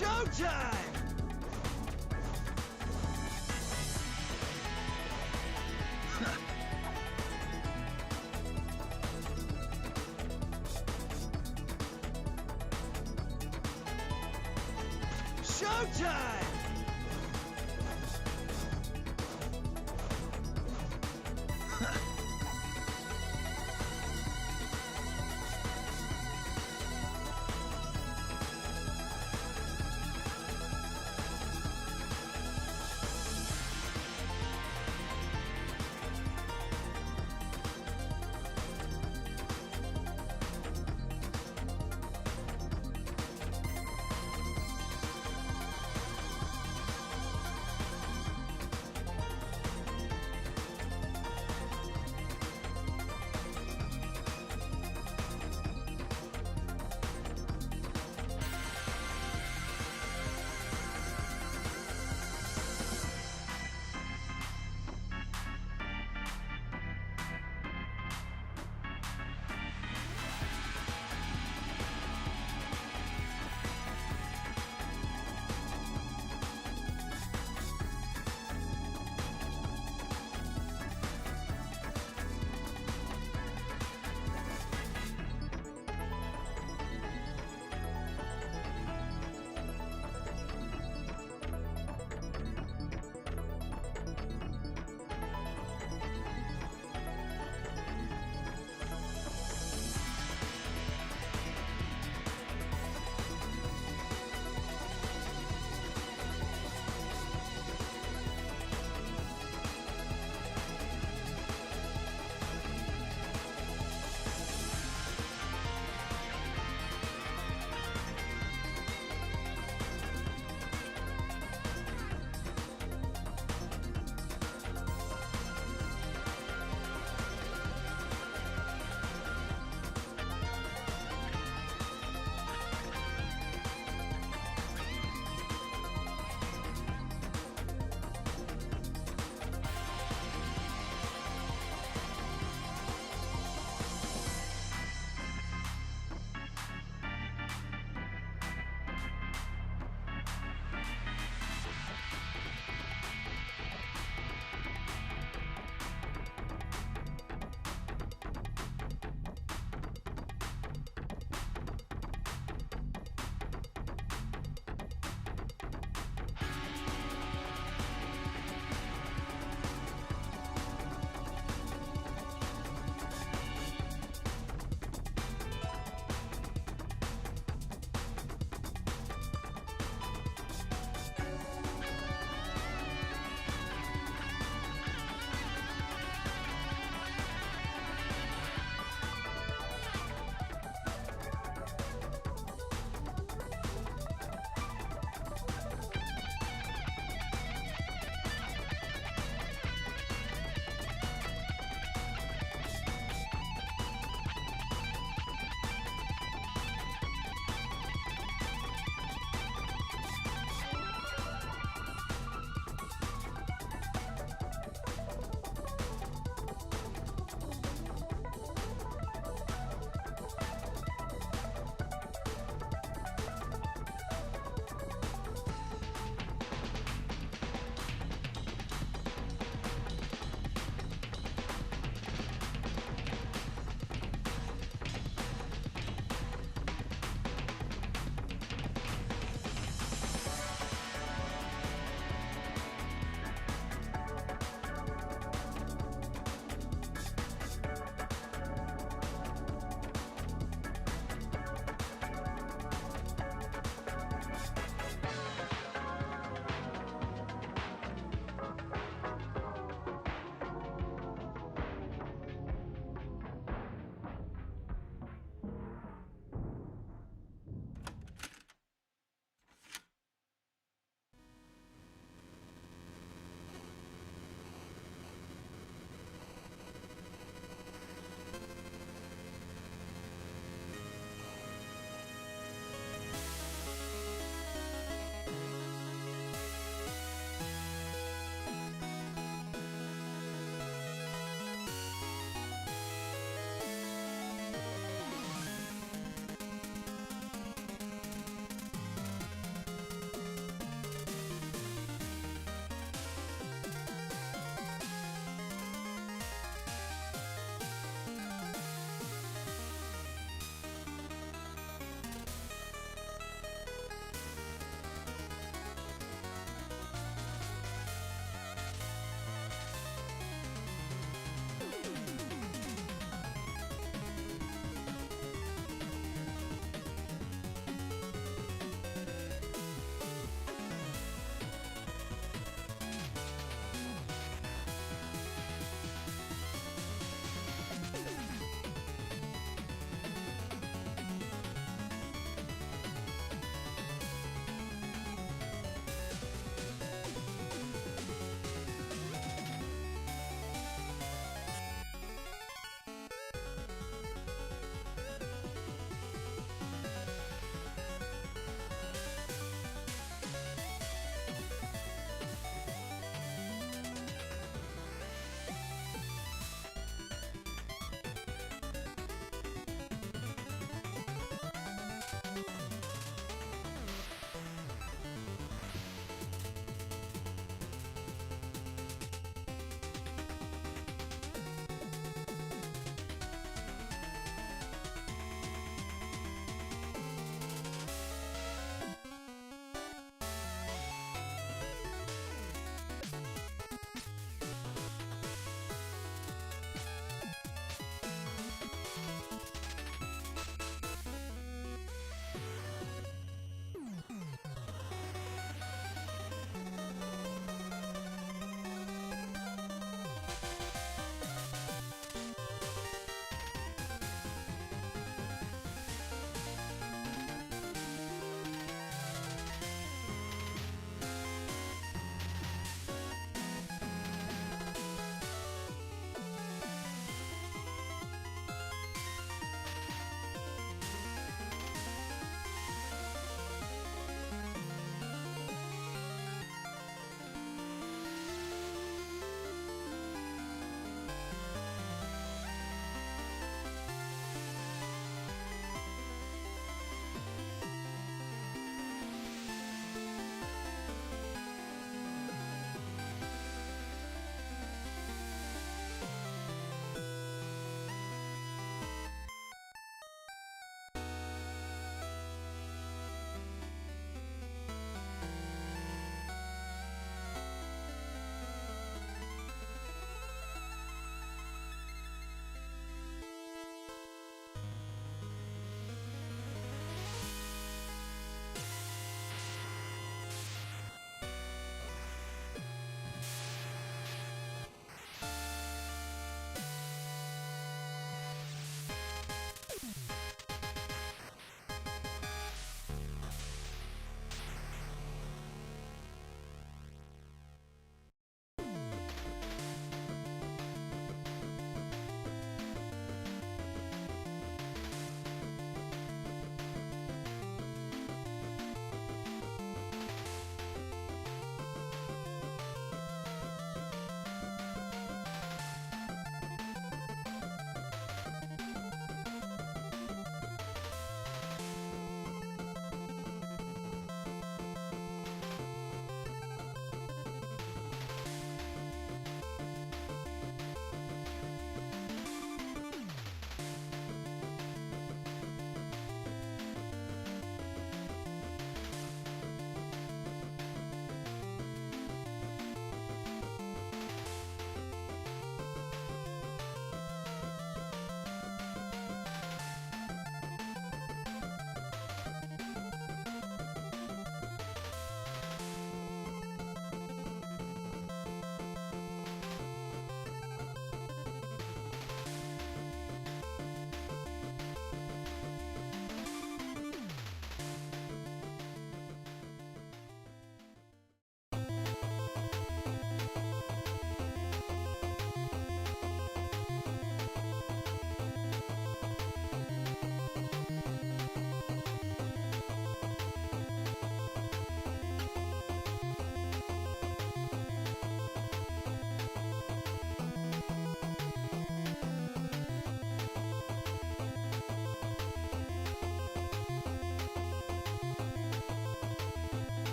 Showtime! Showtime!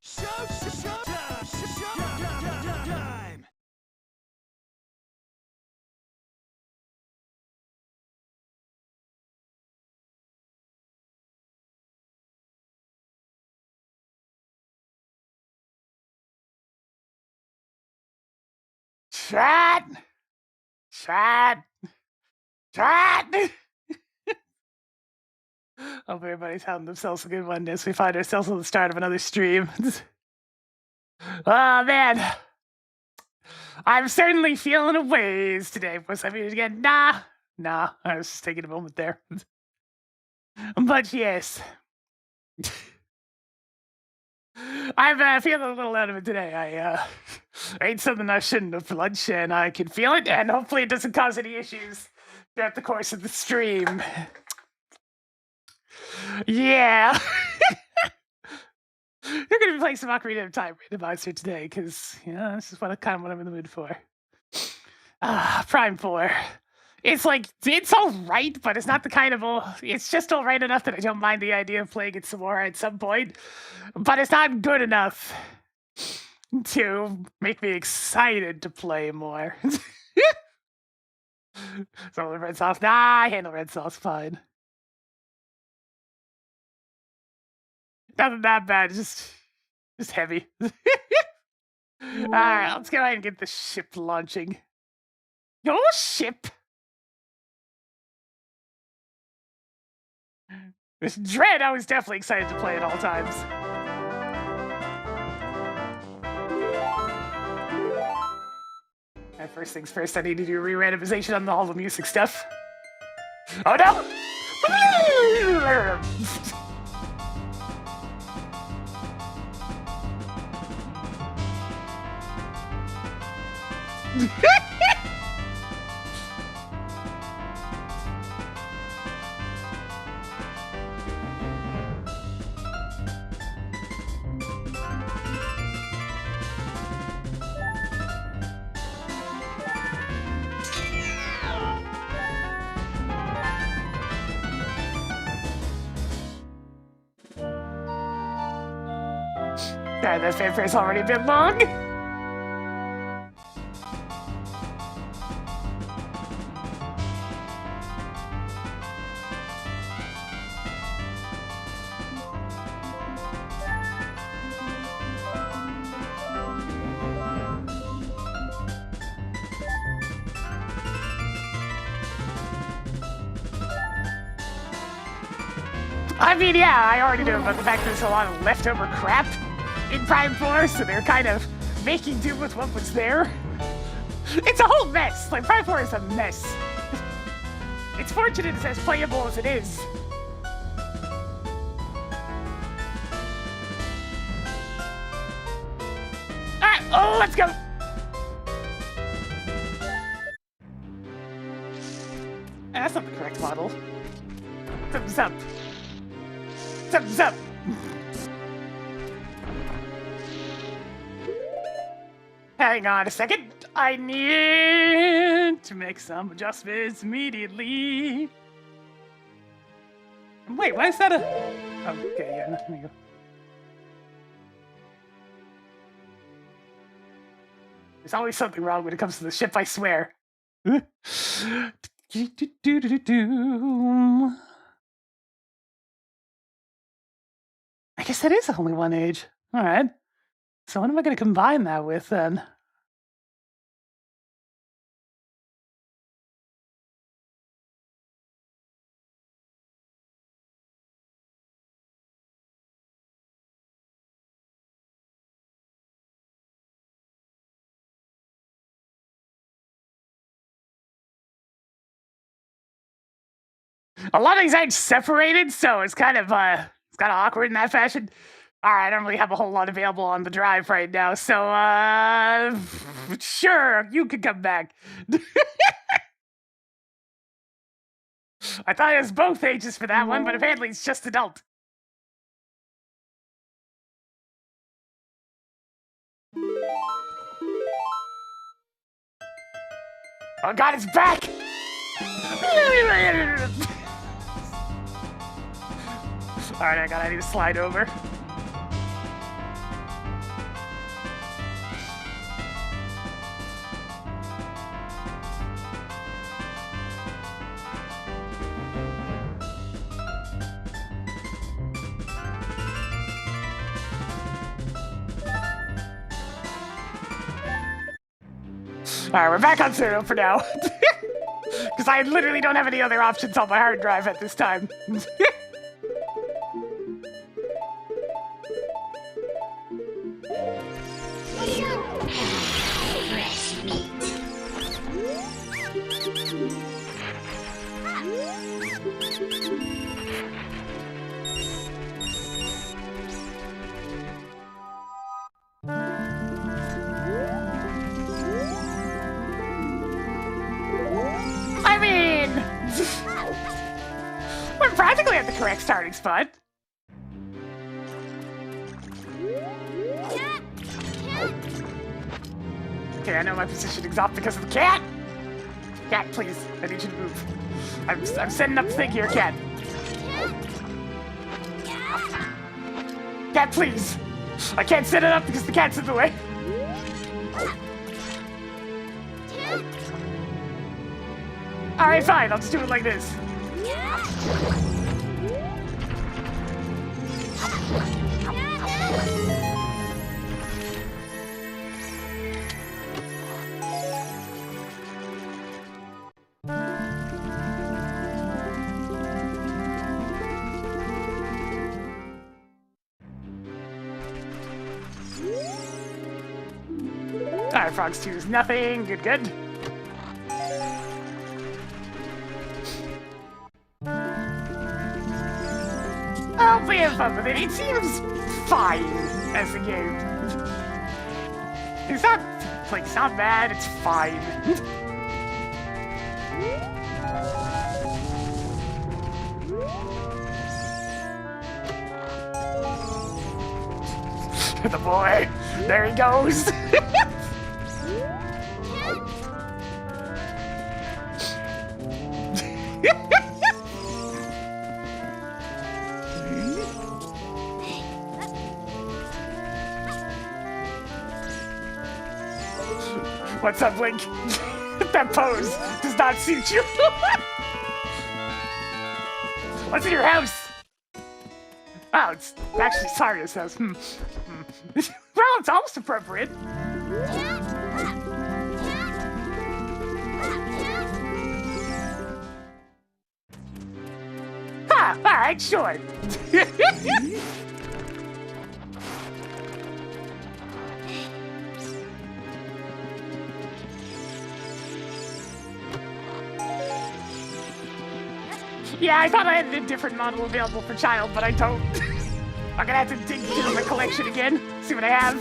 Showtime! Chat! Chat! Chat! Hope everybody's having themselves a good one as we find ourselves on the start of another stream. Oh, man. I'm certainly feeling a ways today. Was I muted again? Nah. I was just taking a moment there. But yes. I'm feeling a little out of it today. I ate something I shouldn't have for lunch, and I can feel it, and hopefully it doesn't cause any issues throughout the course of the stream. Yeah. You're going to be playing some Ocarina of Time Randomizer today, because, this is kind of what I'm in the mood for. Prime 4. It's like, it's all right, but it's not the kind of, it's just all right enough that I don't mind the idea of playing it some more at some point, but it's not good enough to make me excited to play more. So the red sauce, I handle red sauce fine. Nothing that bad, just heavy. Alright, let's go ahead and get the ship launching. Your ship? With Dread, I was definitely excited to play at all times. Alright, first things first, I need to do re-randomization on all the music stuff. Oh no! That fanfare's already been long. I mean, yeah, I already knew about the fact there's a lot of leftover crap in Prime 4, so they're kind of making do with what was there. It's a whole mess. Like, Prime 4 is a mess. It's fortunate it's as playable as it is. Alright, let's go! That's not the correct model. Thumbs up. Thumbs up! Hang on a second. I need to make some adjustments immediately. Wait, why is that a... Okay, yeah, there you go. There's always something wrong when it comes to the ship, I swear. I guess that is only one age. All right. So what am I going to combine that with then? A lot of these aren't separated, so it's kind of kind of awkward in that fashion. All right, I don't really have a whole lot available on the drive right now, so, sure, you can come back. I thought it was both ages for that one, but apparently it's just adult. Oh god, it's back! Alright, I need to slide over. Alright, we're back on zero for now. Because I literally don't have any other options on my hard drive at this time. I mean, we're practically at the correct starting spot. Okay, I know my positioning's off because of the cat. Cat, please, I need you to move. I'm setting up the thing here, cat. Cat, please. I can't set it up because the cat's in the way. Alright, fine, I'll just do it like this. Alright, Frogs 2 is nothing. Good, good. I'll play fun with it. It seems fine as a game. It's not, like, it's not bad, it's fine. The boy, there he goes. What's up, Link? That pose does not suit you. What's in your house? Oh, it's actually Saria's house. Well, it's almost appropriate. Huh, alright, sure. Yeah, I thought I had a different model available for child, but I don't. I'm gonna have to dig through my collection again, see what I have.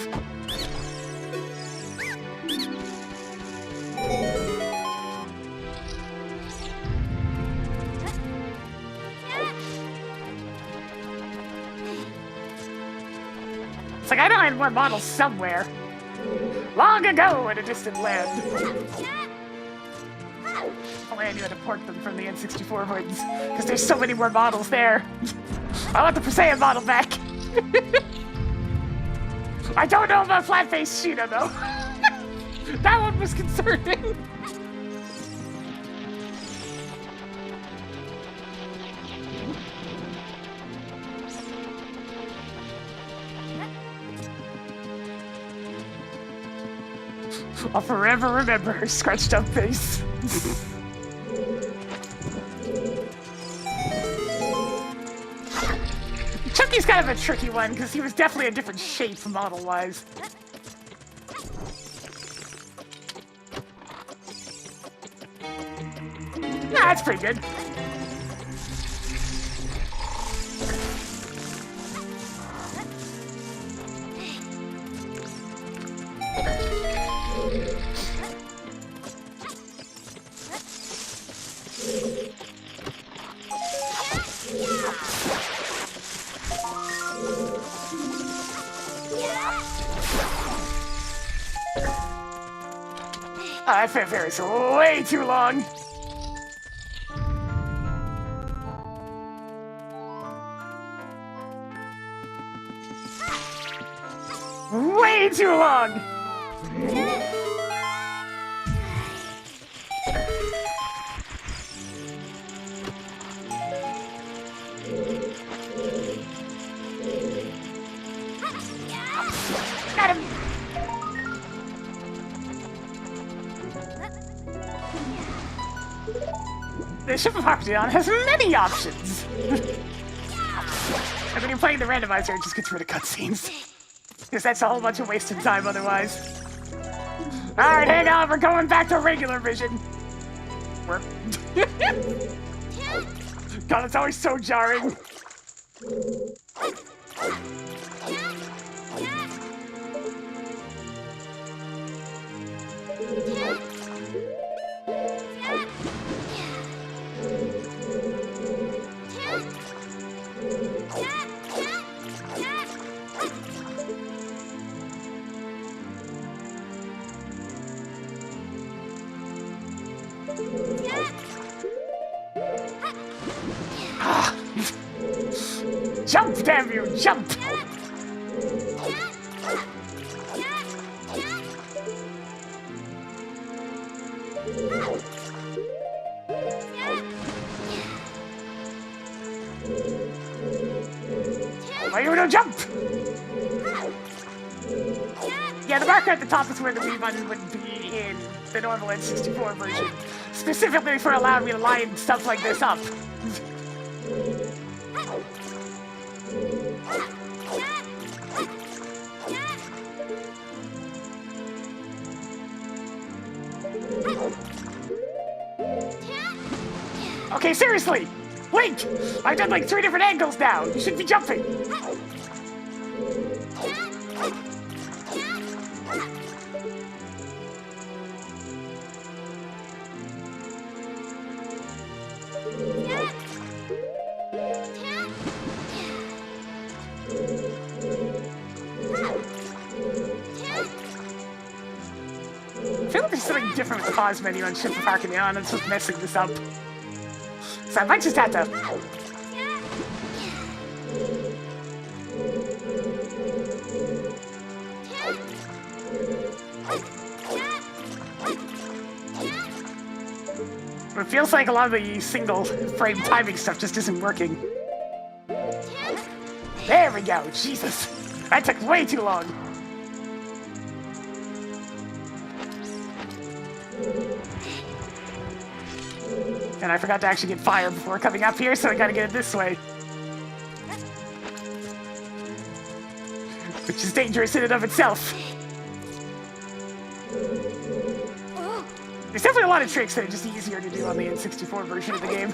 It's like I know I had more models somewhere. Long ago in a distant land. Only I knew how to port them from the N64 versions, because there's so many more models there. I want the Persea model back. I don't know about flat-faced Sheena, though. That one was concerning. I'll forever remember her scratched up face. Chucky's kind of a tricky one, because he was definitely a different shape model-wise. Nah, that's pretty good. that fanfare is way too long. Way too long! Got him! The ship of Harkinian has many options! And when you're playing the randomizer, it just gets rid of cutscenes. Because that's a whole bunch of wasted time otherwise. Alright, hang on, we're going back to regular vision. God, it's always so jarring. Jump, damn you, jump! Why you don't jump? Yeah, the marker at the top is where the B button would be in the normal N64 version. Specifically for allowing me to line stuff like this up. Okay, seriously! Link! I've done like 3 different angles now! You should be jumping! I feel like there's something different with the pause menu on Ship of Harkinian. It's just messing this up. So I might just have to... It feels like a lot of the single frame timing stuff just isn't working. There we go, Jesus! That took way too long! And I forgot to actually get fire before coming up here, so I gotta get it this way. Which is dangerous in and of itself. There's definitely a lot of tricks that are just easier to do on the N64 version of the game.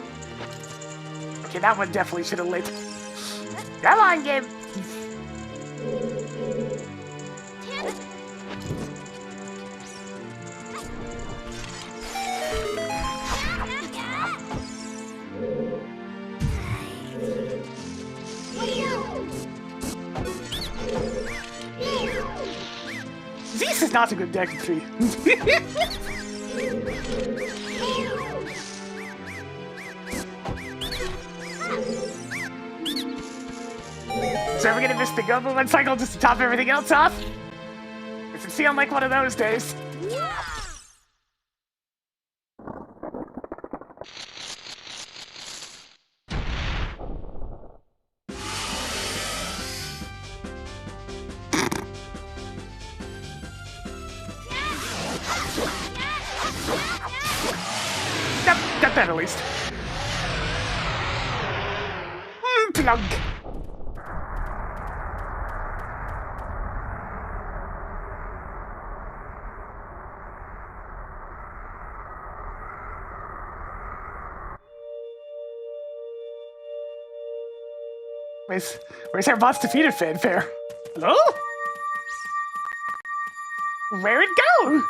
Okay, that one definitely should have lit. Come on, game! This is not a good deck tree. So are we gonna miss the go movement cycle just to top everything else off? It's feeling like one of those days. Got that at least. Plug. Where's our boss defeated fanfare? Hello? Where'd it go?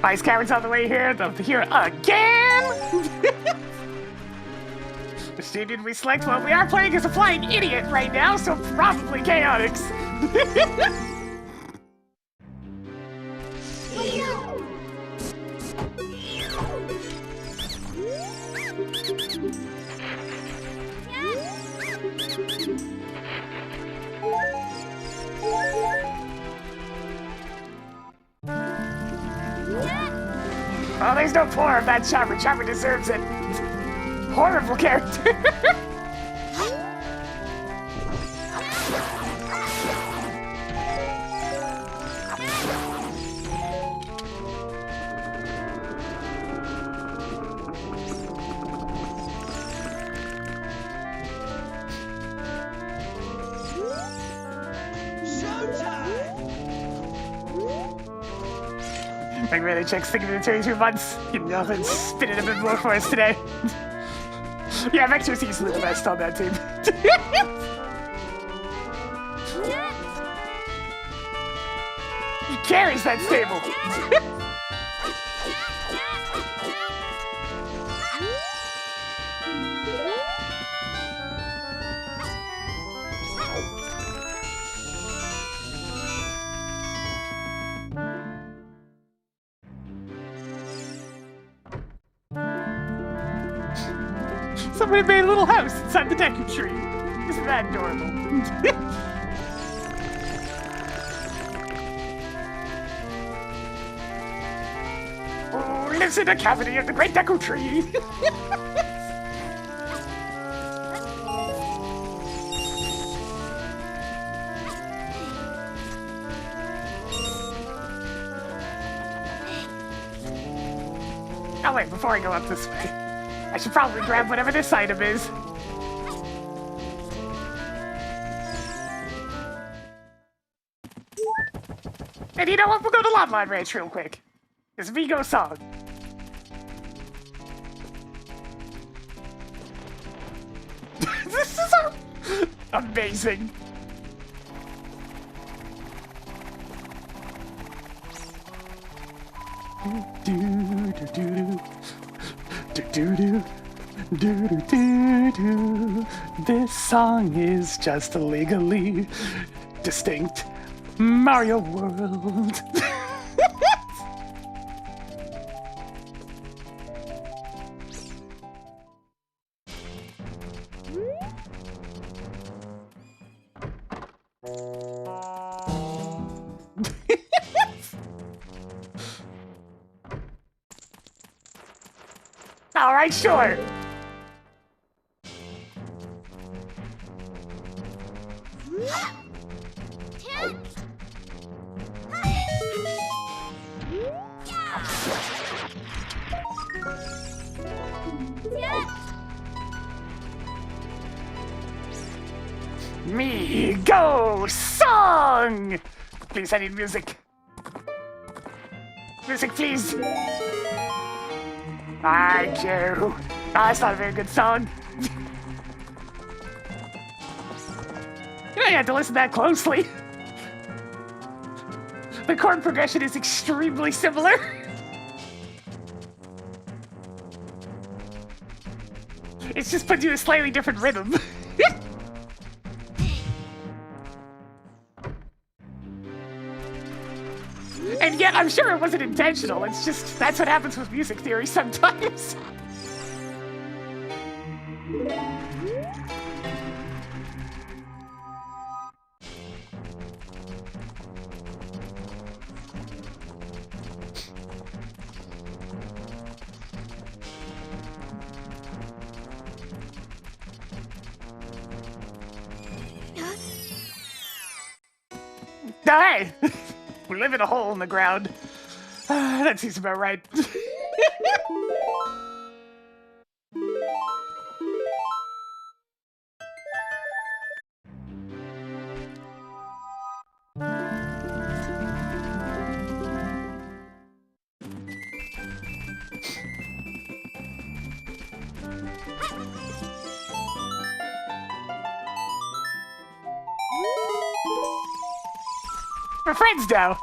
Ice Cavern's on the way here. They'll be here again. The student we select, well, we are playing as a flying idiot right now, so probably Chaotix. Oh, there's no poor of that Charmer. Charmer deserves it. Horrible character. Like really checks thinking in 32 months. You know, and spin it a bit more for us today. Yeah, Vector's easily the best on that team. He carries that stable. Somebody made a little house inside the Deku tree. Isn't that adorable? Oh, lives in a cavity of the great Deku tree. Oh wait, before I go up this way, I should probably grab whatever this item is. And you know what? We'll go to Lava Line Ranch real quick. It's Vigo's song. This is amazing. This song is just a legally distinct Mario world. All right, sure. Me go song. Please, I need music. Music, please. Thank you. Oh, that's not a very good song. You had to listen that closely. The chord progression is extremely similar. It's just put you in a slightly different rhythm. And yet, I'm sure it wasn't intentional. It's just, that's what happens with music theory sometimes. Hey! We live in a hole in the ground. That seems about right. We're friends now.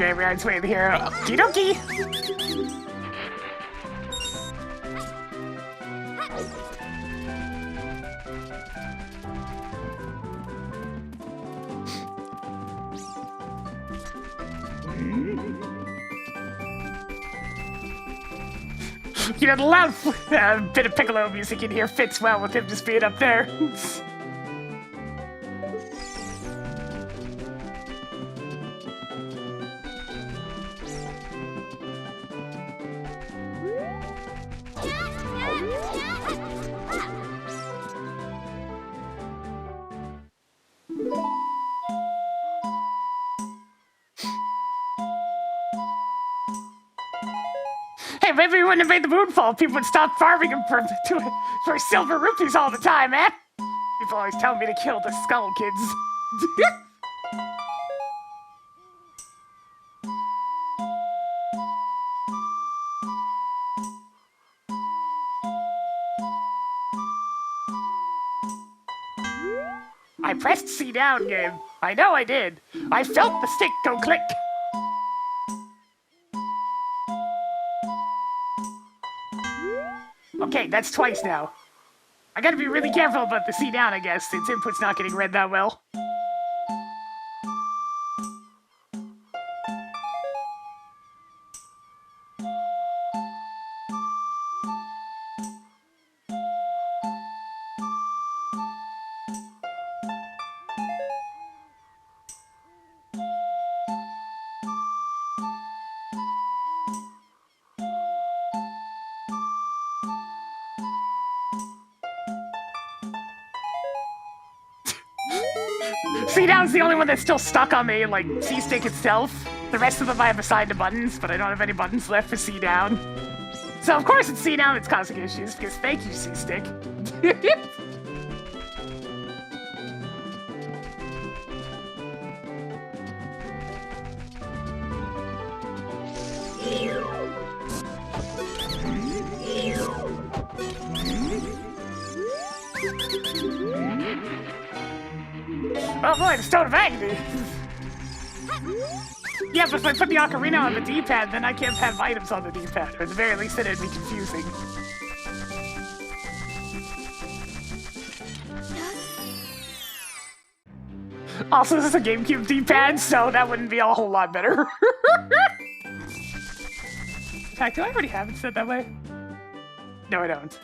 graveyard's way here. Okie dokie! You know, the loud bit of piccolo music in here fits well with him just being up there. Hey, maybe we wouldn't have made the moonfall. People would stop farming them for silver rupees all the time, eh? People always tell me to kill the skull kids. I pressed C down, game. I know I did. I felt the stick go click. Okay, that's twice now. I gotta be really careful about the C down, I guess, since input's not getting read that well. C down's the only one that's still stuck on the, like, C-stick itself. The rest of them I have assigned to buttons, but I don't have any buttons left for C down. So of course it's C down that's causing issues, because thank you, C-stick. Oh boy, the Stone of Agony! Yeah, but if I put the ocarina on the D-pad, then I can't have items on the D-pad, or at the very least then it'd be confusing. Also, this is a GameCube D-pad, so that wouldn't be a whole lot better. In fact, do I already have it set that way? No, I don't.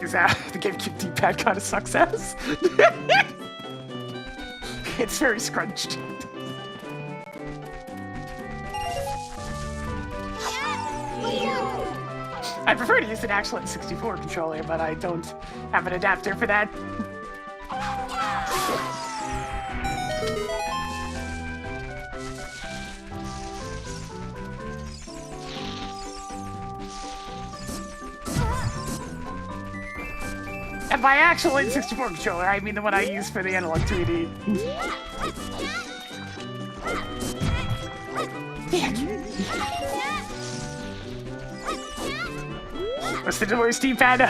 Is that the GameCube D-pad kind of sucks ass? It's very scrunched. I prefer to use an actual N64 controller, but I don't have an adapter for that. And by actual N64 controller, I mean the one I use for the Analog 3D. What's the worst D-pad?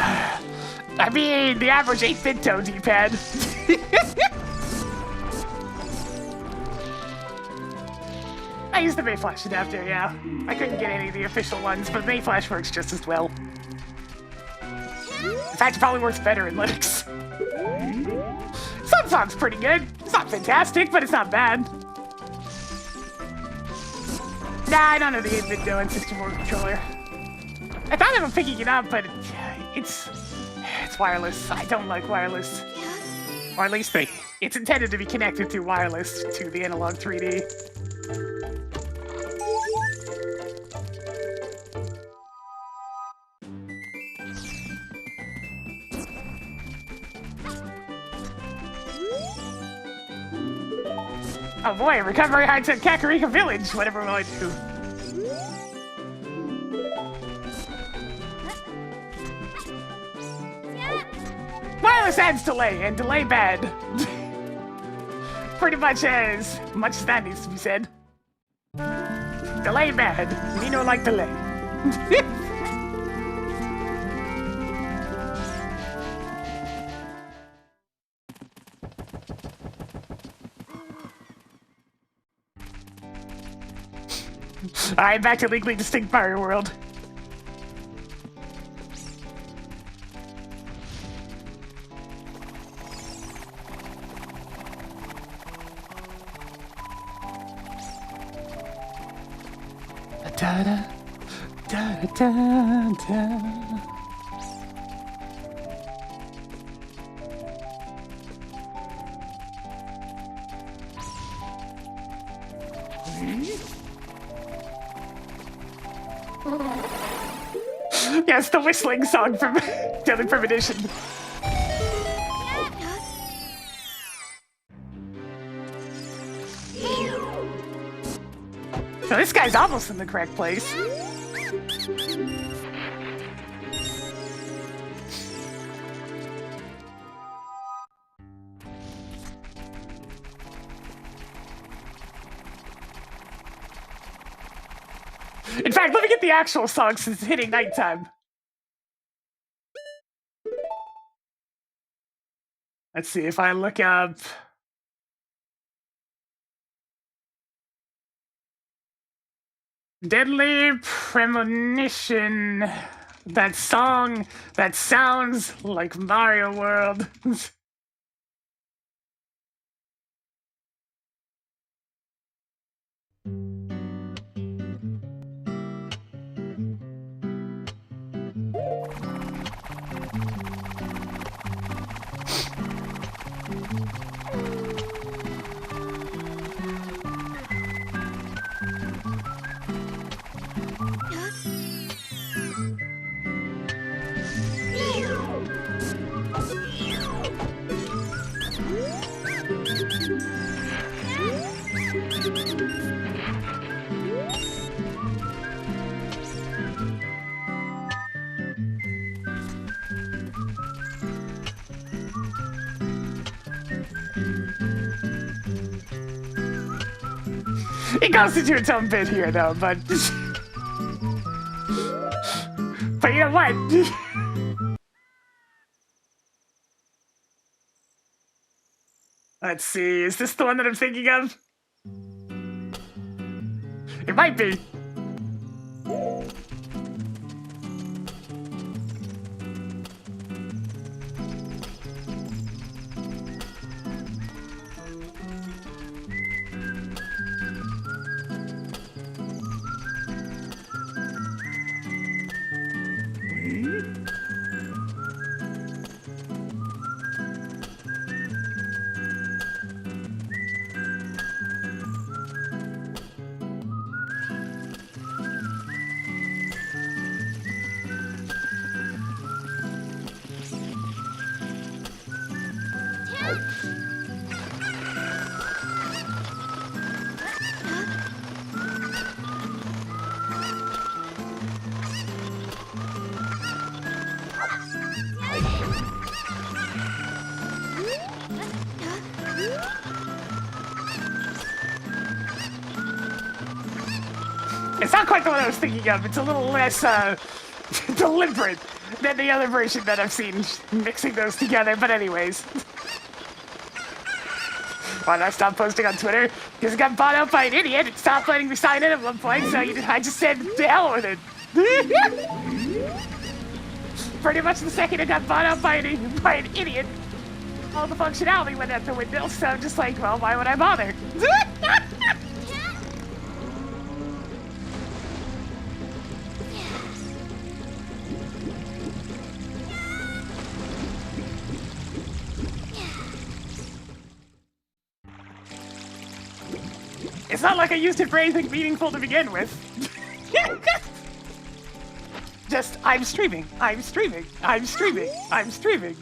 I mean, the average 8-bit toe D-pad. I use the Mayflash adapter, yeah. I couldn't get any of the official ones, but Mayflash works just as well. In fact, it probably works better in Linux. Some songs pretty good. It's not fantastic, but it's not bad. Nah, I don't have the 8-bit N64 controller. I thought about picking it up, but it's wireless. I don't like wireless. Or at least it's intended to be connected through wireless to the Analog 3D. Oh boy, recovery hides at Kakariko Village. Whatever will I do? Wireless adds delay, and delay bad. Pretty much as that needs to be said. Delay bad. Me no like delay. Alright, back to Legally Distinct Mario World. Da-da, da-da-da-da. Yes, the whistling song from Daily Premonition. So this guy's almost in the correct place. In fact, let me get the actual song since it's hitting nighttime. Let's see if I look up... Deadly Premonition. That song that sounds like Mario World. It goes into its own bit here, though, but you know what? Let's see, is this the one that I'm thinking of? It might be. It's not quite the one I was thinking of. It's a little less deliberate than the other version that I've seen mixing those together. But anyways. Why did I stop posting on Twitter? Because it got bought out by an idiot. It stopped letting me sign in at one point, so I just said, the hell with it. Pretty much the second it got bought out by an idiot, all the functionality went out the window, so I'm just like, well, why would I bother? It's not like I used it for anything meaningful to begin with. Just, I'm streaming, I'm streaming, I'm streaming, I'm streaming,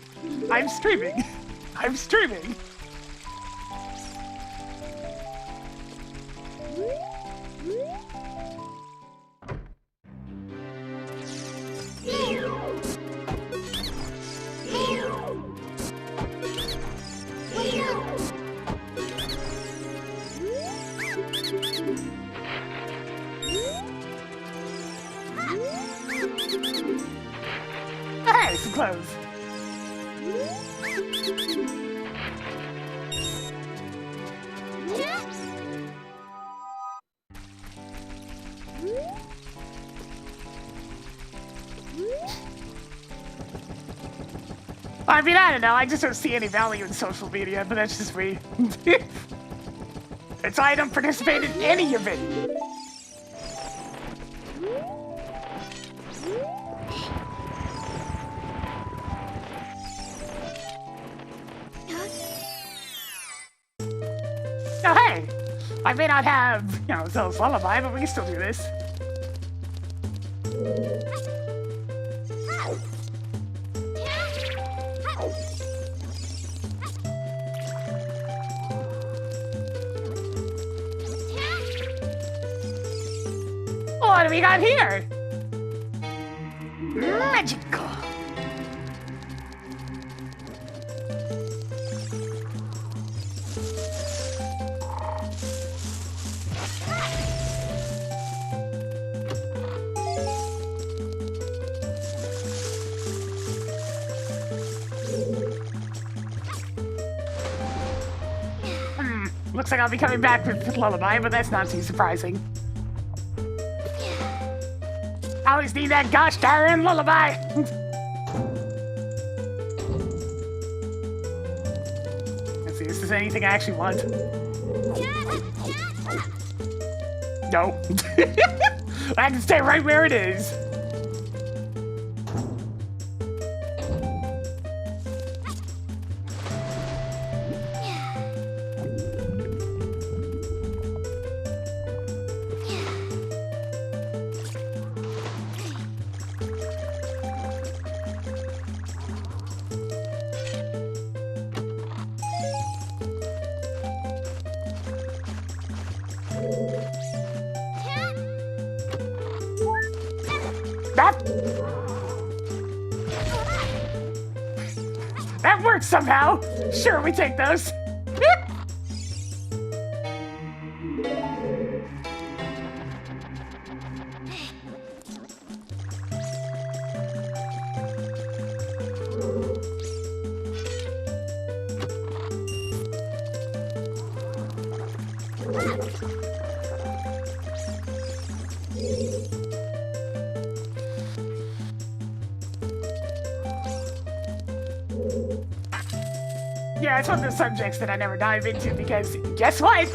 I'm streaming, I'm streaming. Hey, it's close. I mean, I don't know. I just don't see any value in social media, but that's just me. That's why I don't participate in any of it. Oh, hey! I may not have, you know, Zelda's Lullaby, but we can still do this. What do we got here? Magical. Looks like I'll be coming back with Lullaby, but that's not too surprising. I always need that gosh darn Lullaby! Let's see, is this anything I actually want? No. I can stay right where it is. That works somehow. Sure, we take those. Yeah, it's one of those subjects that I never dive into because, guess what?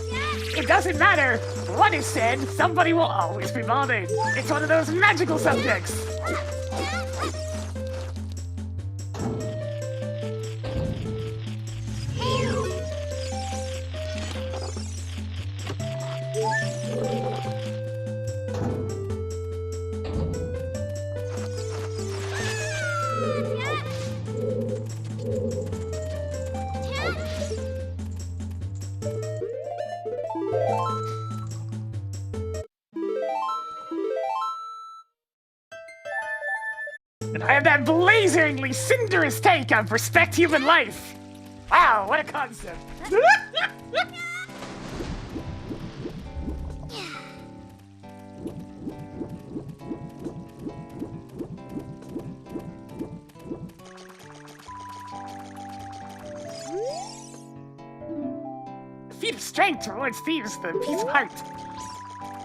It doesn't matter what is said, somebody will always be bothered. It's one of those magical subjects. And I have that blazingly cinderous take on respect human life. Wow, what a concept. Feat of strength rewards thieves the piece of heart.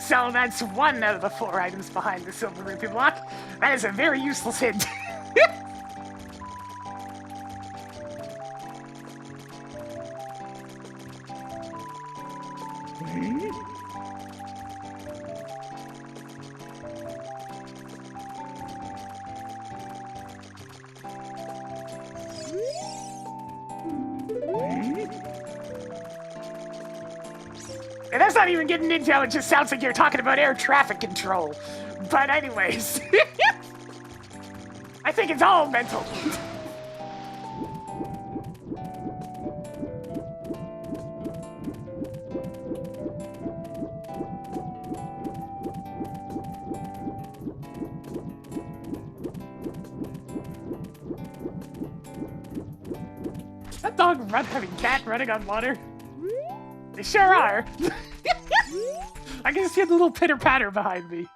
So that's one out of the 4 items behind the silver rupee block. That is a very useless hint. And that's not even getting into how it just sounds like you're talking about air traffic control. But anyways, I think it's all mental. That dog cat running on water? They sure are. I can see the little pitter-patter behind me.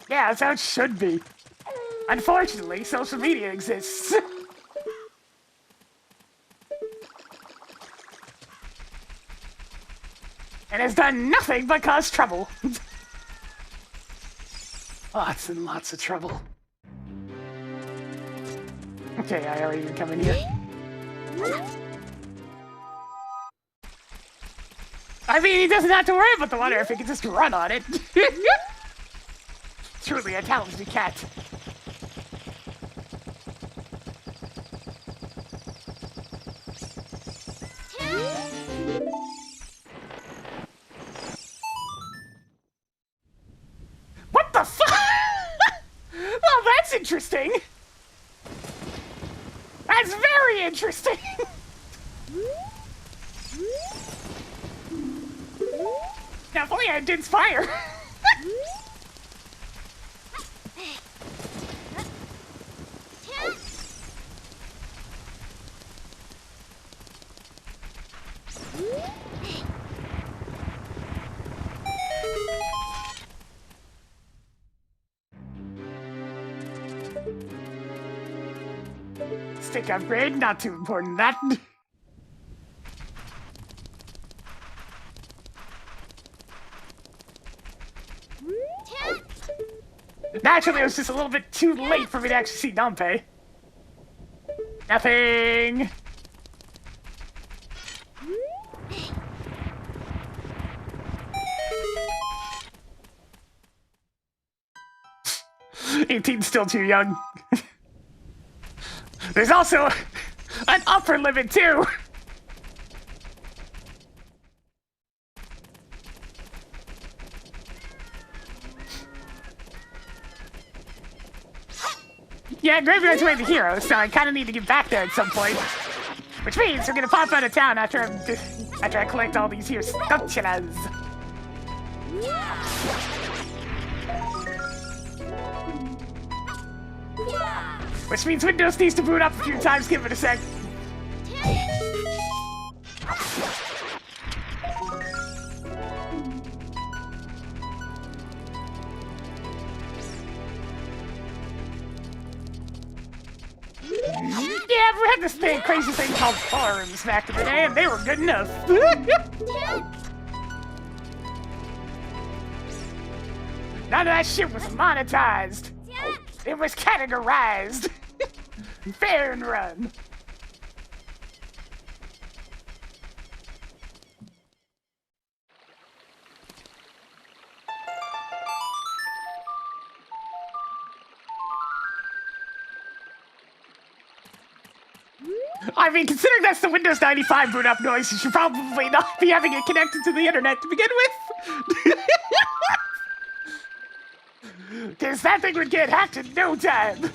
Yeah, that's how it should be. Unfortunately, social media exists. and has done nothing but cause trouble. Lots and lots of trouble. Okay, I already come in here. I mean, he doesn't have to worry about the water if he can just run on it. Truly a talented cat. What the fuck? Well, that's interesting. That's very interesting. Now, if only I did fire. Stick upgrade, not too important, that. Naturally, it was just a little bit too late for me to actually see Dumpe. Nothing. '18's still too young. There's also an upper limit too. Yeah, Graveyard's where the hero, so I kind of need to get back there at some point. Which means we're gonna pop out of town after I collect all these here stuctulas. Which means Windows needs to boot up a few times. Give it a sec. Yeah, we had this crazy thing called forums back in the day, and they were good enough. None of that shit was monetized. It was categorized. Fair and run. I mean, considering that's the Windows 95 boot up noise, you should probably not be having it connected to the internet to begin with. Because that thing would get hacked in no time.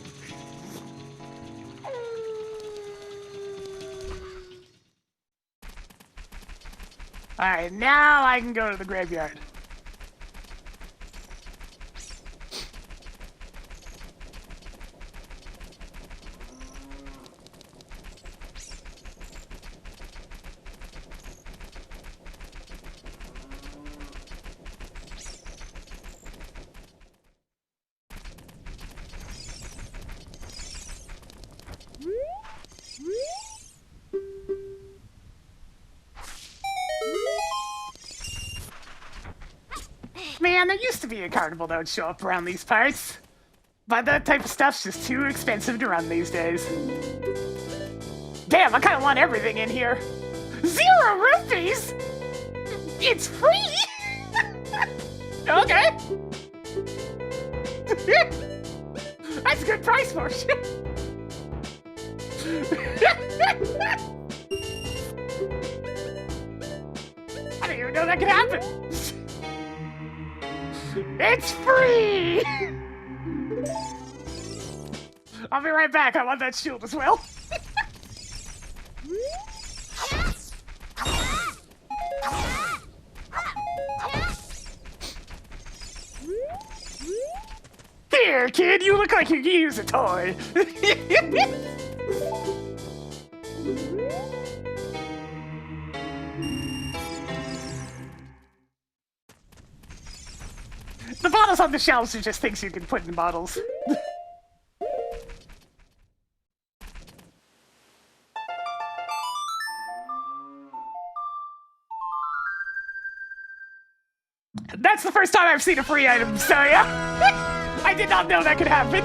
Alright, now I can go to the graveyard. Man, there used to be a carnival that would show up around these parts. But that type of stuff's just too expensive to run these days. Damn, I kind of want everything in here. 0 rupees? It's free? Okay. That's a good price for it. I didn't even know that could happen. It's free! I'll be right back. I want that shield as well. Here, kid, you look like you could use a toy. The bottles on the shelves are just things you can put in bottles. That's the first time I've seen a free item, so yeah. I did not know that could happen.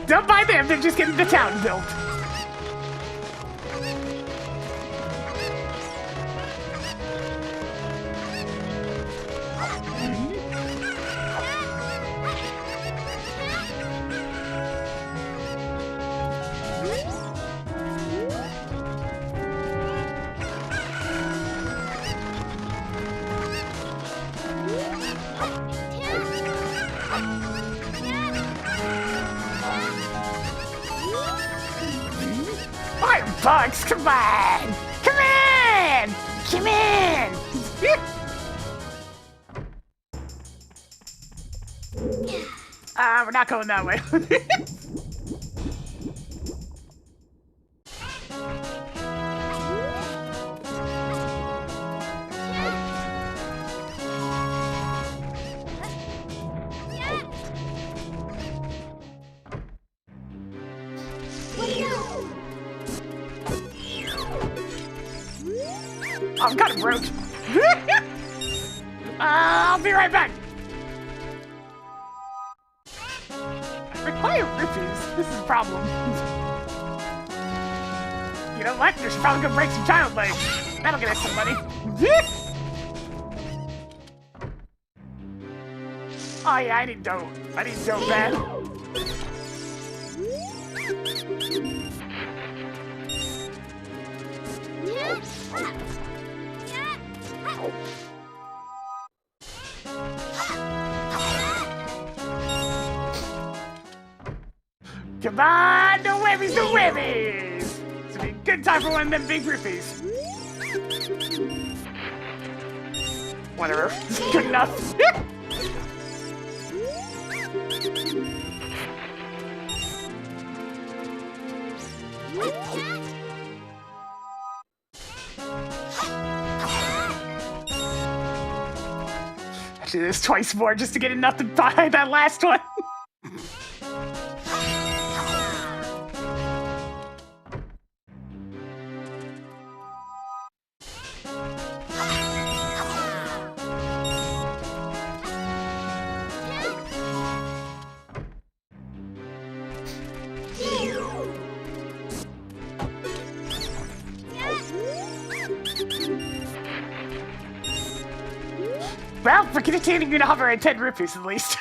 Don't mind them, they're just getting the town built. Bugs, come on! Come in! Come in! We're not going that way. I'm kind of broke. I'll be right back. I require rupees. This is a problem. You know what? We should probably go break some child legs. That'll get us some money. Oh yeah, I need dough. I need dough bad. Come on, the webbies, the webbies! It's a good time for one of them big rippies. Whatever, it's good enough. Actually, there's twice more just to get enough to buy that last one. Well, we're continuing to hover at 10 rupees at least.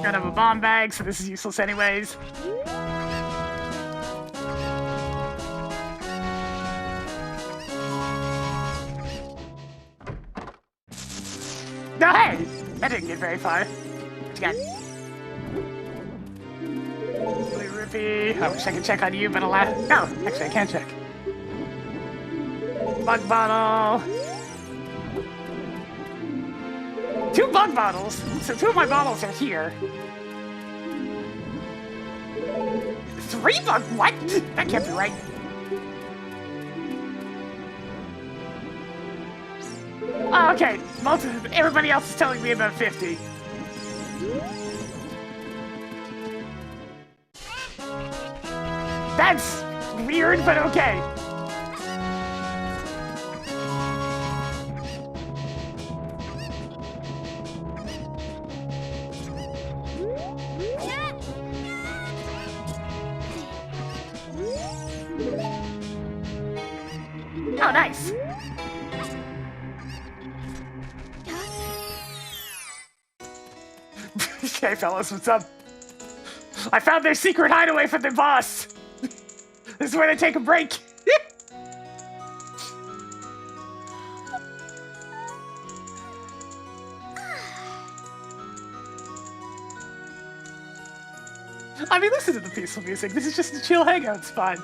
Gotta have a bomb bag, so this is useless anyways. No, hey! That didn't get very far. What you got? I wish I could check on you, but alas. No, actually, I can't check. Bug bottle. 2 bug bottles. So 2 of my bottles are here. 3 bug. What? That can't be right. Oh, okay. Everybody else is telling me about 50. That's weird, but okay. Oh, nice. Okay, fellas, what's up? I found their secret hideaway for the boss. This is where they take a break. I mean, listen to the peaceful music. This is just a chill hangout spot.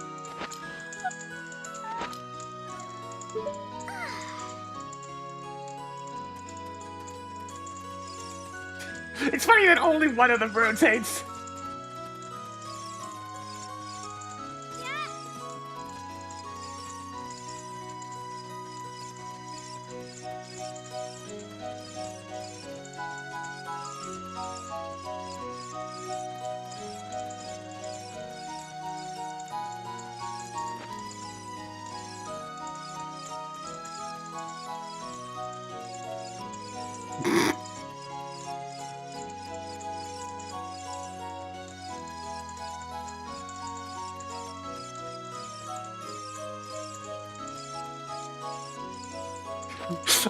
It's funny that only one of them rotates.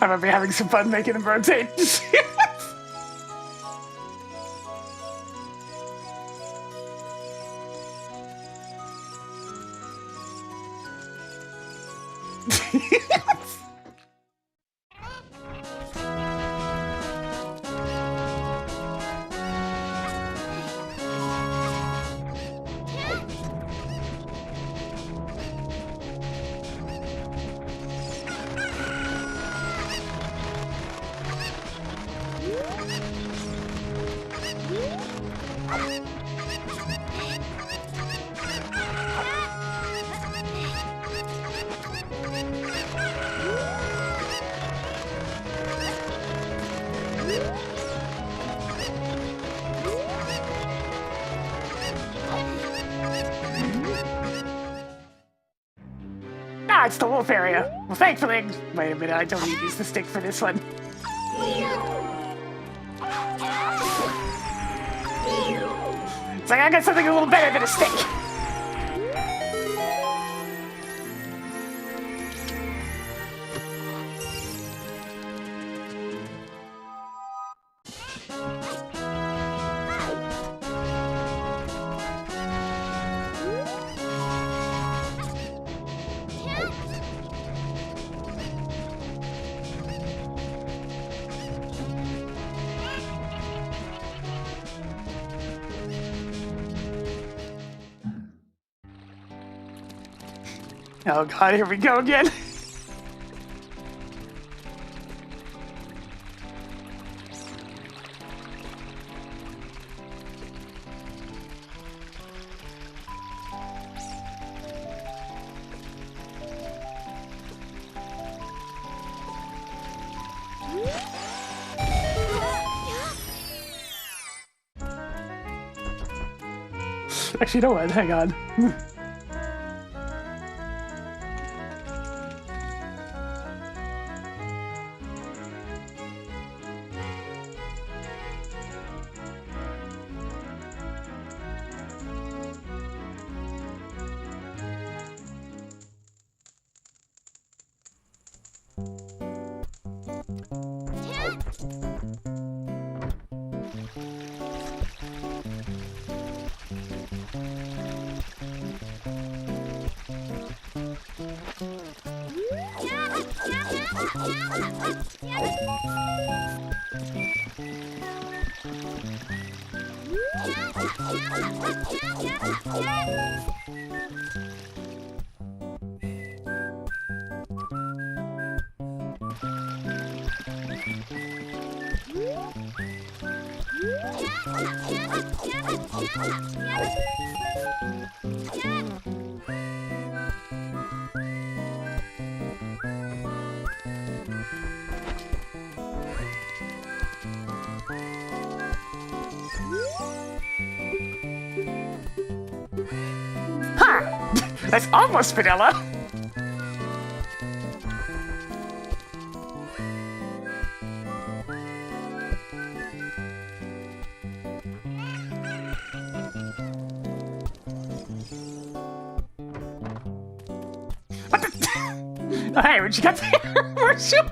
I remember having some fun making them rotate. Ah, it's the wolf area. Well, thankfully... Wait a minute, I don't need to use the stick for this one. It's like I got something a little better than a stick. Oh god, here we go again. Actually, you know what? Hang on. That's almost vanilla. What the? Oh, hey, where'd you get there? Where'd you?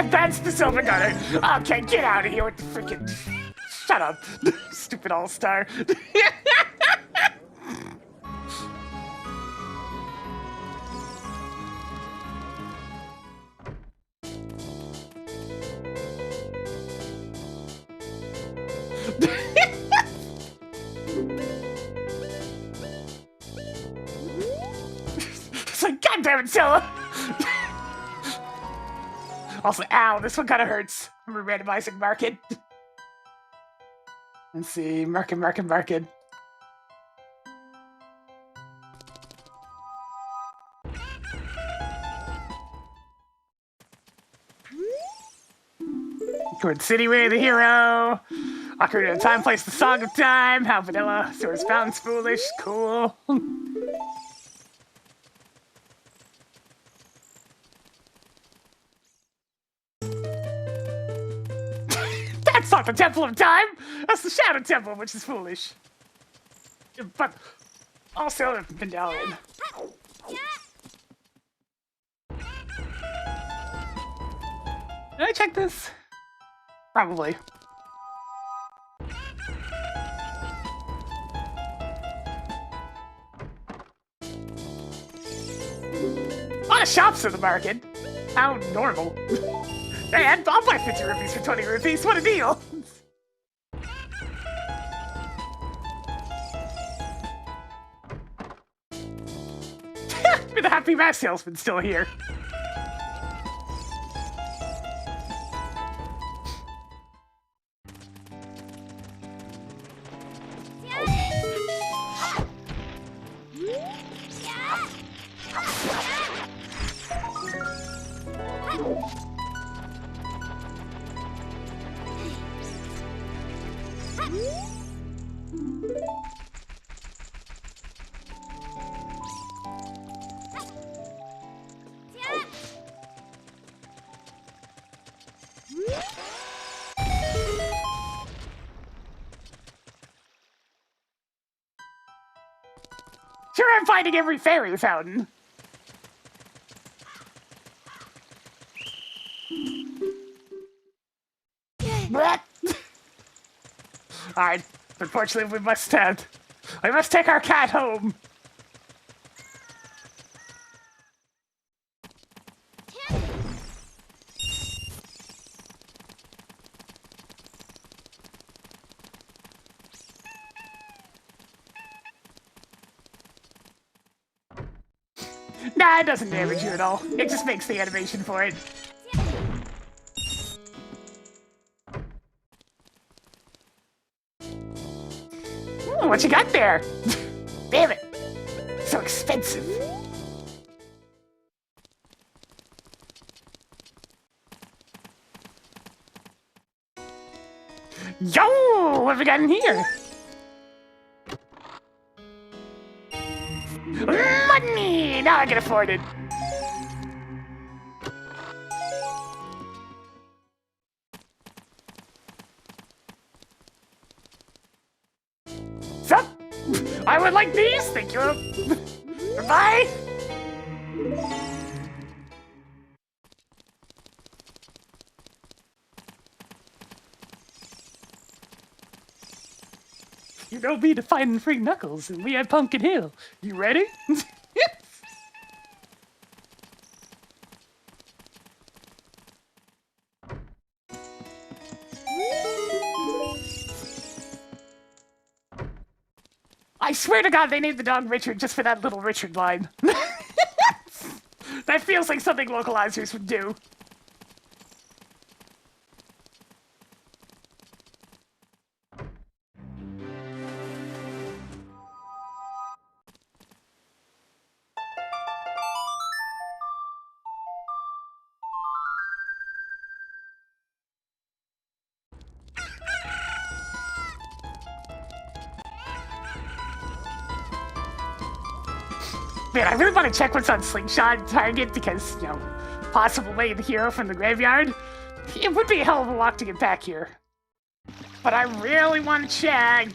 That's the silver gunner. Okay, get out of here with the freaking... Shut up, stupid all-star. It's like, God damn it, Zilla! Also, ow, this one kind of hurts. I'm randomizing market. Let's see, market. Towards City Way, the hero. Ocarina of Time plays the Song of Time. How vanilla. Source Fountain's foolish. Cool. That's not the Temple of Time. That's the Shadow Temple, which is foolish. But also a medallion. Did I check this? Probably. A lot of shops in the market. How normal. Man, I'll buy 50 rupees for 20 rupees. What a deal! The happy mask salesman's still here. Sure, I'm finding every fairy fountain. Alright, unfortunately we must take our cat home. Nah, it doesn't damage you at all. It just makes the animation for it. Ooh, what you got there? Damn it. So expensive. Yo, what have we got in here? Money! Now I can afford it. So, I would like these, thank you. Bye. You know me to find free Knuckles, and we at Pumpkin Hill. You ready? I swear to God, they named the dog Richard just for that little Richard line. That feels like something localizers would do. Man, I really want to check what's on Slingshot Target because, you know, possible way the hero from the graveyard. It would be a hell of a walk to get back here. But I really want to check.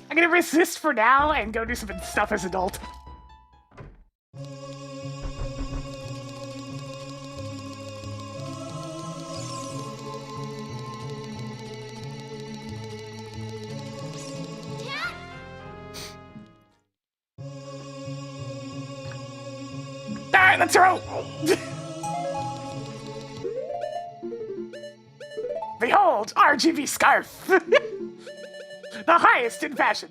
I'm gonna resist for now and go do some stuff as adult. Alright, let's roll! gold RGB scarf. The highest in fashion.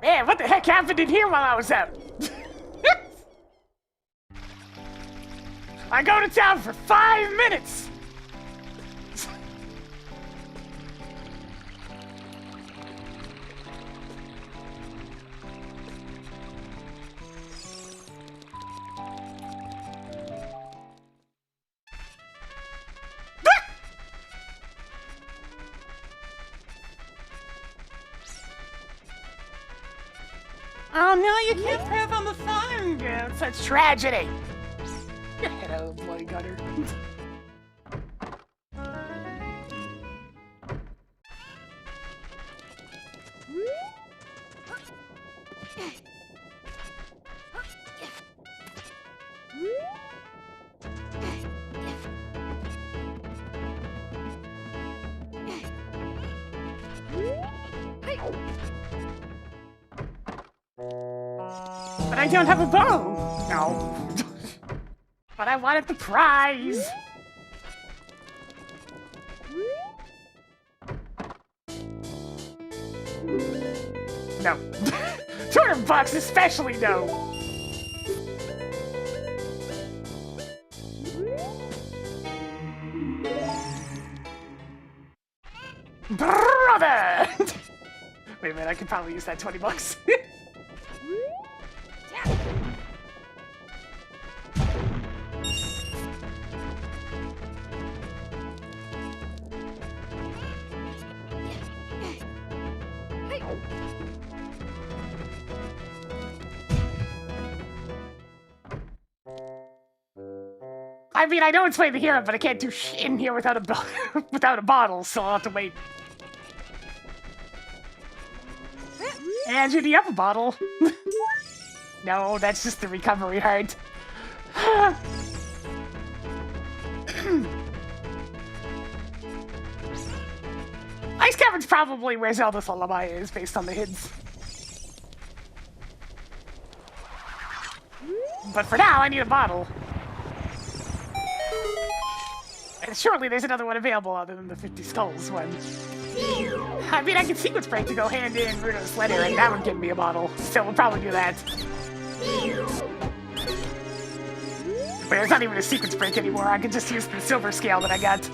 Man, what the heck happened in here while I was out? I go to town for 5 minutes! Oh no, you can't prep on the phone! Yeah, it's such tragedy! Your head out of the bloody gutter. But I don't have a bow! No. But I wanted the prize! No. $200 especially no! Brother! Wait a minute, I could probably use that $20. I mean, I know it's way to hear it, but I can't do shit in here without a without a bottle, so I'll have to wait. Andrew, do you have a bottle? No, that's just the recovery heart. Ice Cavern's probably where Zelda's Lullaby is, based on the hints. But for now, I need a bottle. And surely there's another one available other than the 50 Skulls one. I mean, I can sequence break to go hand in Rudo's letter, and that would give me a bottle. So we'll probably do that. But there's not even a sequence break anymore. I can just use the silver scale that I got.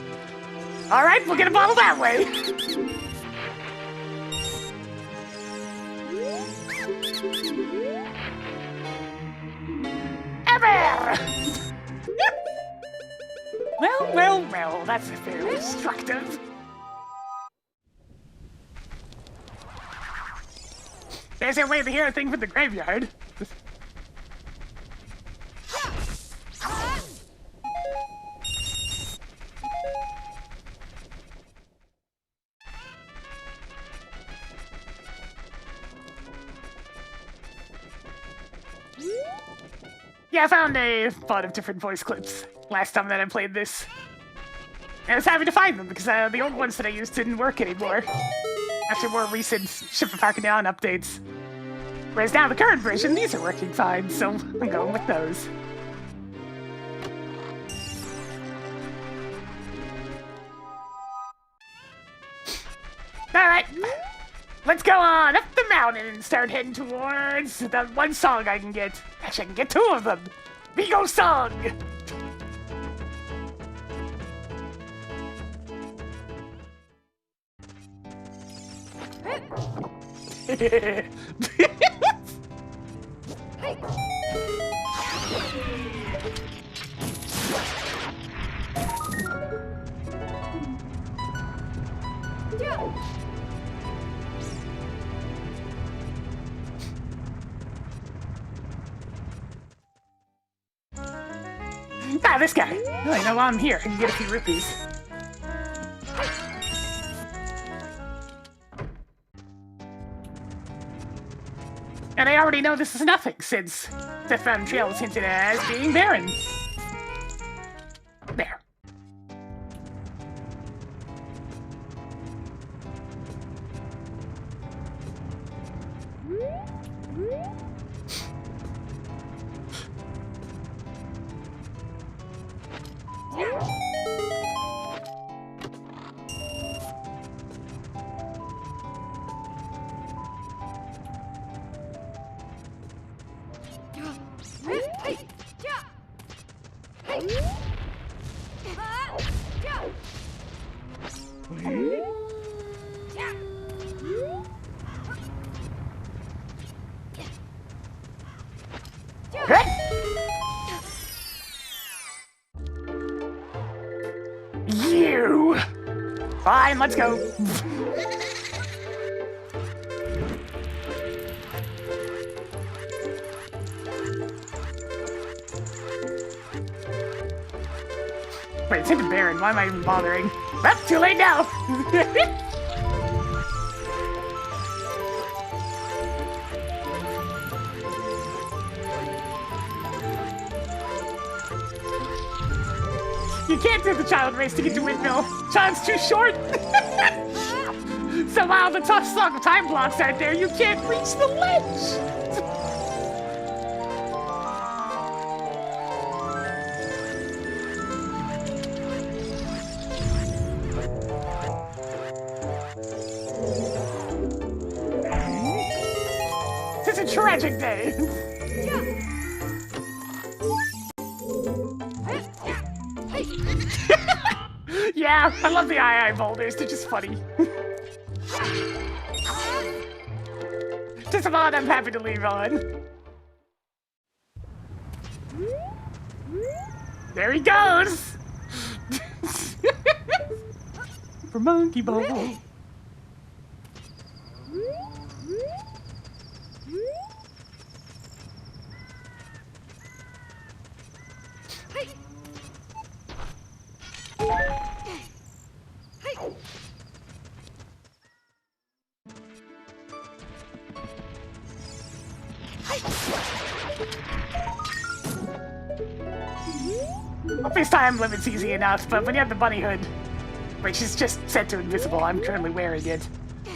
Alright, we'll get a bottle that way. Ever! Well, that's fairly destructive. There's a way to hear a thing from the graveyard. Yeah, I found a lot of different voice clips last time that I played this. And I was happy to find them because the old ones that I used didn't work anymore after more recent Ship of Harkinian updates. Whereas now the current version, these are working fine, so I'm going with those. Alright, let's go on up the mountain and start heading towards the one song I can get. Actually, I can get 2 of them. Vigo song! Ah, this guy. Well, I know I'm here. I can get a few rupees. And I already know this is nothing, since Death Mountain Trail was hinted as being barren. There. You! Fine, let's go. Wait, it's into Baron. Why am I even bothering? Well, too late now. You can't do the child race to get to Windmill. Child's too short. Somehow the tough slug of time blocks aren't there. You can't reach the ledge. It's a tragic day. Yeah, I love the eye boulders. They're just funny. Just a mod I'm happy to leave on. There he goes! For Monkey Ball. This time limit's easy enough, but when you have the bunny hood, which is just set to invisible, I'm currently wearing it.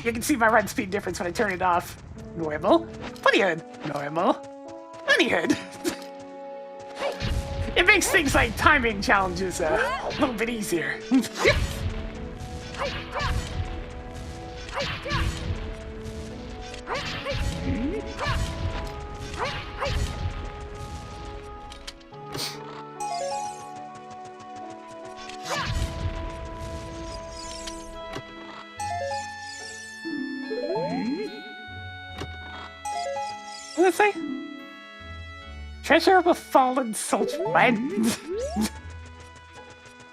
You can see my run speed difference when I turn it off. Normal. Bunny hood. Normal. Bunny hood. It makes things like timing challenges a little bit easier. What did I say? Treasure of a fallen soldier. What?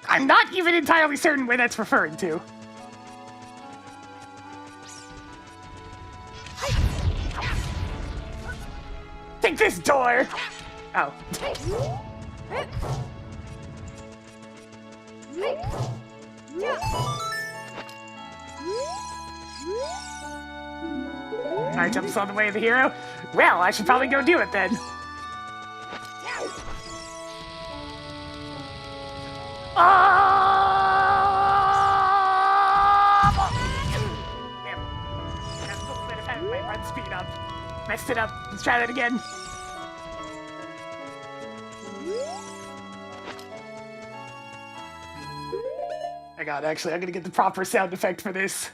I'm not even entirely certain where that's referring to. Take this door! Oh. Items on the way of the hero? Well, I should probably go do it then. Damn. That's a little bit of having my run speed up. Messed it up. Let's try that again. I got it. Actually, I'm gonna get the proper sound effect for this.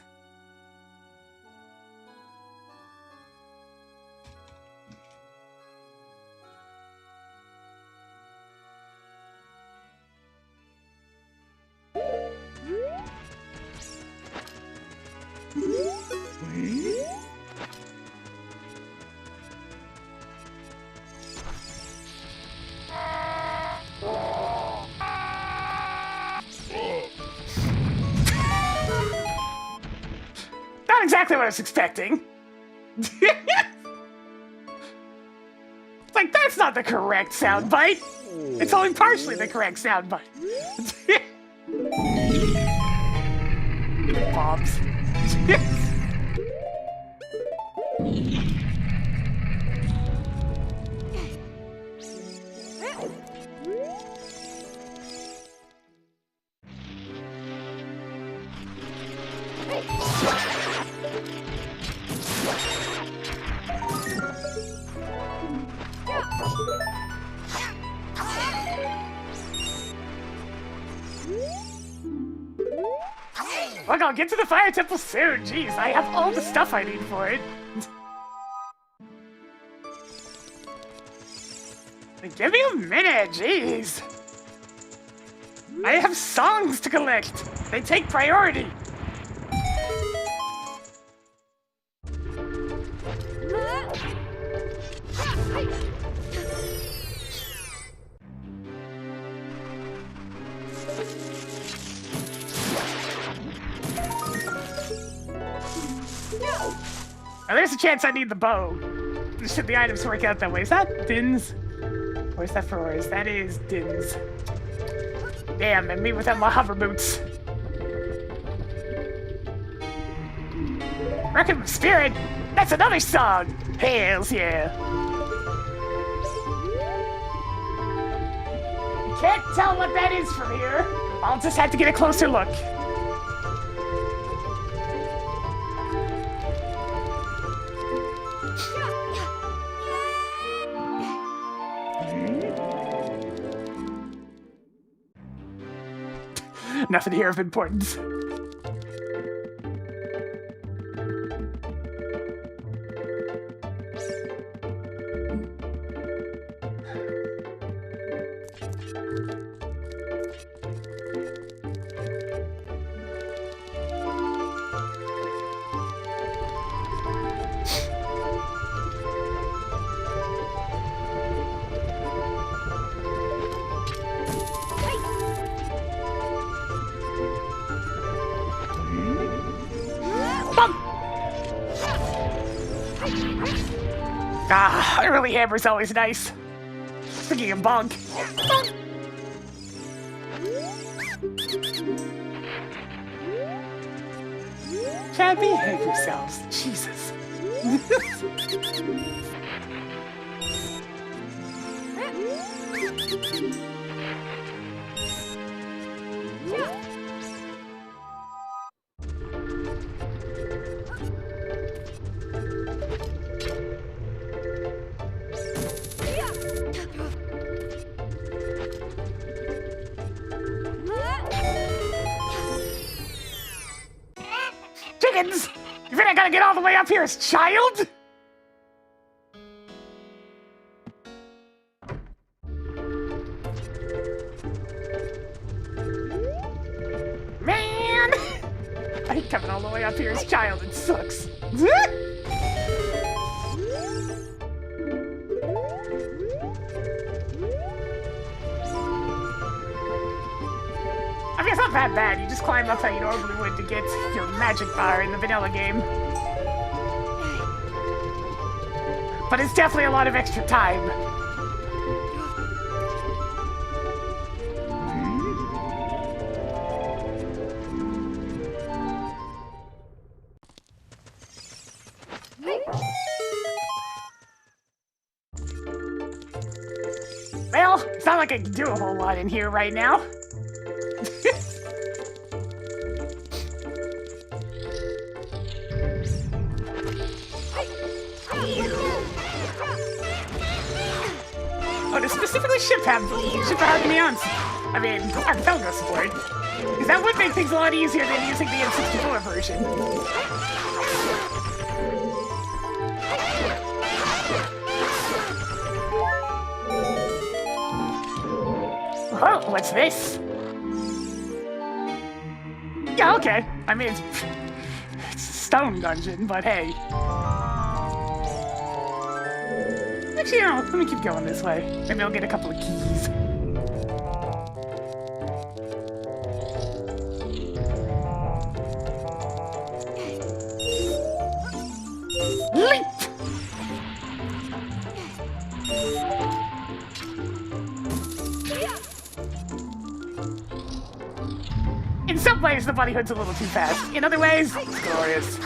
Not exactly what I was expecting. Like, that's not the correct soundbite. It's only partially the correct soundbite. Bombs. Look, I'll get to the fire temple soon. Jeez, I have all the stuff I need for it. Give me a minute, jeez. I have songs to collect. They take priority. Now, there's a chance I need the bow. Should the items work out that way? Is that Din's? Or is that Ferora's? That is Din's. Damn, and me without my hover boots. Reckon of Spirit? That's another song! Hells yeah. Can't tell what that is from here. I'll just have to get a closer look. Nothing here of importance. Ah, early hammer's always nice. Speaking of bonk. Bonk. Chad, behave yourselves. Jesus. Chickens! You think I gotta get all the way up here as child? Man! I ain't coming all the way up here as child, it sucks. I mean, it's not that bad. You just climb up how you normally would to get your magic bar in the vanilla game. But it's definitely a lot of extra time. Well, it's not like I can do a whole lot in here right now. Oh, to specifically ship the Harkinians. I mean, Archipelago support. Because that would make things a lot easier than using the N64 version. Oh, what's this? Yeah, okay. I mean, it's a stone dungeon, but hey. Actually, you know, let me keep going this way. Maybe I'll get a couple of keys. Leap! In some ways, the bunny hood's a little too fast. In other ways, it's glorious.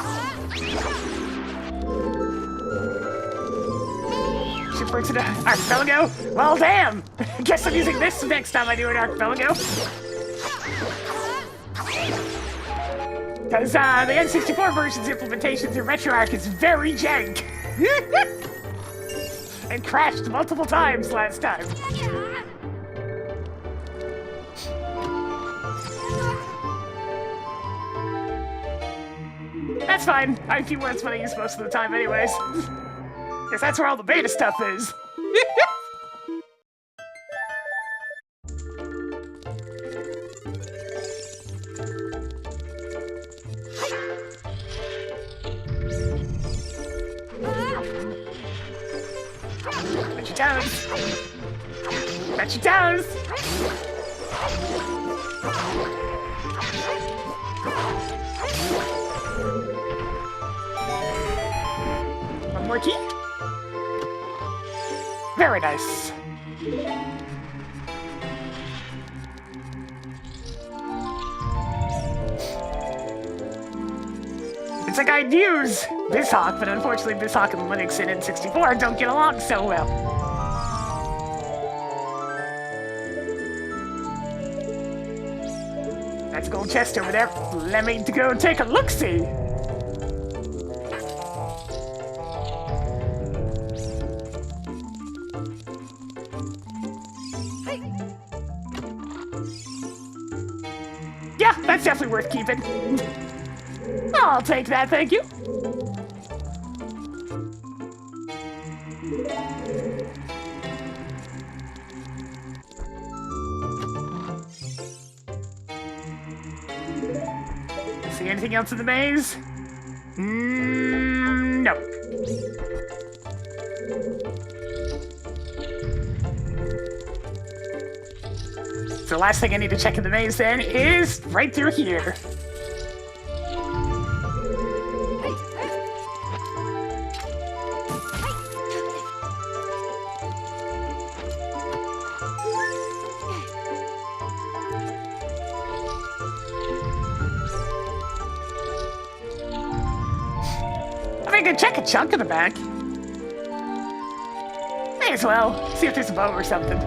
To the Archipelago? Well, damn! Guess I'm using this next time I do an Archipelago. Because the N64 version's implementation through RetroArch is very jank. And crashed multiple times last time. That's fine. IP works what I use most of the time anyways. Because that's where all the beta stuff is. Bet your toes. Bet your toes. One more key. Very nice. It's like I'd use BizHawk, but unfortunately BizHawk and Linux and N64 don't get along so well. That's a gold chest over there. Let me go take a look-see. Yeah, that's definitely worth keeping. I'll take that, thank you. See anything else in the maze? No. So the last thing I need to check in the maze then is right through here. I could check a chunk in the back. May as well. See if there's a boat or something.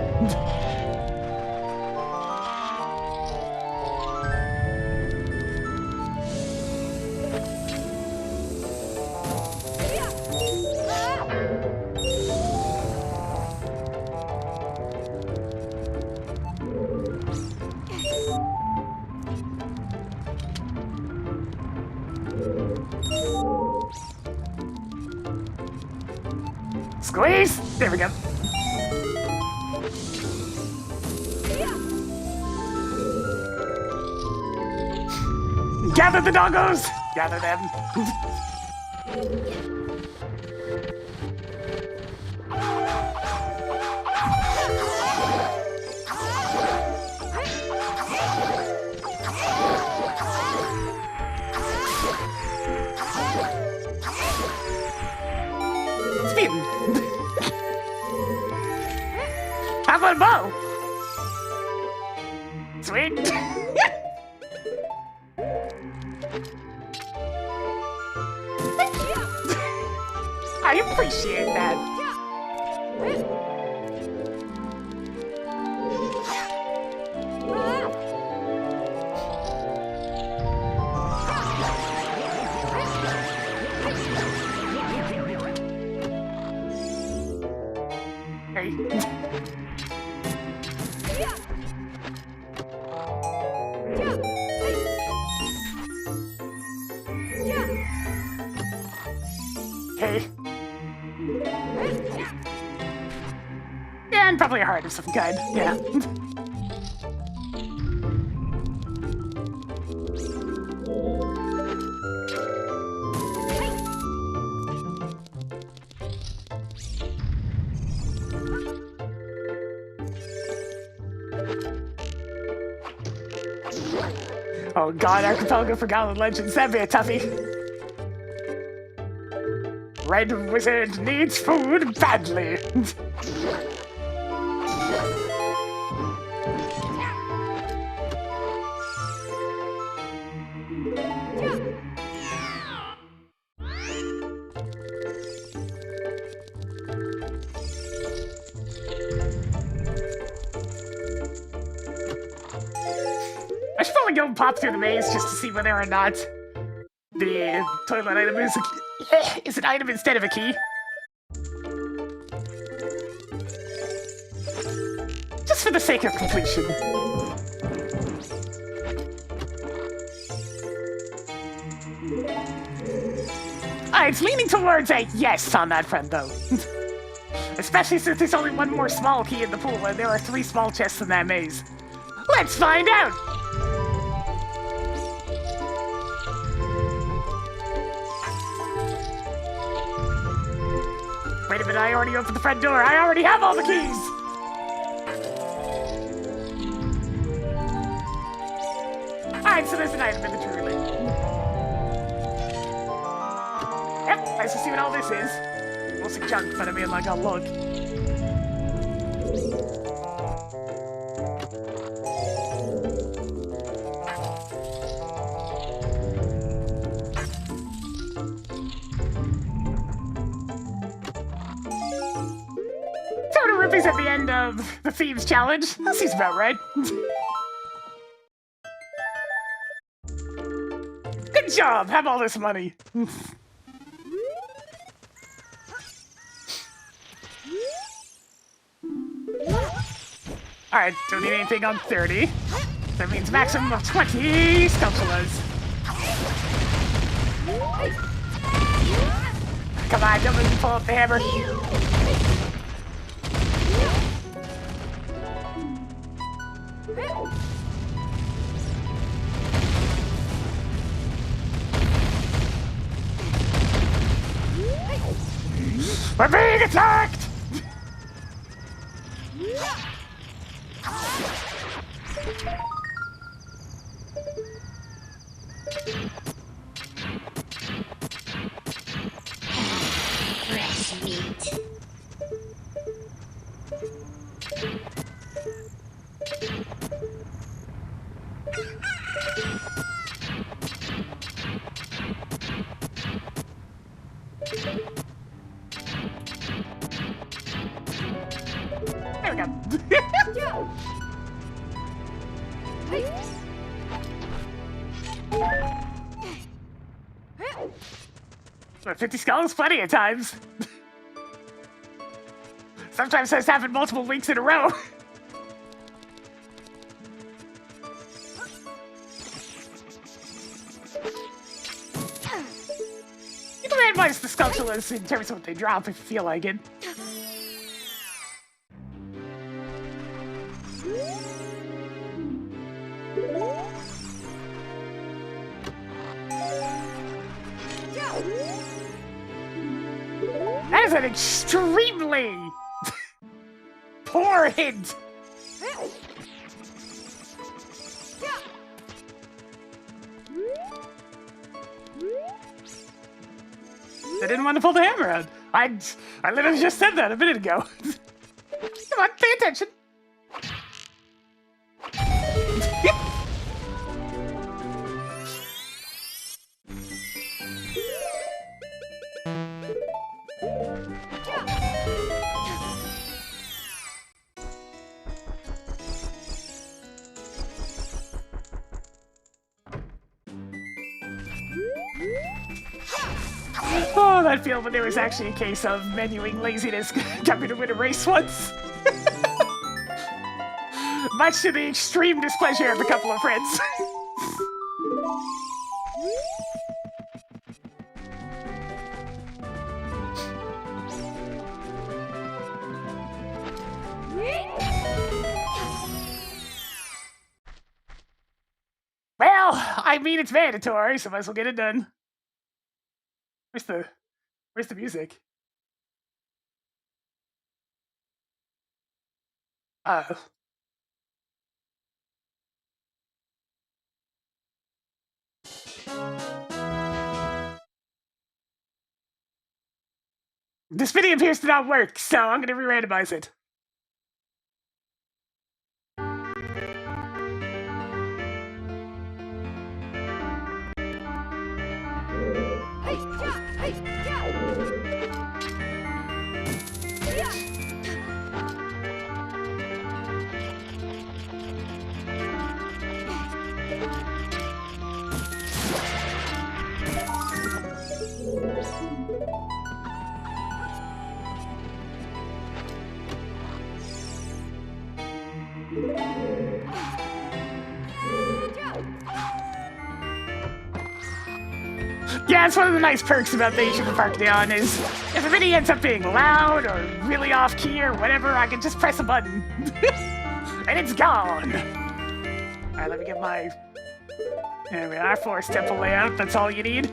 Squeeze! There we go. Gather the doggos! Gather them. Speeding. How about a bow? Sweet. I appreciate that. Hey. Hey. And probably a heart of some kind, yeah. Oh god, Archipelago Forgotten Legends, that'd be a toughie. Red Wizard needs food badly. I should probably go pop through the maze just to see whether or not The toilet item is an item instead of a key. Just for the sake of completion. It's leaning towards a yes on that front, though. Especially since there's only one more small key in the pool, and there are 3 small chests in that maze. Let's find out! Wait a minute, I already opened the front door. I already have all the keys! Alright, so there's an item in the toilet. Yep, nice to see what all this is. Mostly junk, but I mean, like, I'll look. Total rupees at the end of the Thieves Challenge. That seems about right. Good job! Have all this money. Alright, don't need anything on 30. That means maximum of 20 sculptulas. Come on, don't make me pull up the hammer. We're being attacked! Fresh meat. There we go. But 50 skulls, plenty of times. Sometimes this happened multiple weeks in a row. You can advise the sculptulas in terms of what they drop if you feel like it. That is an extremely poor hint. I didn't want to pull the hammer out. I literally just said that a minute ago. Come on, pay attention. Oh, that feel when there was actually a case of menuing laziness coming to win a race once. Much to the extreme displeasure of a couple of friends. Well, I mean, it's mandatory, so might as well get it done. Where's the music? This video appears to not work, so I'm gonna re-randomize it. Yeah, it's one of the nice perks about the Ancient of Harkinian is if a video ends up being loud or really off key or whatever, I can just press a button and it's gone. All right, let me get my. There we are, forest temple layout. That's all you need.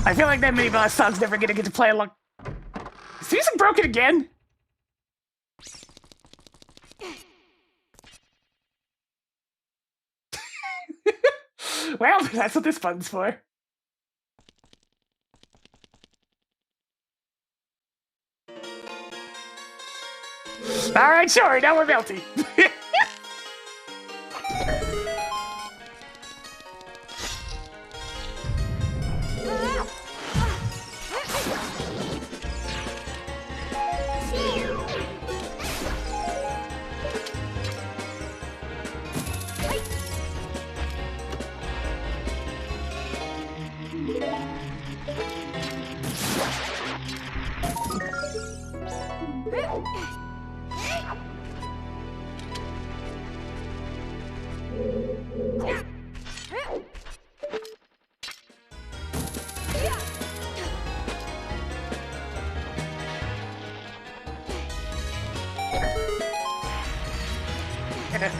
I feel like that mini boss song's never gonna get to play along. Is Seasick broken again? Well, that's what this button's for. Alright, sure, now we're melty.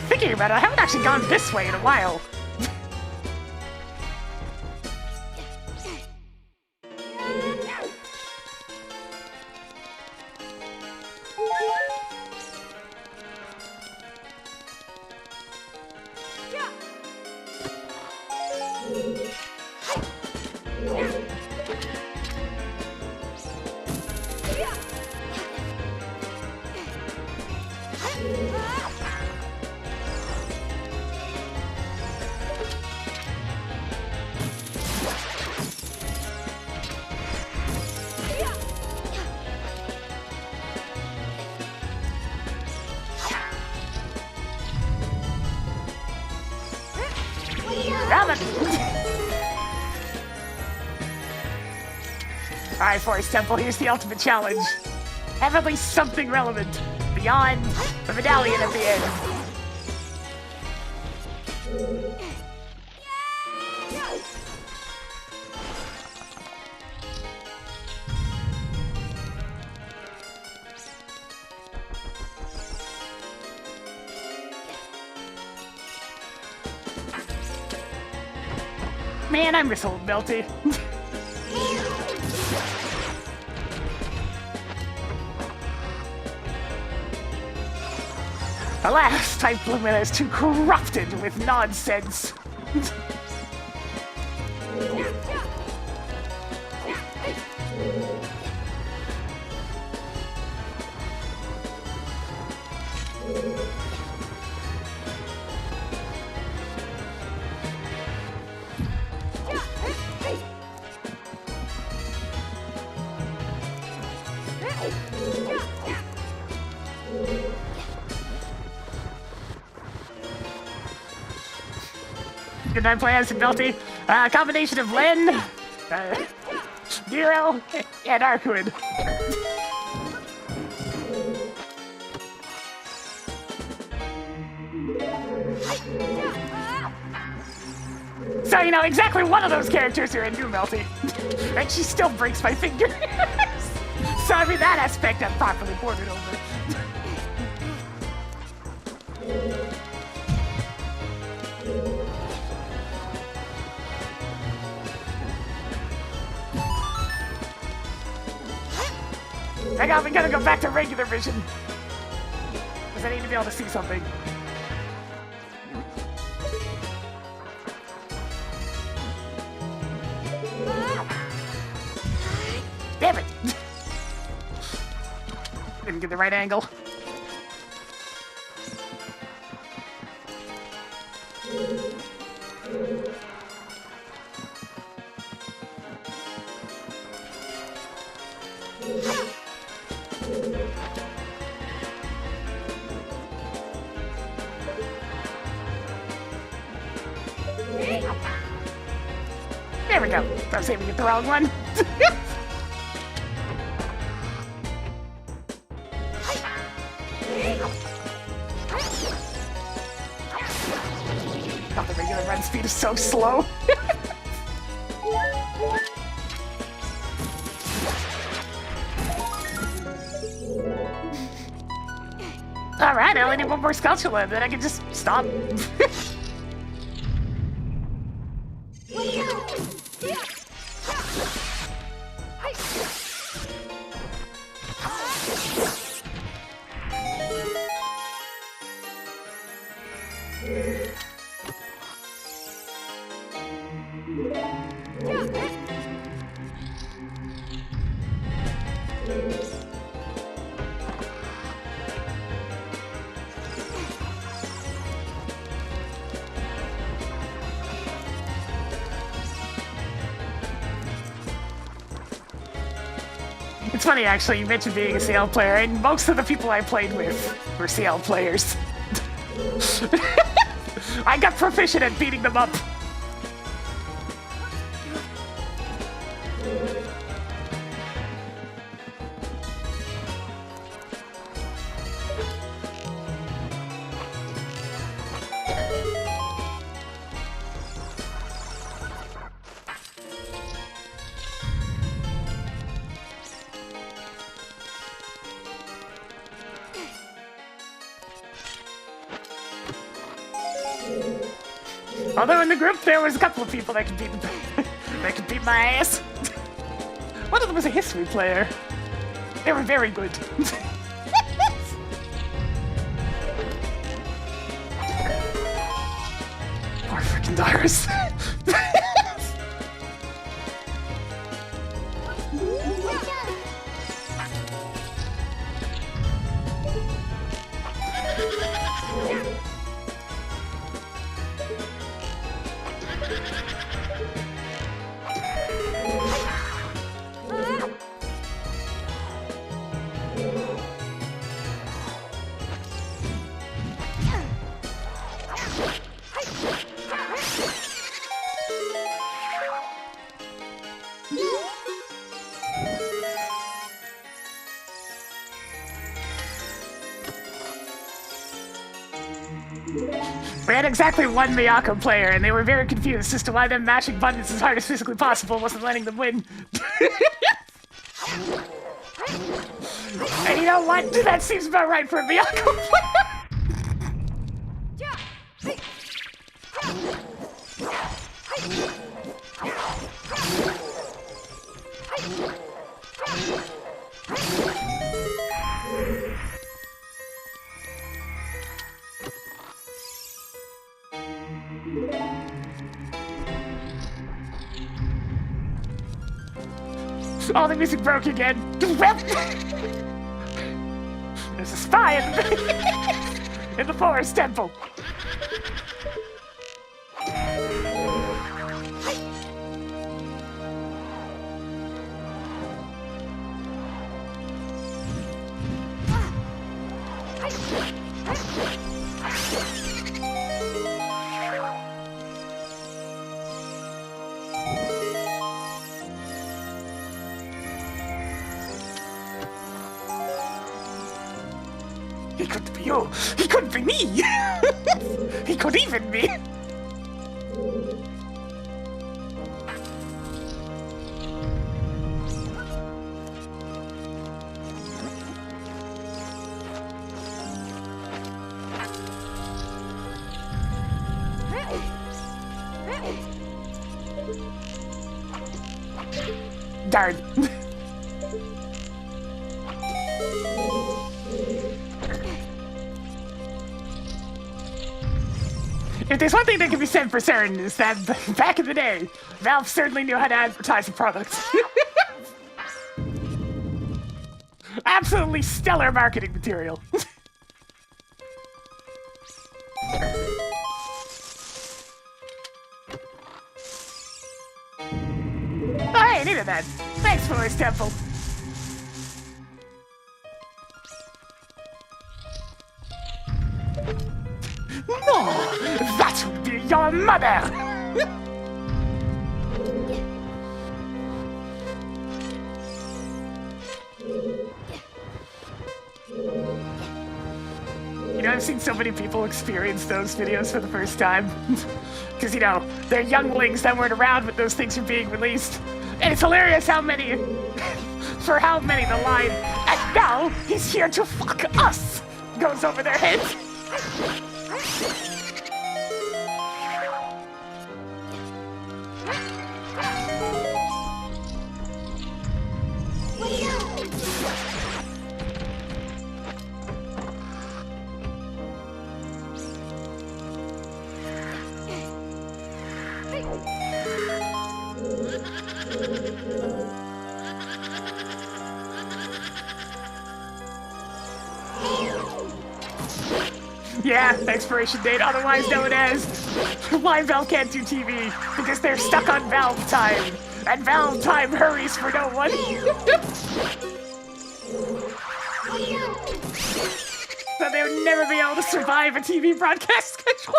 Thinking about it, I haven't actually gone this way in a while. Alright, Forest Temple, here's the ultimate challenge. Have at least something relevant beyond the medallion at the end. Man, I miss old Melty. Alas, Type Lumina is too corrupted with nonsense. Good night, players and Melty. A combination of Len, Nero, and Arkwood. So, you know, exactly one of those characters are in New Melty. And she still breaks my fingers. So, I mean, that aspect I've properly ported over. Hang on, we gotta go back to regular vision. Because I need to be able to see something. Damn it! Didn't get the right angle. There we go. I was aiming at the wrong one. God, the regular run speed is so slow. Alright, I only need one more Skulltula, then I can just stop. It's funny, actually, you mentioned being a CL player, and most of the people I played with were CL players. I got proficient at beating them up. Although in the group there was a couple of people that could beat that could beat my ass. One of them was a history player. They were very good. Poor freaking Dyrus. We had exactly one Miyako player, and they were very confused as to why them mashing buttons as hard as physically possible wasn't letting them win. And you know what? That seems about right for a Miyako player. Oh, the music broke again. There's a spy in the forest temple. He couldn't be you. He couldn't be me. He could even be. Darn. If there's one thing that can be said for certain, is that back in the day, Valve certainly knew how to advertise a product. Absolutely stellar marketing material. Oh, hey, I needed that. Thanks, Forest Temple. No, that would be your mother. You know, I've seen so many people experience those videos for the first time. Because, you know, they're younglings that weren't around when those things were being released. And it's hilarious how many, for how many the line, and now he's here to fuck us, goes over their heads. Yeah, expiration date, otherwise known as why Valve can't do TV, because they're stuck on Valve time, and Valve time hurries for no one. So they would never be able to survive a TV broadcast schedule.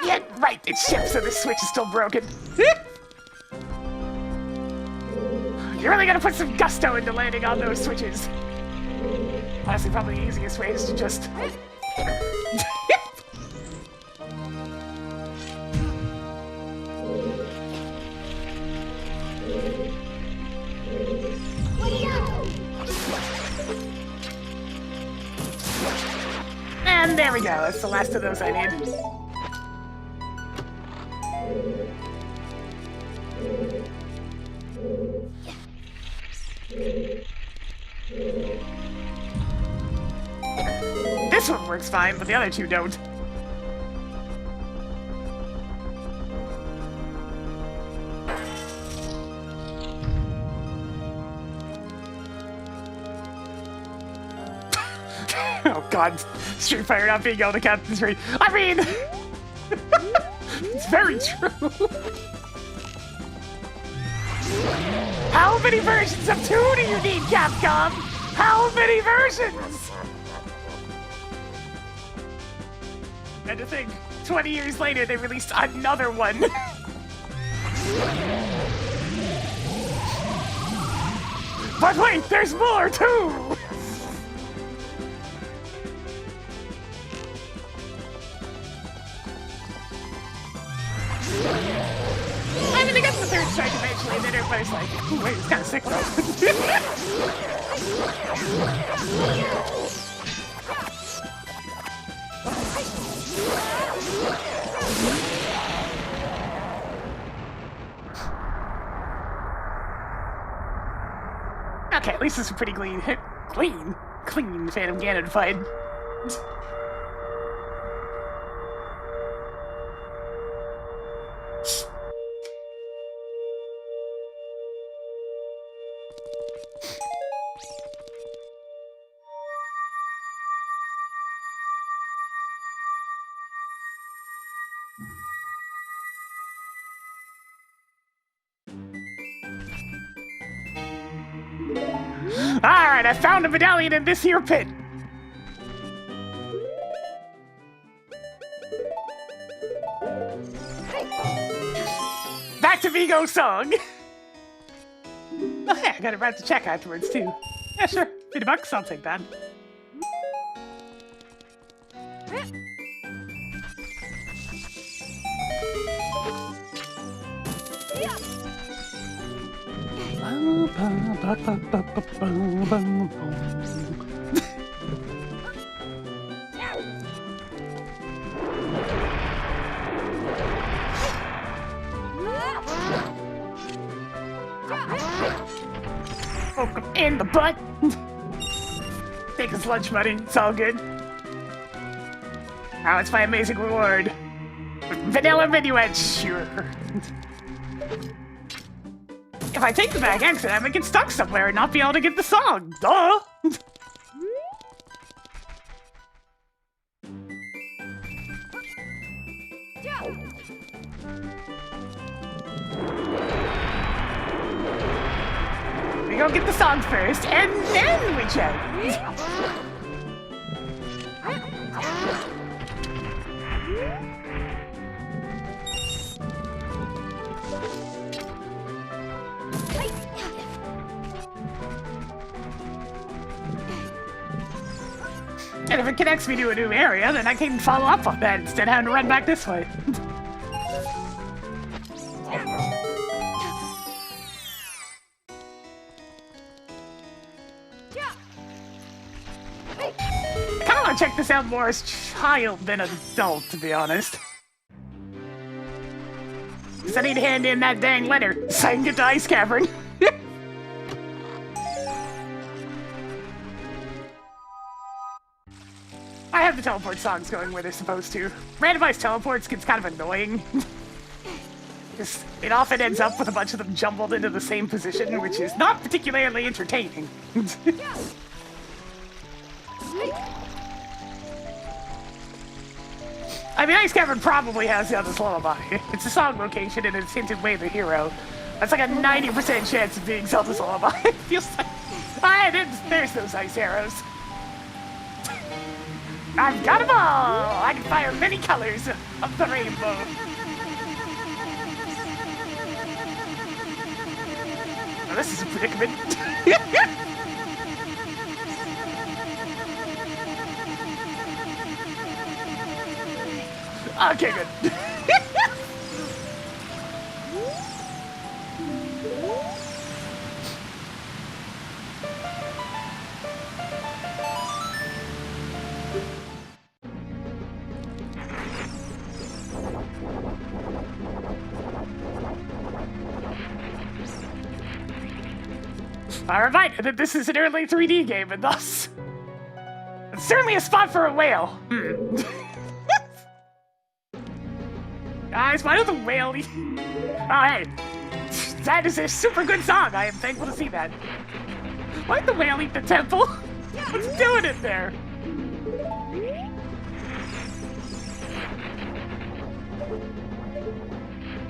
Yeah, right, it's shipped, so this switch is still broken. You really gotta put some gusto into landing on those switches. Honestly, probably the easiest way is to just... And there we go, that's the last of those I need. This one works fine, but the other two don't. Oh god, Street Fighter not being able to count this rate. I mean, it's very true. How many versions of 2 do you need, Capcom? How many versions? And to think, 20 years later, they released another one. But wait, there's more too! I mean, they got the third strike eventually, and then everybody's like, ooh, wait, it's kind of sick though. Okay, at least it's a pretty clean Phantom Ganon fight. Alright, I found a medallion in this here pit. Back to Vigo's song. Oh yeah, I got it right to check afterwards too. Yeah, sure. $50, I'll take that. Poke him in the butt. Take his lunch money. It's all good. Oh, it's my amazing reward. Vanilla minuet, sure. If I take the back exit, I might get stuck somewhere and not be able to get the song. Duh! We go get the song first, and then we check. And if it connects me to a new area, then I can follow up on that instead of having to run back this way. I kinda wanna check this out more as child than adult, to be honest. Cause I need to hand in that dang letter so I can get to Ice Cavern. I have the teleport songs going where they're supposed to. Randomized teleports gets kind of annoying. Because it often ends up with a bunch of them jumbled into the same position, which is not particularly entertaining. I mean, Ice Cavern probably has the other lullaby. It's a song location and it's hinted way the hero. That's like a 90% chance of being Zelda's lullaby. It feels like... there's those ice arrows. I've got them all! I can fire many colors of the rainbow. Oh, this is a predicament. Okay, good. I'm reminded that this is an early 3D game, and thus... it's certainly a spot for a whale. Guys, why does the whale... Oh, hey. That is a super good song. I am thankful to see that. Why did the whale eat the temple? What's it doing in there?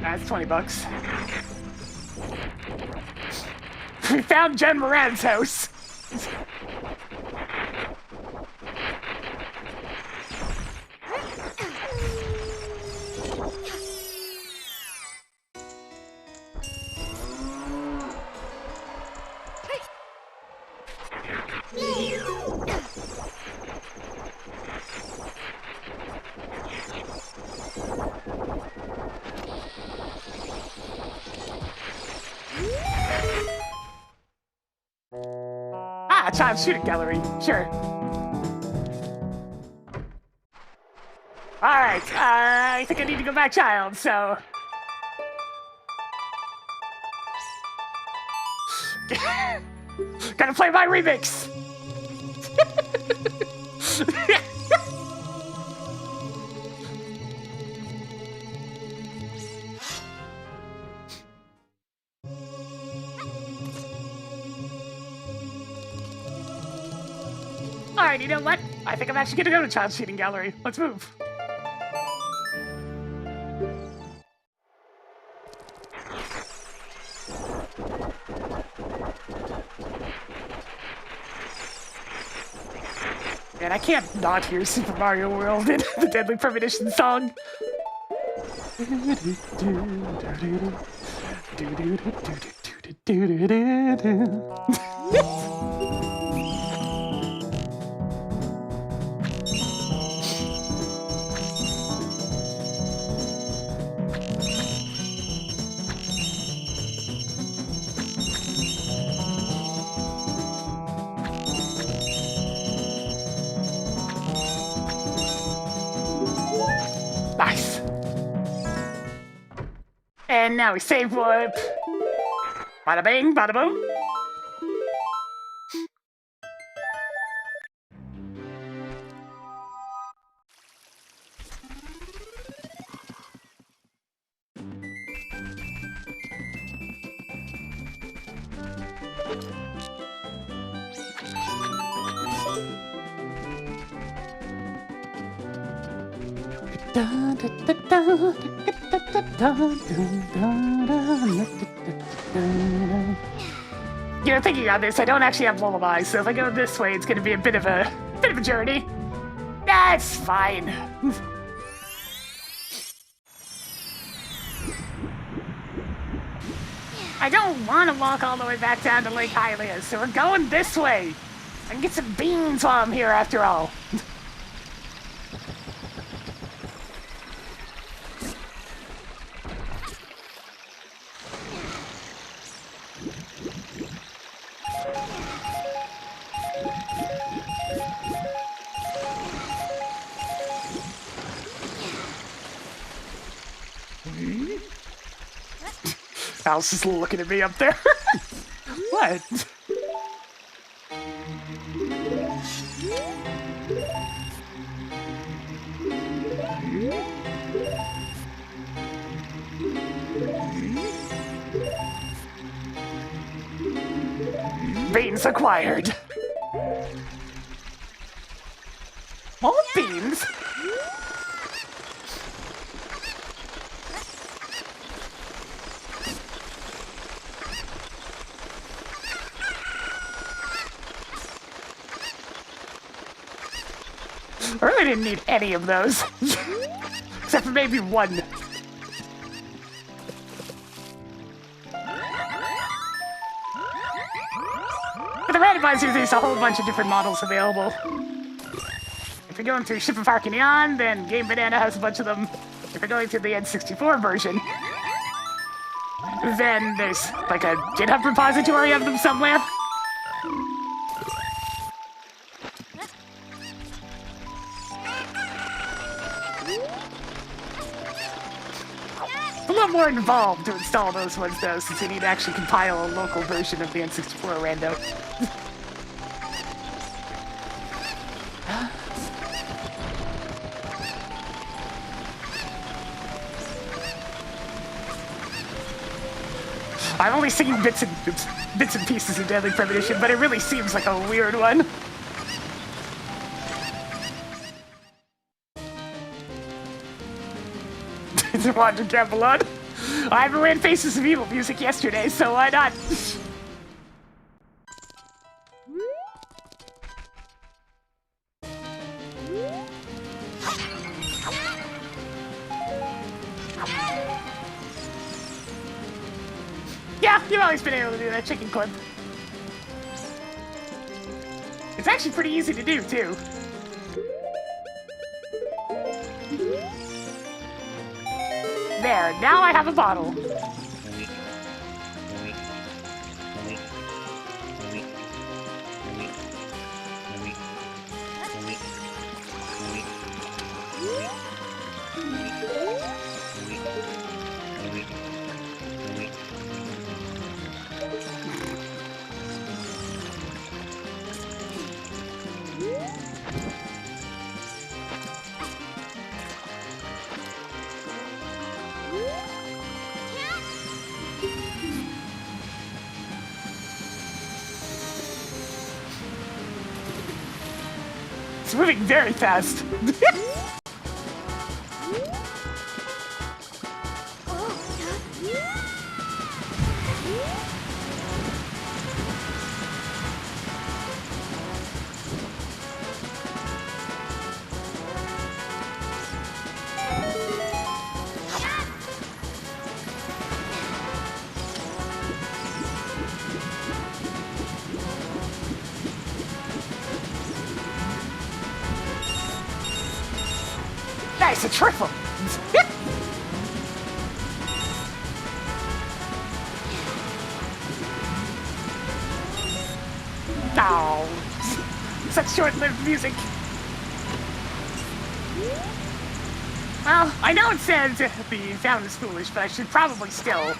That's $20. We found Jen Moran's house. Child shooting gallery, sure. Alright, I think I need to go back child, so... Gotta play my remix! Alright, you know what? I think I'm actually gonna go to Child Shooting Gallery. Let's move. Man, I can't not hear Super Mario World in the Deadly Premonition song. Nice. And now we save warp. Bada bing, bada boom. You know, thinking on this, I don't actually have lullabies, so if I go this way, it's going to be a bit of a journey. That's fine. I don't want to walk all the way back down to Lake Hylia, so we're going this way. I can get some beans while I'm here, after all. Alice is looking at me up there. What? Beans acquired. More beans? I really didn't need any of those. Except for maybe one. For the randomizer, there's a whole bunch of different models available. If you're going through Ship of Harkinian, then Game Banana has a bunch of them. If you're going through the N64 version, then there's like a GitHub repository of them somewhere. A lot more involved to install those ones, though, since you need to actually compile a local version of the N64 Rando. I'm only singing bits and pieces of Deadly Premonition, but it really seems like a weird one. It's a Roger Camelot. I ran Faces of Evil music yesterday, so why not? Yeah, you've always been able to do that chicken clip. It's actually pretty easy to do, too. There, now I have a bottle. It's moving very fast. Nice, a triple! No, such short-lived music. Well, I know it said the sound is foolish, but I should probably still,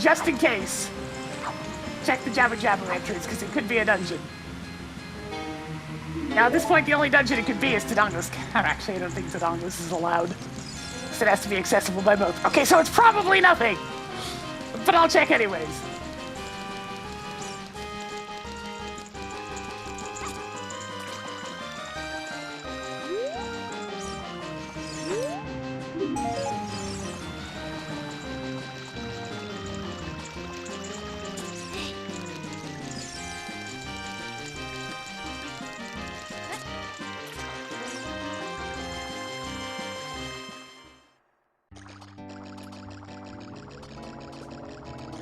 just in case, check the Jabber Jabber entrance, because it could be a dungeon. Now, at this point, the only dungeon it could be is Tadongos. Actually, I don't think Tadongos is allowed. So it has to be accessible by both. Okay, so it's probably nothing! But I'll check anyways.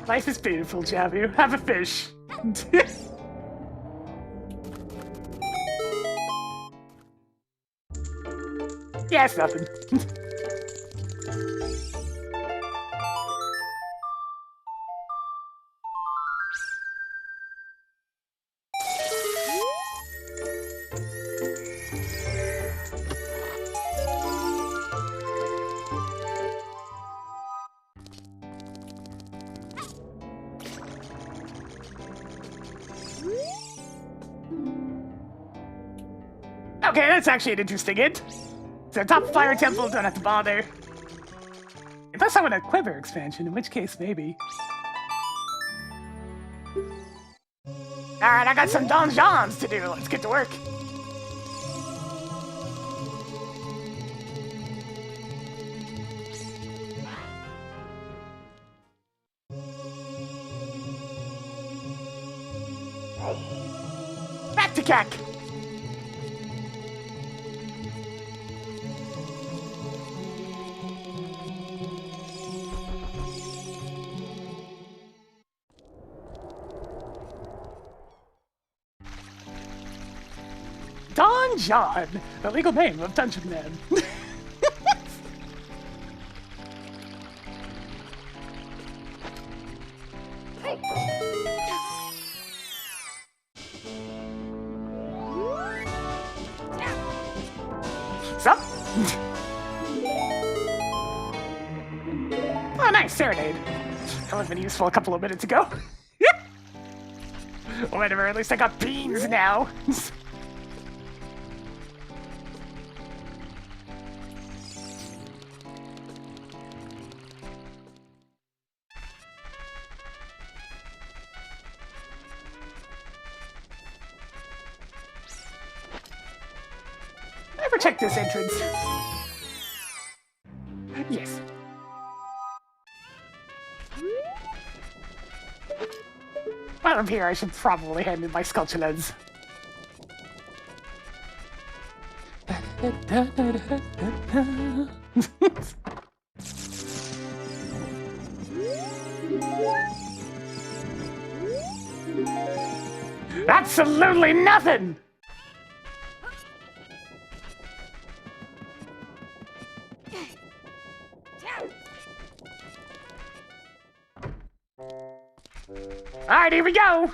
Life is beautiful, Jabu. Have a fish. Yeah, it's nothing. Okay, that's actually an interesting hint. So top fire temple, don't have to bother. Unless I want a quiver expansion, in which case maybe. Alright, I got some donjons to do. Let's get to work. Back to Kek. Donjon, the legal name of Dungeon Man. Sup? Oh, nice serenade. That would have been useful a couple of minutes ago. Or whatever, at least I got beans now. Never check this entrance. Yes. While I'm here, I should probably hand in my sculpture lens. Absolutely nothing! Alright, here we go!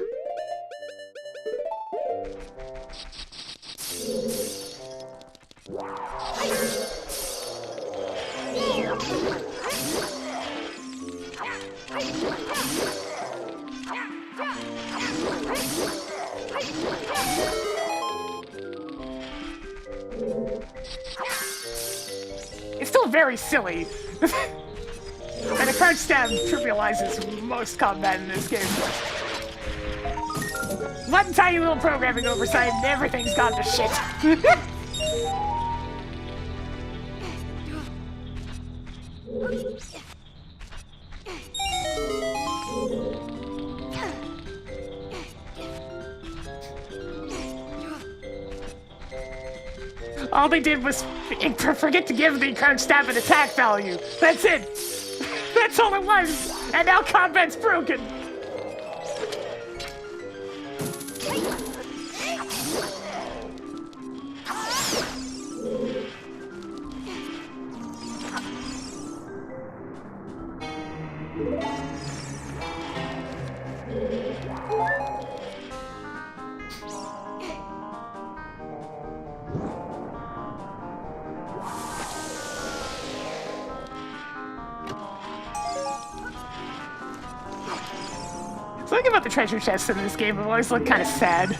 It's still very silly. And the crouch stab trivializes most combat in this game. One tiny little programming oversight and everything's gone to shit. All they did was forget to give the crouch stab an attack value. That's it. That's all it was. And now combat's broken. Something about the treasure chests in this game have always looked kind of sad.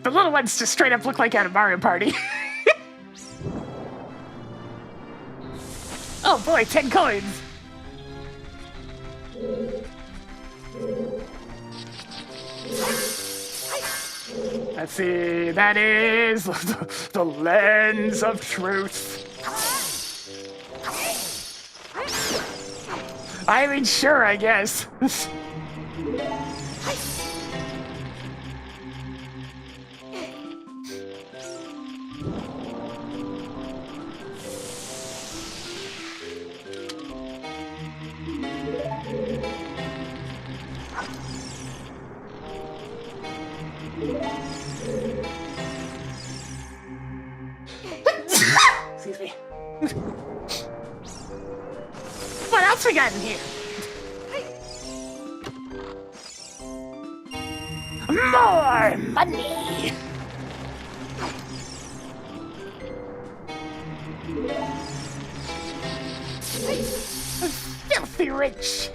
The little ones just straight up look like out of Mario Party. Oh boy, 10 coins! Let's see, that is the lens of truth. I mean, sure, I guess. Excuse me. What else we got in here? More money! Filthy rich!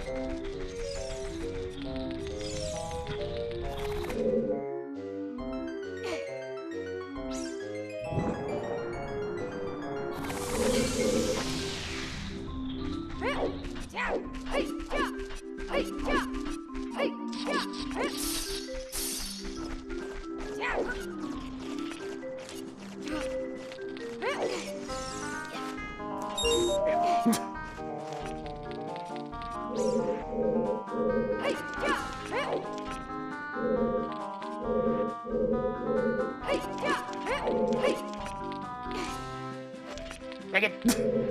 Dragon!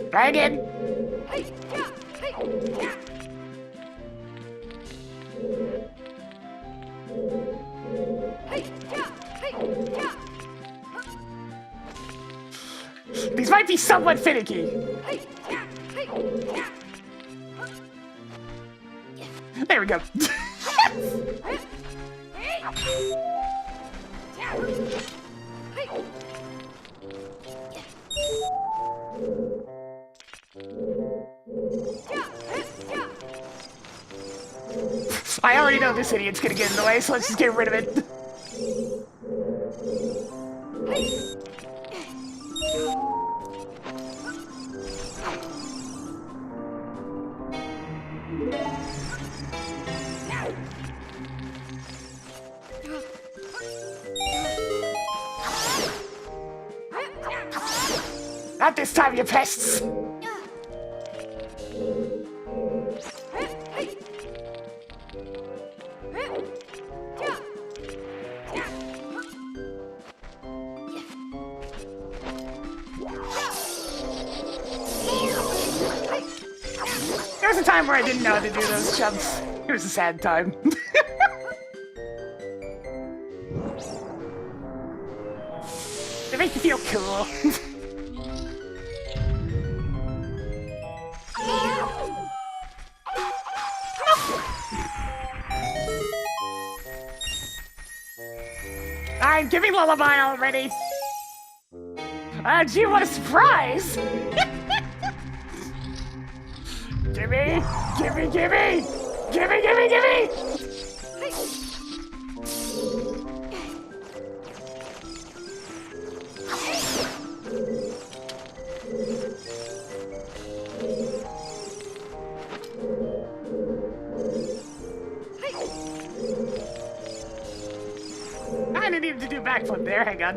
Dragon! These might be somewhat finicky. There we go. I already know this idiot's gonna get in the way, so let's just get rid of it. Not this time, you pests! There was a time where I didn't know how to do those jumps. It was a sad time. They make you feel cool. Alright, give me Lullaby already. Gee, what a surprise! Gimme! Gimme, gimme! Gimme, gimme, gimme! I didn't need to do backflip there, hang on.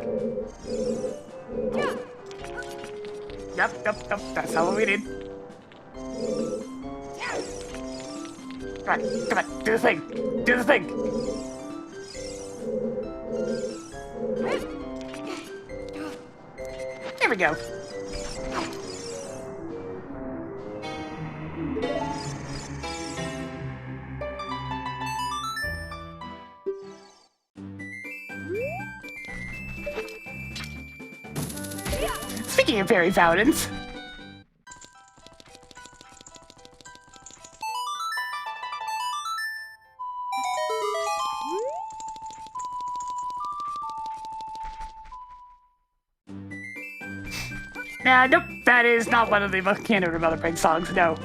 Yep, that's how we did. Come on, do the thing! Do the thing! There we go. Speaking of fairy fountains. Nope, that is not one of the Canon or Mother Prank songs, no.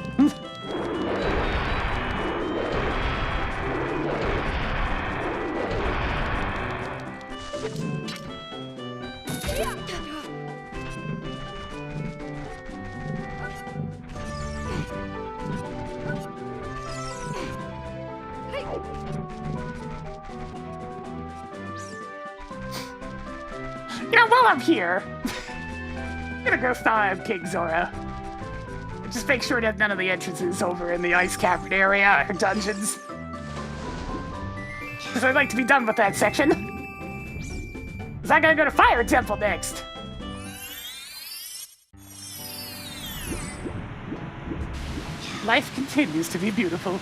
You know, while I'm here, I'm gonna go style King Zora. Just make sure that none of the entrances over in the ice cavern area are dungeons. because I'd like to be done with that section. Because I'm gonna go to Fire Temple next. Life continues to be beautiful.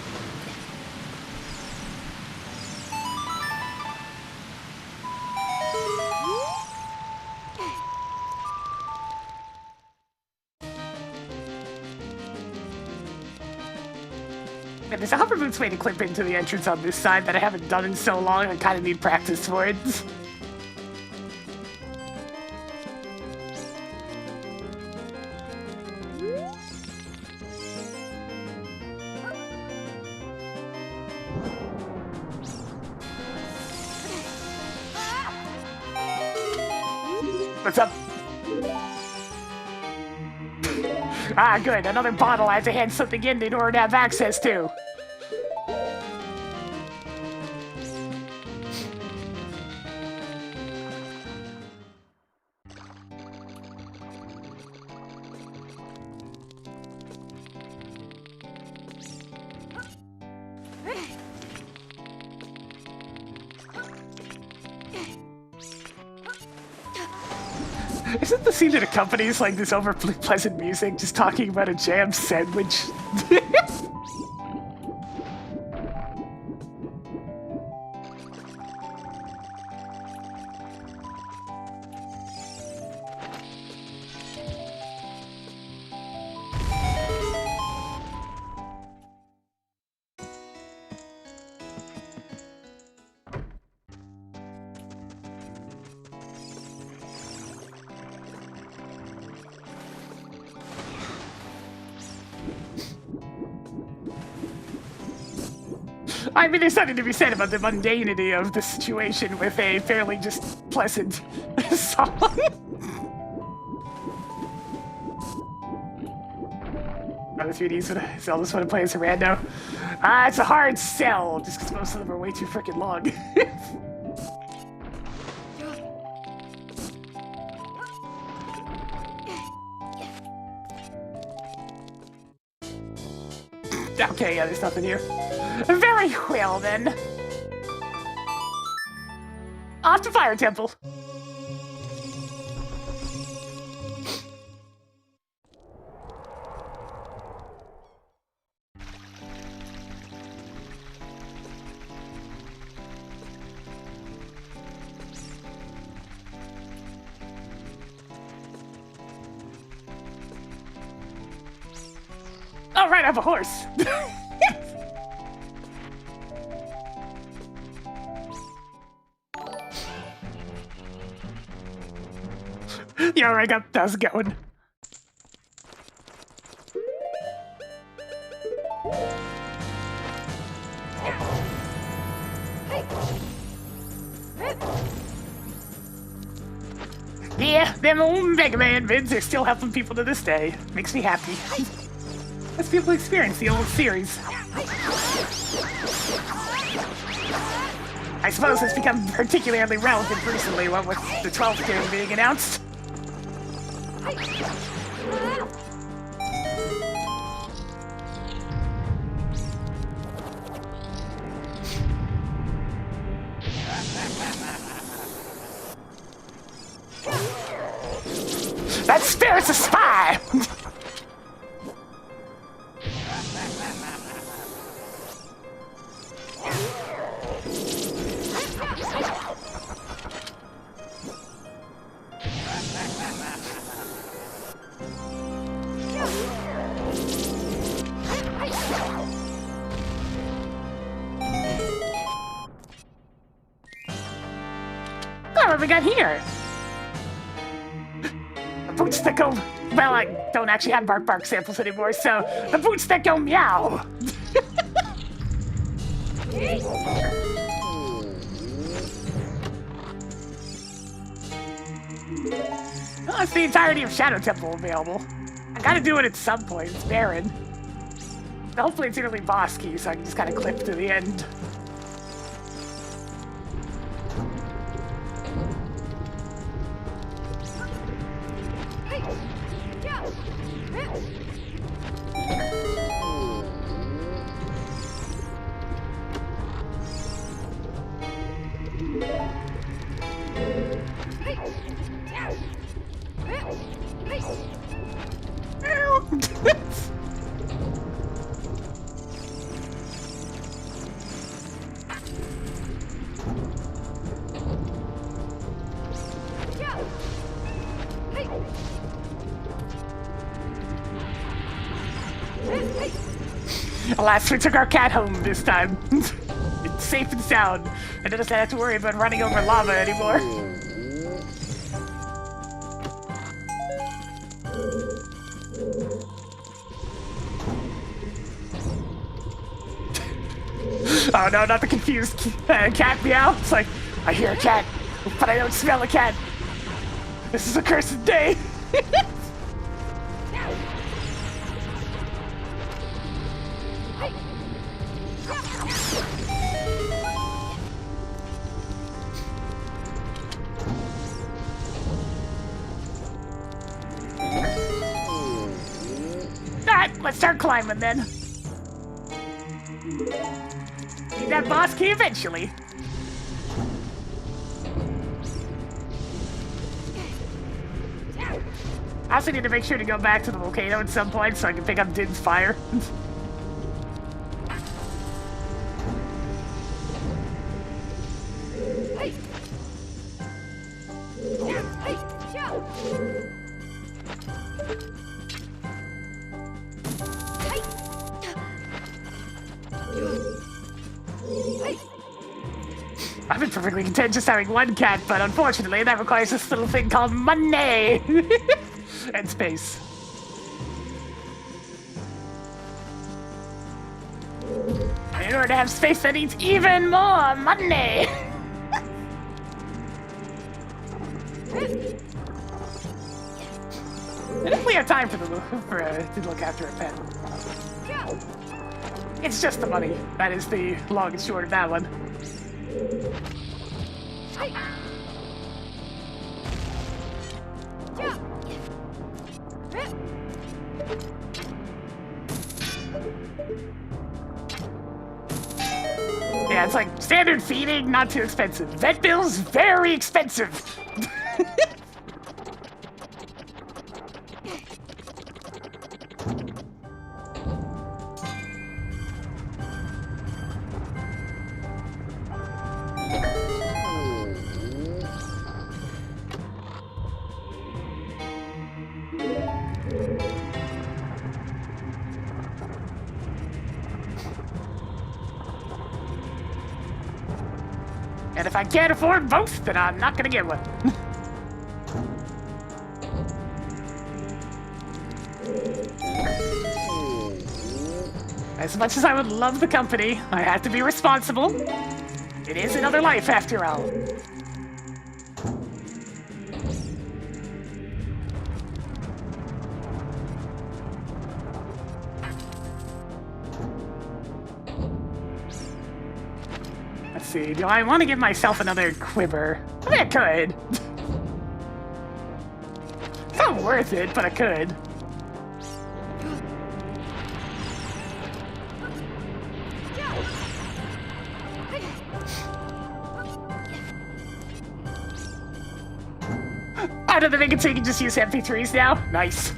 And there's a hover boots way to clip into the entrance on this side that I haven't done in so long. I kind of need practice for it. What's up? Ah, good. Another bottle I have to hand something in order to have access to. Isn't the scene that accompanies like this overly pleasant music just talking about a jam sandwich? I mean, there's something to be said about the mundanity of the situation with a fairly just pleasant song. Other 3Ds sell this one to play as a rando. It's a hard sell, just because most of them are way too freaking long. Okay, yeah, there's nothing here. Very well, then. Off to Fire Temple. Oh, right, I have a horse. Yeah, right, got that's going. Yeah, them old Mega Man vids are still helping people to this day. Makes me happy. As people experience the old series. I suppose it's become particularly relevant recently, what with the 12th game being announced. That spirit's a spy! What have we got here? The boots that go... Well, I don't actually have bark samples anymore, so... The boots that go meow! Well, that's the entirety of Shadow Temple available. I gotta do it at some point, it's barren. Hopefully it's early boss key, so I can just kind of clip to the end. Alas, we took our cat home this time. It's safe and sound. I don't have to worry about running over lava anymore. Oh no, not the confused cat meow. It's like, I hear a cat, but I don't smell a cat. This is a cursed day. Alright, let's start climbing then. Need that boss key eventually. I also need to make sure to go back to the volcano at some point so I can pick up Din's fire. I've been perfectly content just having one cat, but unfortunately that requires this little thing called money and space. And in order to have space, that needs even more money. And if we have time to look after a pet. It's just the money. That is the long and short of that one. Yeah, it's like standard feeding, not too expensive. Vet bills, very expensive. And if I can't afford both, then I'm not gonna get one. As much as I would love the company, I have to be responsible. It is another life, after all. Let's see, do I want to give myself another quiver? I mean, I could. It's not worth it, but I could. I don't think so you can just use MP3s now. Nice.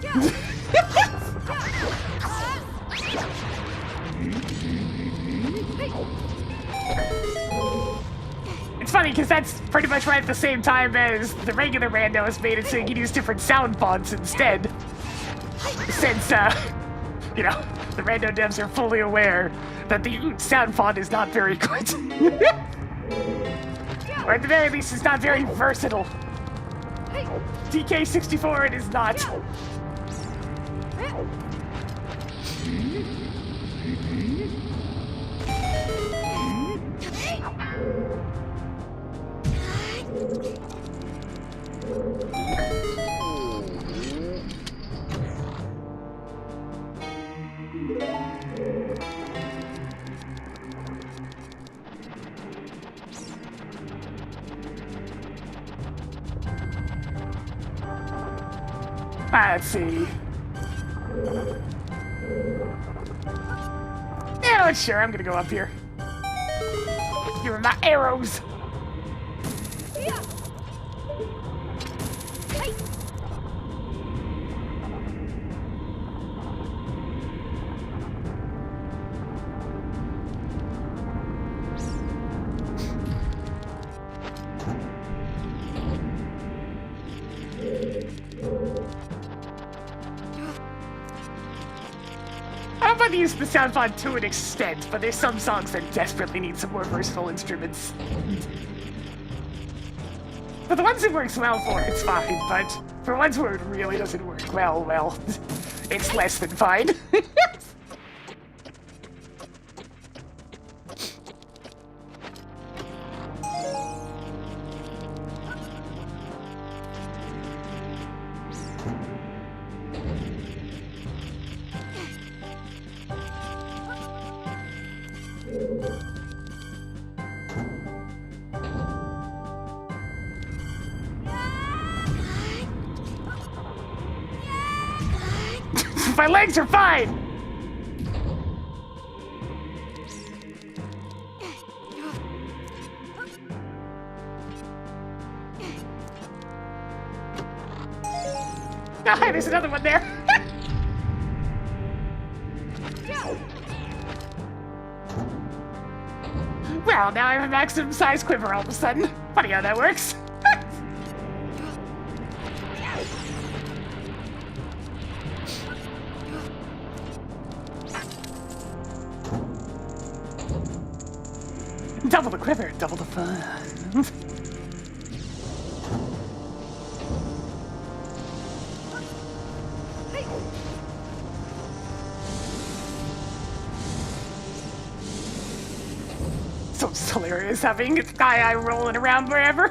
It's funny because that's pretty much right at the same time as the regular Rando has made it so you can use different sound fonts instead. Since, you know, the Rando devs are fully aware that the OoT sound font is not very good. Or at the very least, it's not very versatile. DK64, it is not. Let's see. Yeah, sure, I'm gonna go up here. Give him my arrows. used the soundboard to an extent, but there's some songs that desperately need some more versatile instruments. For the ones it works well for, it's fine, but for ones where it really doesn't work well, it's less than fine. My legs are fine! Ah, there's another one there. Well, now I have a maximum size quiver all of a sudden. Funny how that works. Double the quiver, double the fun. So it's hilarious having Sky Eye rolling around wherever.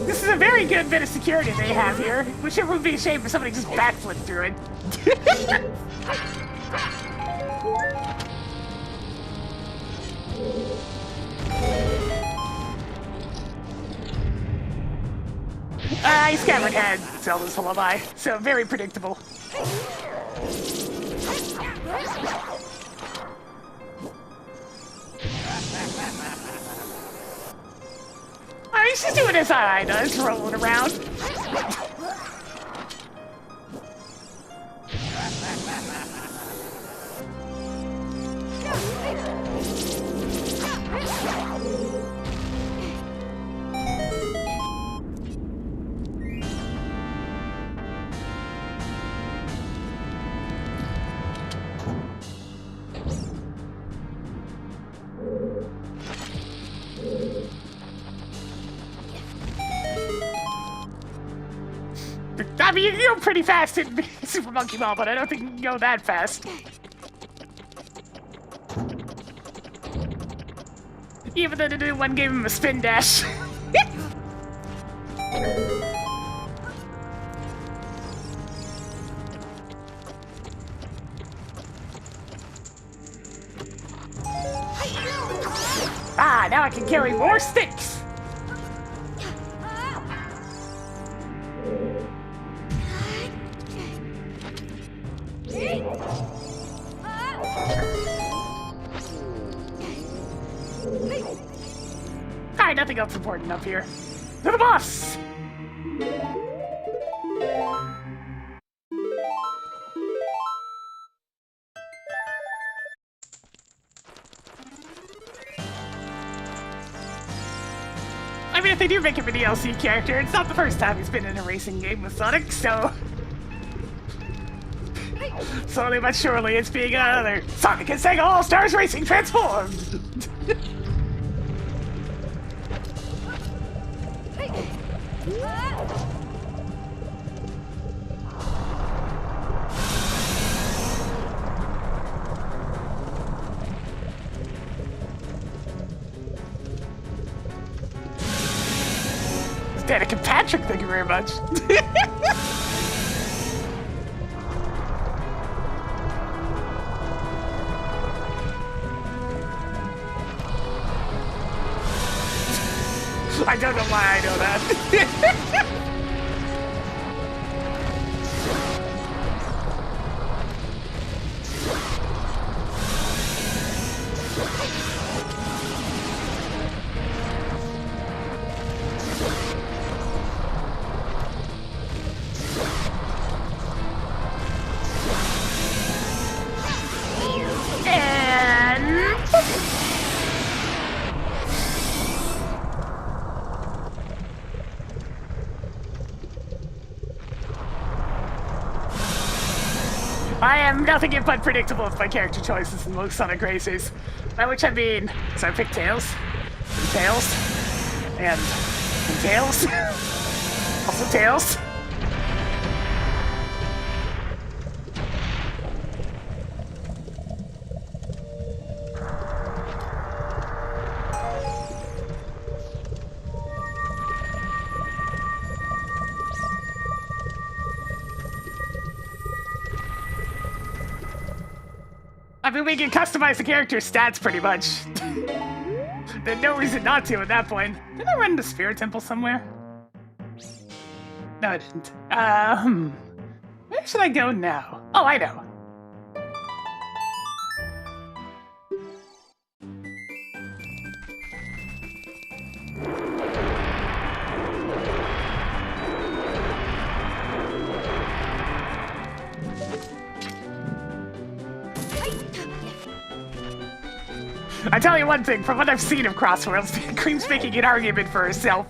This is a very good bit of security they have here, which it would be a shame if somebody just backflipped through it. I Scabbard had Zelda's Lullaby, so very predictable. He's just doing his eye does, rolling around. I mean, you can go pretty fast in Super Monkey Ball, but I don't think you can go that fast. Even though the one gave him a spin dash. Ah, now I can carry more sticks! Alright, nothing else important up here. To the boss! I mean, if they do make him a DLC character, it's not the first time he's been in a racing game with Sonic, so... slowly but surely it's being another Sonic and Sega All-Stars Racing transformed! Danica Patrick, thank you very much. I don't know why I know that. I am nothing but predictable with my character choices in most Sonic Racers. By which I mean, so I picked Tails, and Tails, and Tails, also Tails. I mean, we can customize the character's stats pretty much. There's no reason not to at that point. Did I run into Spirit Temple somewhere? No, I didn't. Where should I go now? Oh, I know. I tell you one thing, from what I've seen of Crossworlds, Cream's making an argument for herself.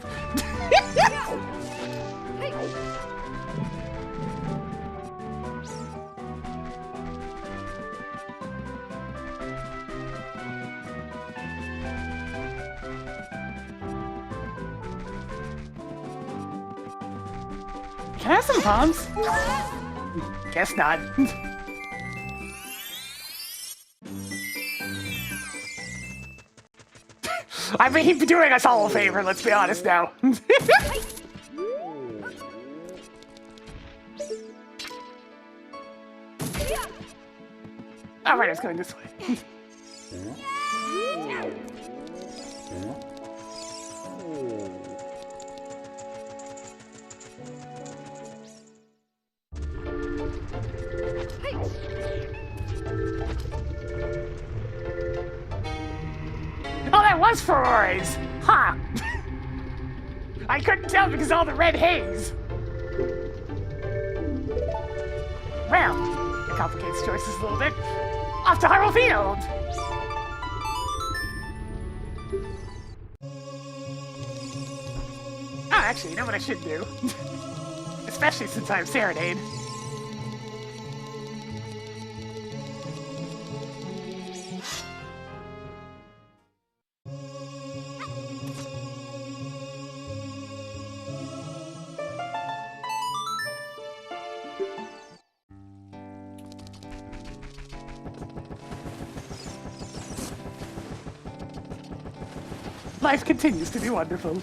Can I have some bombs? Guess not. I mean, he'd be doing us all a favor, let's be honest now. Alright, I was going this way. Oh, that was Ferraris! Huh! I couldn't tell because of all the red haze. Well, it complicates choices a little bit. Off to Hyrule Field! Oh, actually, you know what I should do? Especially since I have Serenade. Life continues to be wonderful.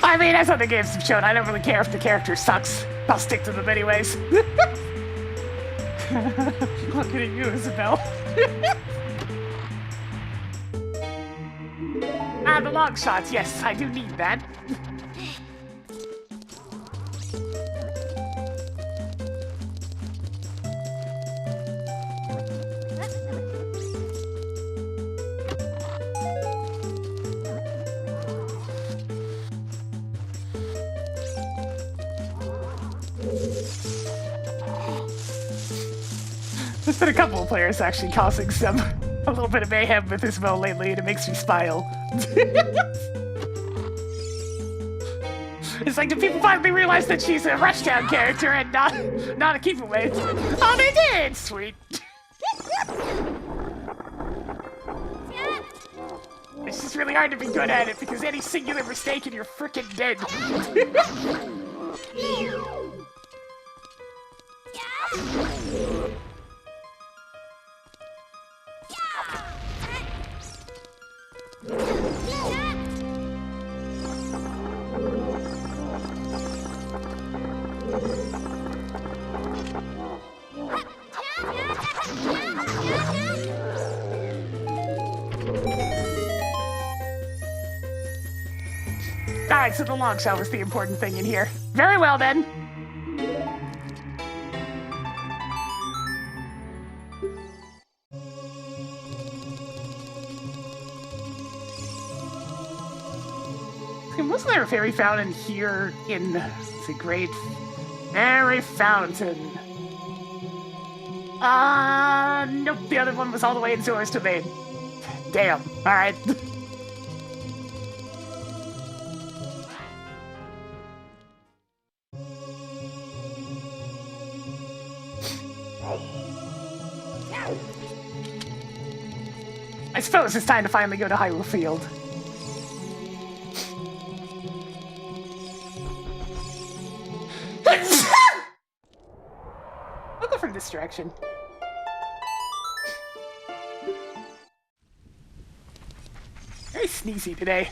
I mean, as other games have shown, I don't really care if the character sucks. I'll stick to them anyways. Looking at you, Isabel. Ah, the long shots, yes, I do need that. There's been a couple of players actually causing a little bit of mayhem with Isabel lately, and it makes me smile. It's like, do people finally realize that she's a Rushdown character and not a keep away? Oh, they did! Sweet. It's just really hard to be good at it because any singular mistake and you're frickin' dead. Alright, so the long shot was the important thing in here. Very well, then. Wasn't there a fairy fountain here in the Great Fairy Fountain? Nope, the other one was all the way in Zora's Domain. Damn, alright. I suppose it's time to finally go to Hyrule Field. I'll go from this direction. Very sneezy today.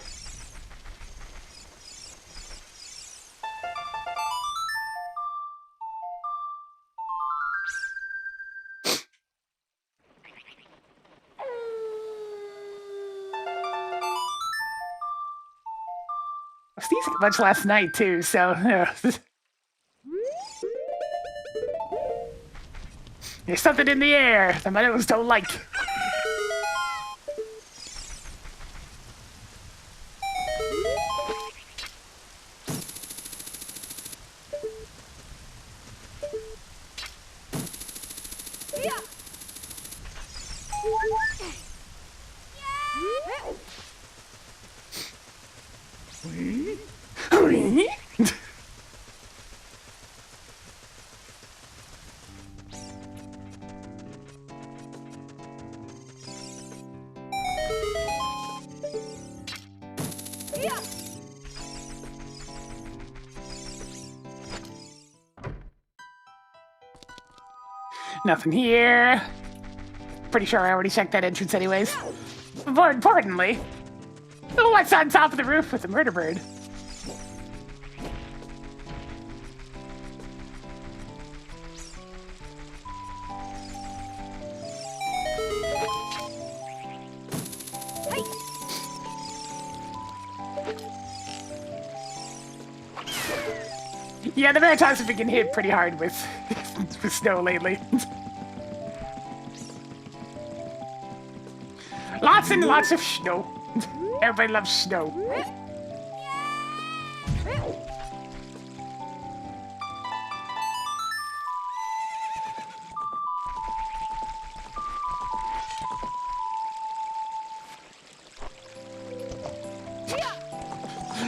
I was sneezing a bunch last night too, so there's something in the air that my nose don't like. Nothing here. Pretty sure I already checked that entrance anyways. More importantly, what's on top of the roof with the murder bird? Yeah, the Maritimes have been getting hit pretty hard with snow lately. Lots and lots of snow. Everybody loves snow.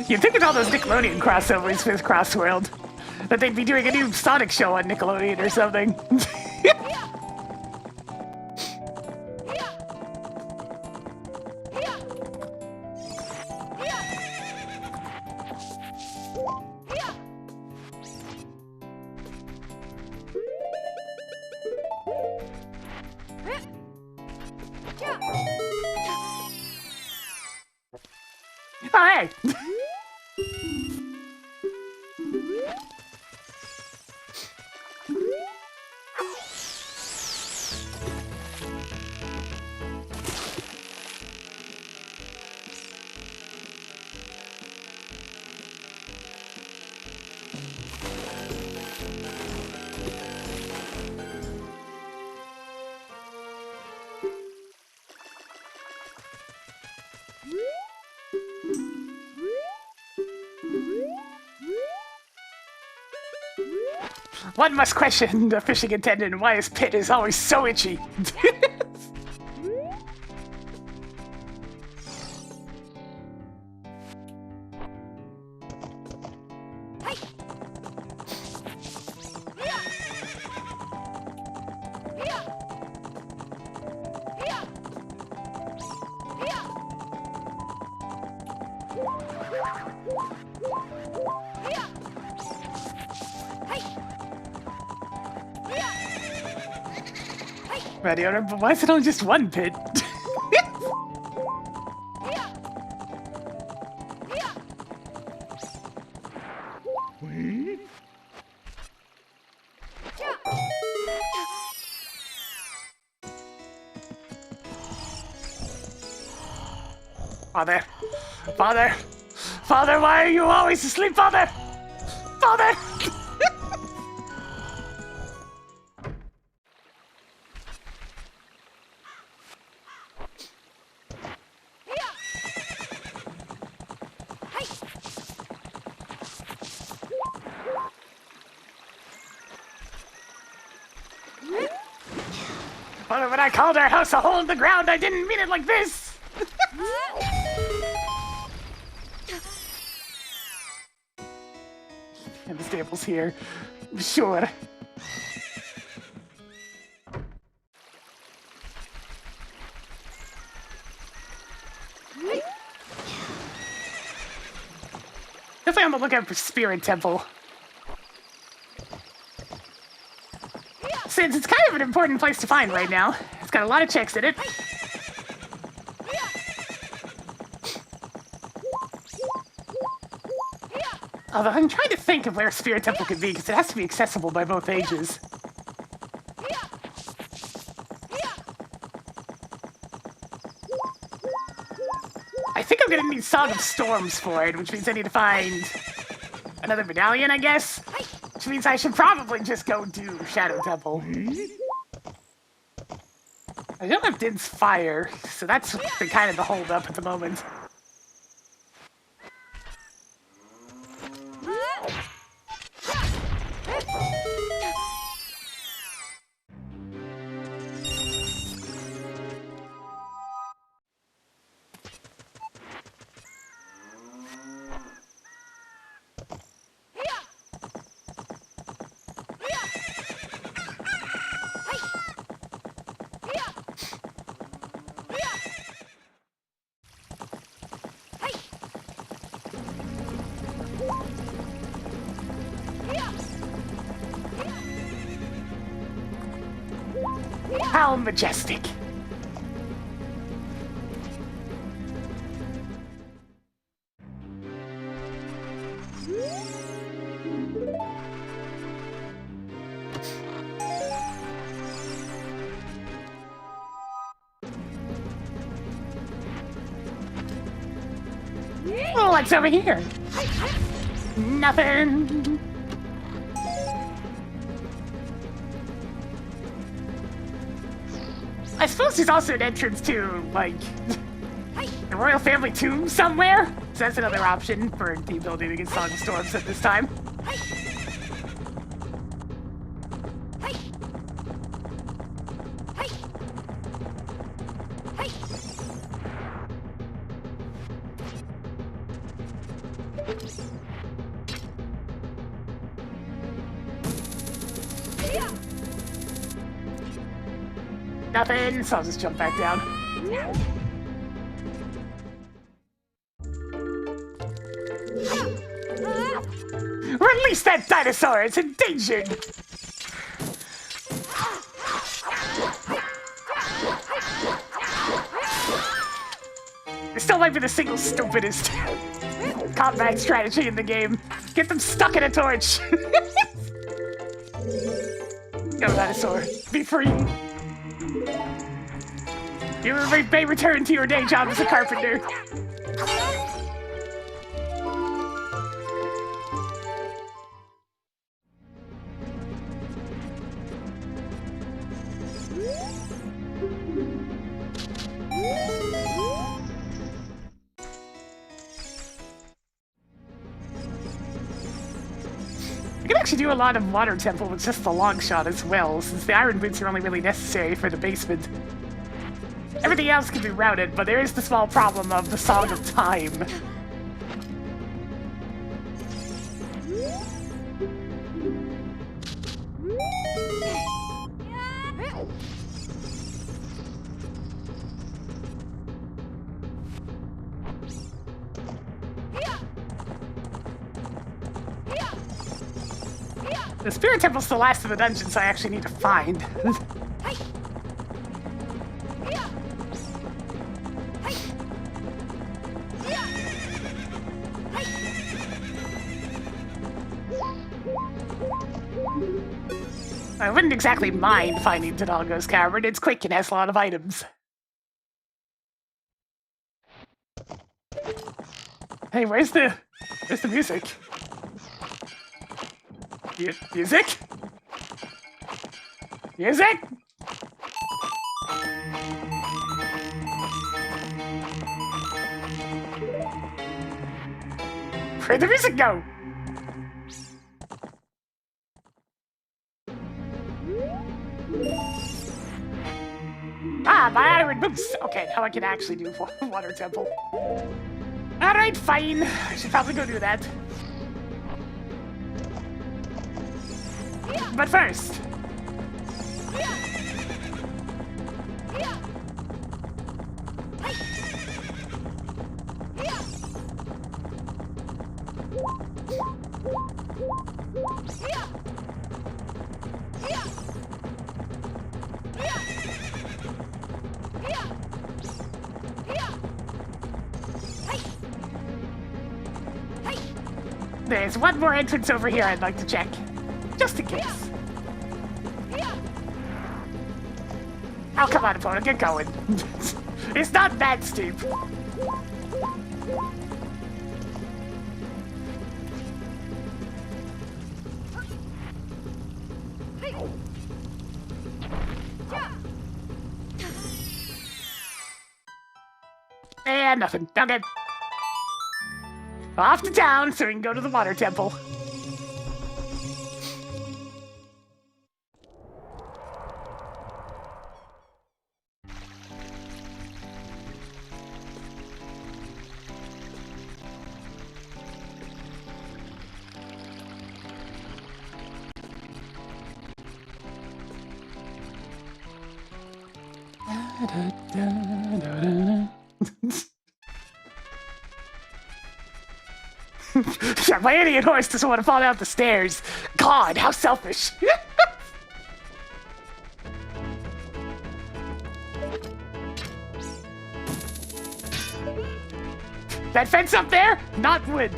You'd think with all those Nickelodeon crossovers with Crossworld that they'd be doing a new Sonic show on Nickelodeon or something. Oh, hey! One must question the fishing attendant why his pit is always so itchy. Radio, but why is it only just one pit? Father, Father, Father, why are you always asleep, Father? Father! Father, when I called our house a hole in the ground, I didn't mean it like this! And the staple's here. Sure. Definitely on the lookout for Spirit Temple. Since it's kind of an important place to find right now. It's got a lot of checks in it. Although I'm trying to think of where Spirit Temple could be, because it has to be accessible by both ages. I think I'm gonna need Song of Storms for it, which means I need to find another medallion, I guess? Which means I should probably just go do Shadow Temple. I don't have Din's Fire, so that's the kind of the hold-up at the moment. How majestic. Oh, what's over here? Nothing. I suppose there's also an entrance to, like, the royal family tomb somewhere. So that's another option for the ability to get Song of Storms at this time. Nothing, so I'll just jump back down. Release that dinosaur! It's endangered! It still might be the single stupidest combat strategy in the game. Get them stuck in a torch! Go, dinosaur. Be free. You may return to your day job as a carpenter. I can actually do a lot of Water Temple with just the long shot as well, since the Iron Boots are only really necessary for the basement. Everything else can be routed, but there is the small problem of the Song of Time. The Spirit Temple's the last of the dungeons I actually need to find. I wouldn't exactly mind finding Dodongo's cavern. It's quick and has a lot of items. Hey, where's the music? Music? Music? Where'd the music go? Ah, my iron boots! Okay, now I can actually do water temple. Alright, fine. I should probably go do that. But first... There's one more entrance over here I'd like to check. Just in case. Oh, come on, opponent, get going. It's not that steep. And nothing. Okay. Off to town so we can go to the water temple. Yeah, my idiot horse doesn't want to fall down the stairs. God, how selfish. That fence up there, not wood.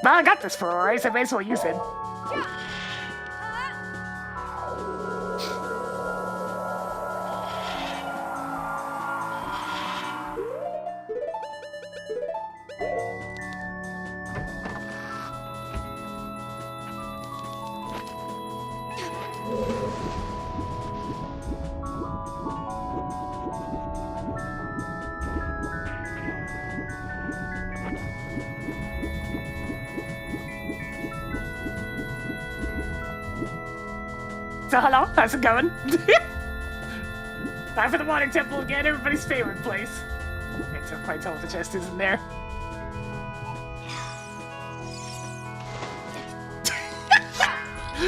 Well, I got this for a race, I may as well use it. So hello, how's it going? Time for the water temple again, everybody's favorite place. I can't quite tell what the chest is in there.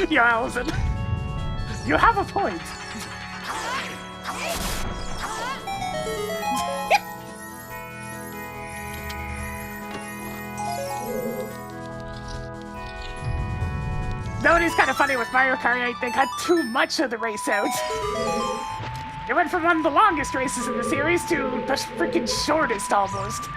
Yo, Allison. You have a point. Nobody's kind of funny with Mario Kart 8. They cut too much of the race out. It went from one of the longest races in the series to the freaking shortest almost.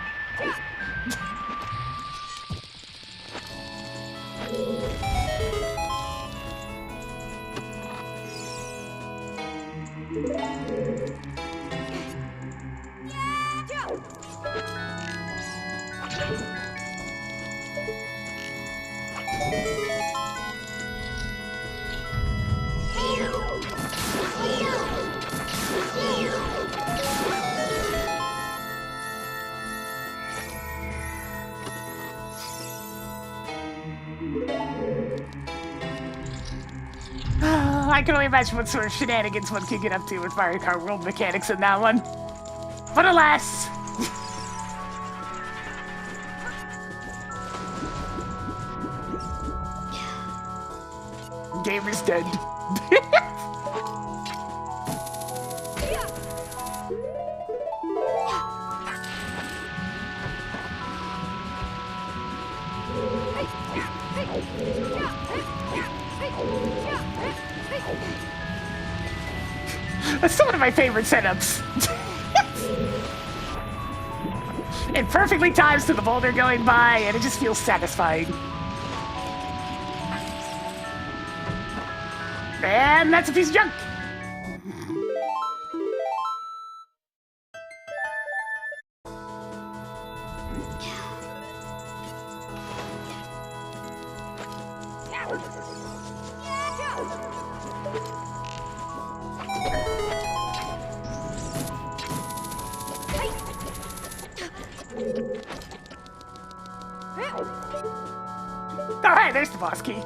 I can only imagine what sort of shenanigans one can get up to with Mario Kart World mechanics in that one. But alas! Game is dead. That's still one of my favorite setups. It perfectly times to the boulder going by, and it just feels satisfying. And that's a piece of junk. Oh, hey, there's the boss key.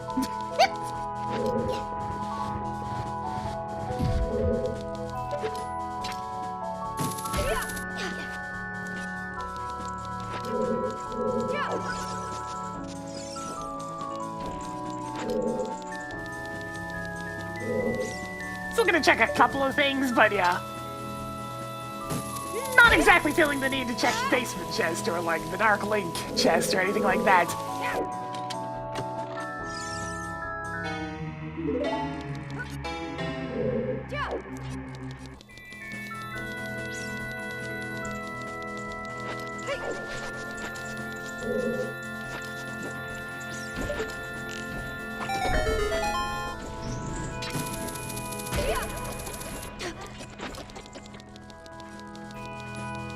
Still gonna check a couple of things, but yeah. Not exactly feeling the need to check the basement chest or like the Dark Link chest or anything like that.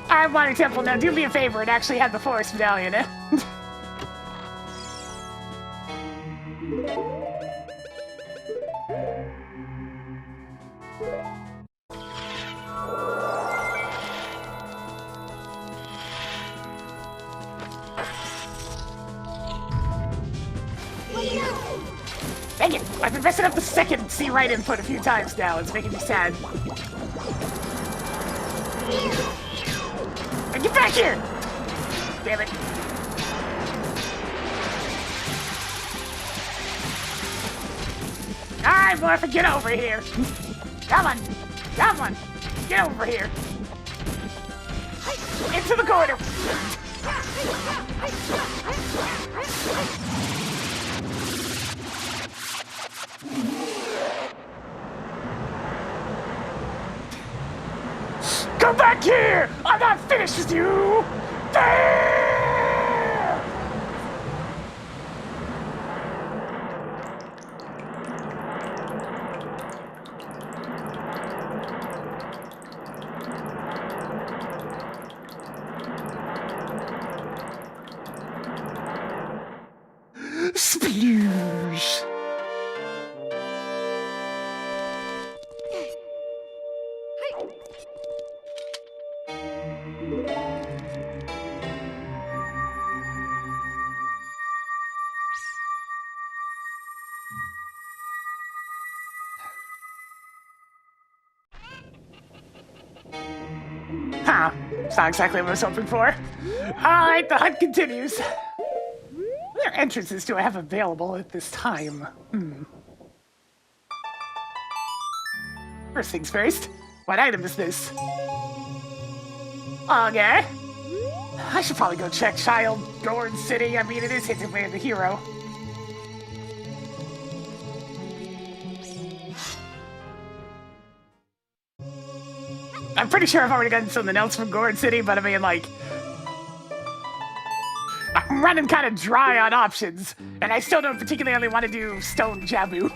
Alright, Water Temple, now do me a favor and actually have the Forest Medallion, eh? Dang it! I've been messing up the second C right input a few times now. It's making me sad. Get back here! Damn it. Alright, Morphin, get over here. Come on. Come on. Get over here. Into the corner. Come back here! I'm not finished with you! There! Sploosh! Huh. It's not exactly what I was hoping for. Alright, the hunt continues. What other entrances do I have available at this time? First things first. What item is this? Okay. I should probably go check Child Gourd City. I mean, it is hinted we're the hero. I'm pretty sure I've already gotten something else from Gourd City, but I mean, like... I'm running kind of dry on options, and I still don't particularly want to do Stone Jabu.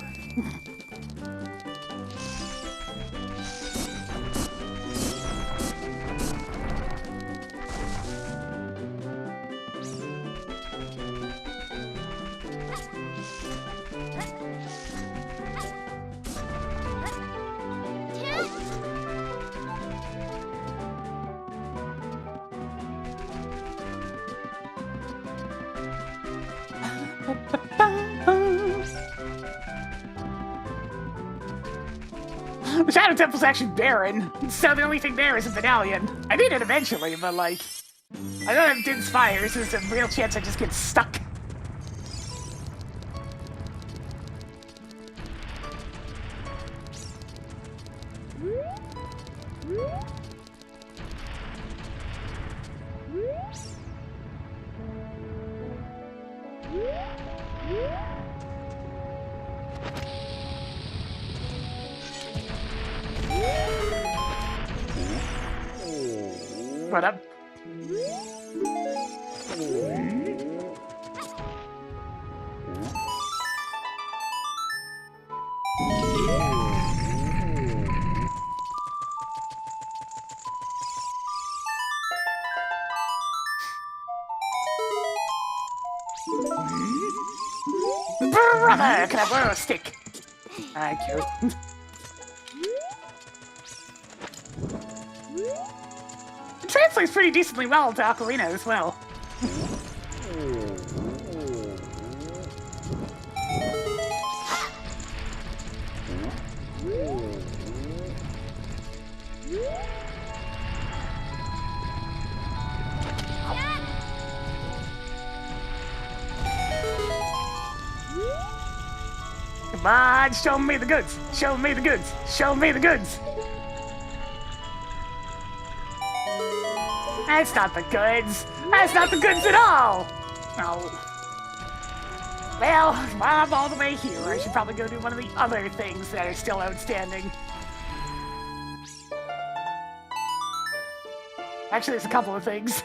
The Shadow Temple's actually barren, so the only thing there is a medallion. I need it eventually, but like... I don't have Din's Fire, so there's a real chance I just get stuck. What up? Brother, can I borrow a stick? Thank you. It translates pretty decently well to Ocarina as well. Come on, show me the goods! Show me the goods! Show me the goods! That's not the goods! That's not the goods at all! Oh. Well, while I'm all the way here, I should probably go do one of the other things that are still outstanding. Actually, there's a couple of things.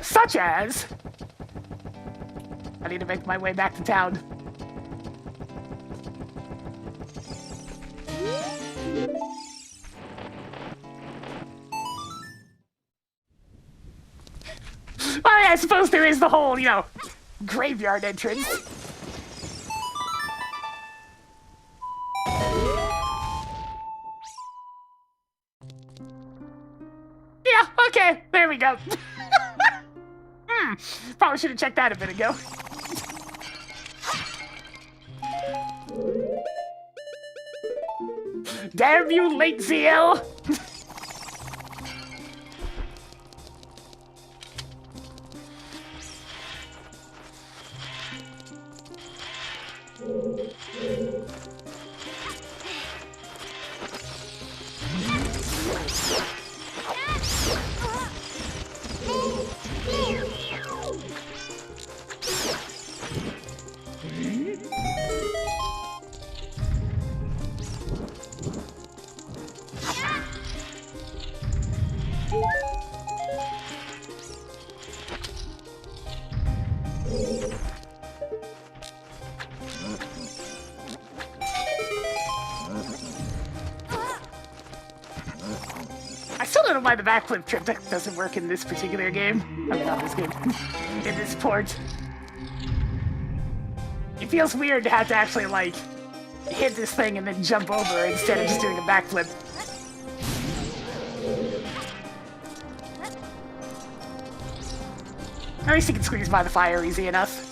Such as... I need to make my way back to town. Well, yeah, I suppose there is the whole, you know, graveyard entrance. Yeah, okay, there we go. Probably should have checked that a bit ago. Damn you, late ZL! I still don't know why the backflip trip doesn't work in this particular game. I mean, not this game. In this port. It feels weird to have to actually, like, hit this thing and then jump over instead of just doing a backflip. At least you can squeeze by the fire easy enough.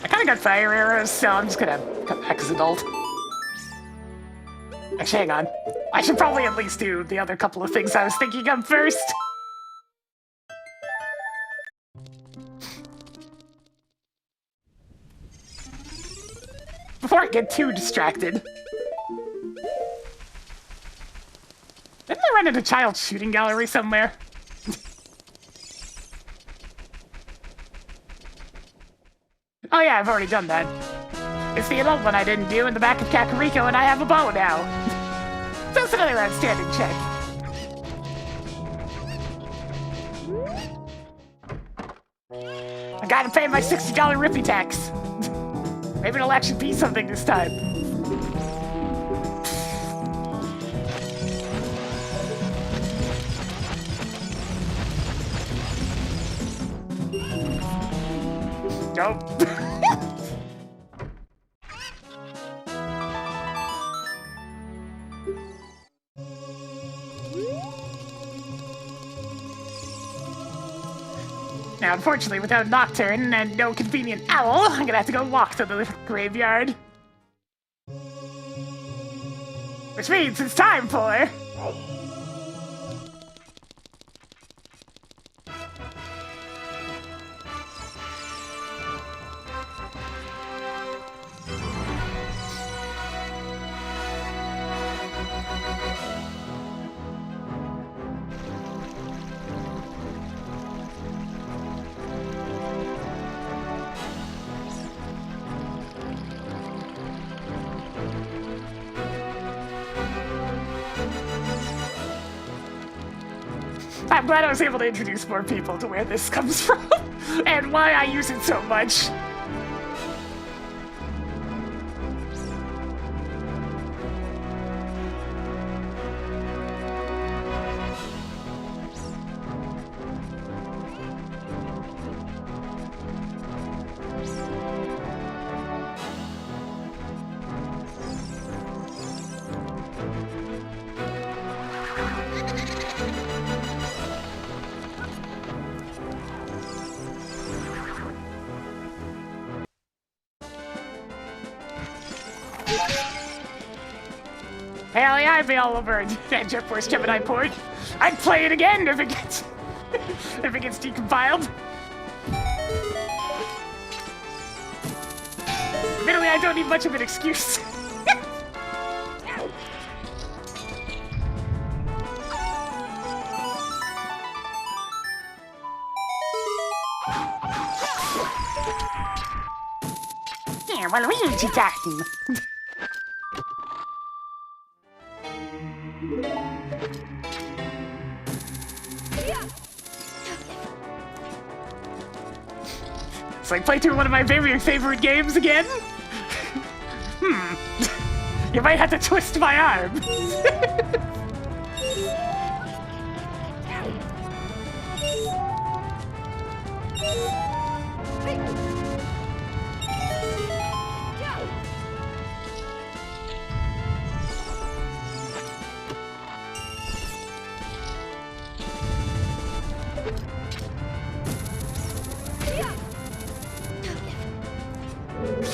I kinda got fire arrows, so I'm just gonna come back as adult. Actually, hang on. I should probably at least do the other couple of things I was thinking of first. Before I get too distracted. Didn't I run into a child's shooting gallery somewhere? Oh yeah, I've already done that. It's the adult one I didn't do in the back of Kakariko, and I have a bow now. So that's another outstanding check. I gotta pay my $60 rippy tax. Maybe it'll actually be something this time. Nope. Now, unfortunately, without Nocturne and no convenient owl, I'm gonna have to go walk to the graveyard. Which means it's time for... I'm glad I was able to introduce more people to where this comes from and why I use it so much. Hell yeah, I'd be all over that Jet Force Gemini port. I'd play it again if it gets if it gets decompiled. Admittedly, I don't need much of an excuse. Yeah, well, Luigi time. It's like play through one of my favorite games again? You might have to twist my arm.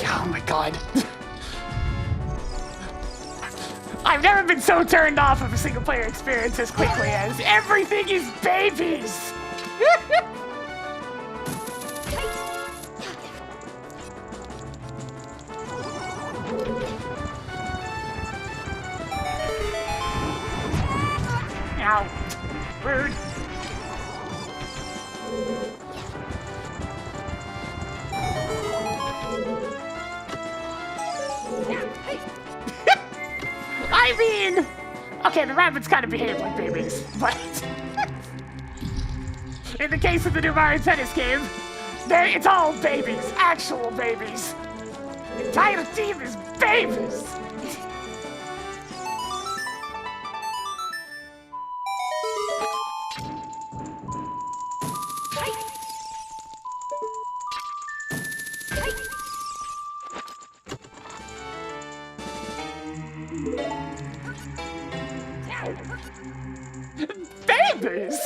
Oh my god. I've never been so turned off of a single player experience as quickly as everything is babies! Ow. Rude. I mean, okay, the rabbits kind of behave like babies, but in the case of the new Mario Tennis game, it's all babies, actual babies. The entire team is babies. Babies!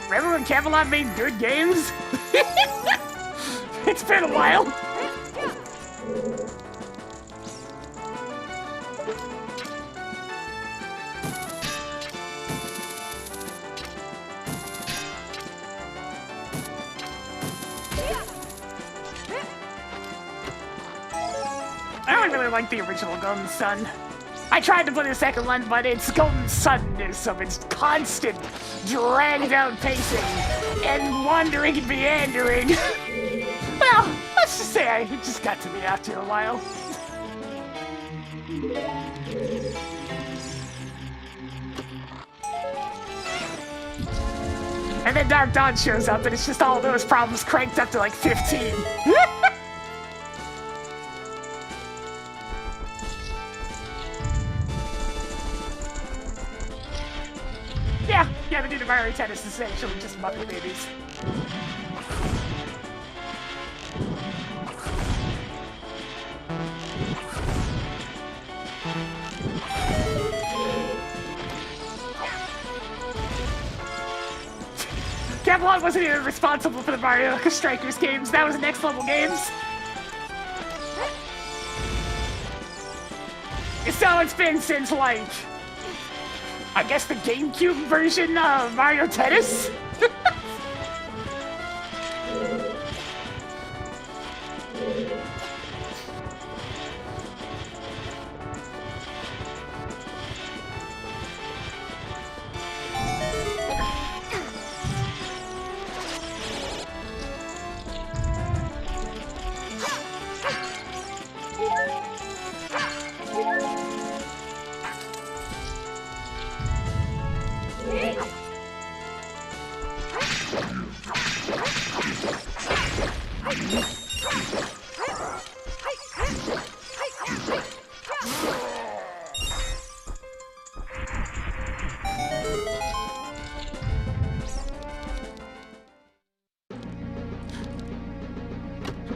Remember when Camelot made good games? It's been a while. I don't really like the original Golden Sun. I tried to put a second one, but its Golden Sunness of its constant, dragged out pacing and wandering and meandering. Well, let's just say it just got to me after a while. And then Dark Dawn shows up and it's just all those problems cranked up to like 15. Yeah, the new Mario Tennis is essentially just Muppet babies. Camelot wasn't even responsible for the Mario Strikers games. That was Next Level Games. So it's been since, like, I guess the GameCube version of Mario Tennis?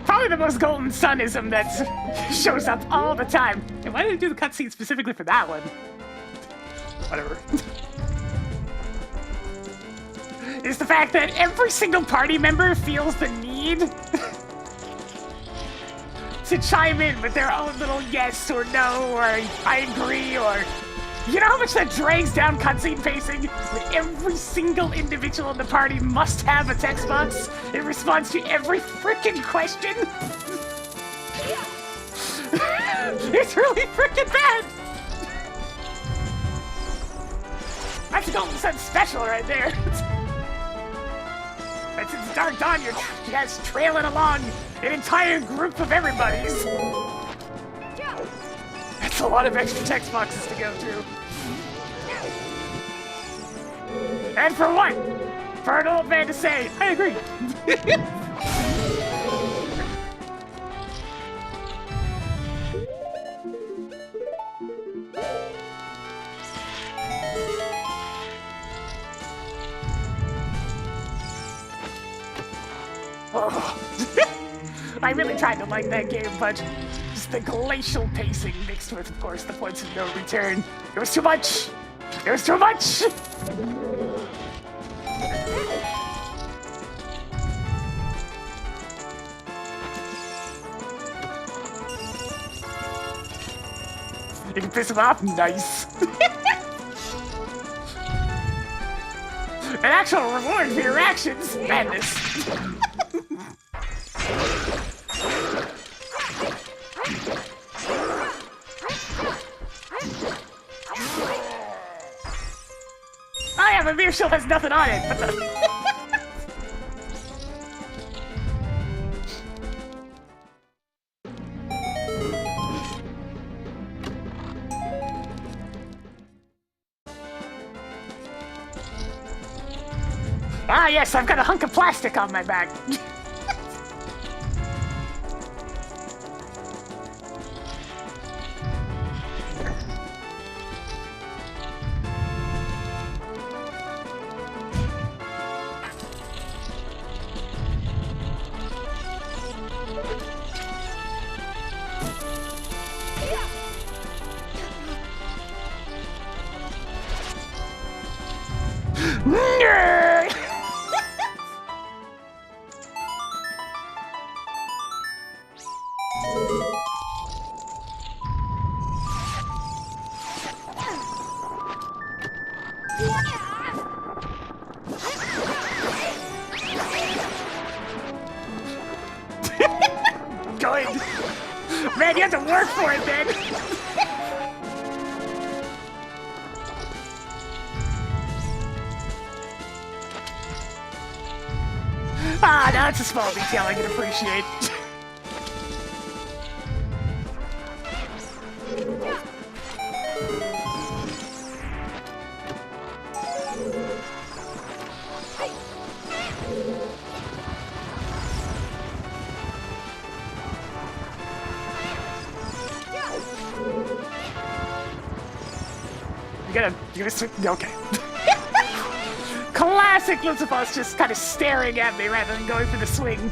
Probably the most golden sunism that shows up all the time. And why did they do the cutscene specifically for that one? Whatever. Is the fact that every single party member feels the need to chime in with their own little yes or no or I agree or... You know how much that drags down cutscene pacing? When every single individual in the party must have a text box in response to every freaking question? It's really freaking bad! That's a Golden Sun special right there. And since Dark Dawn, you're just trailing along an entire group of everybody's. That's a lot of extra text boxes to go through. And for what? For an old man to say, I agree. I really tried to like that game, but just the glacial pacing mixed with, of course, the points of no return. It was too much! It was too much! You can piss him off? Nice! An actual reward for your actions? Madness! Oh yeah, my mirror shield has nothing on it, but the... Ah yes, I've got a hunk of plastic on my back. Good. Man, you have to work for it, man. Ah, now it's a small detail I can appreciate. You gotta swing. Okay. Classic Lucifer's just kind of staring at me rather than going for the swing.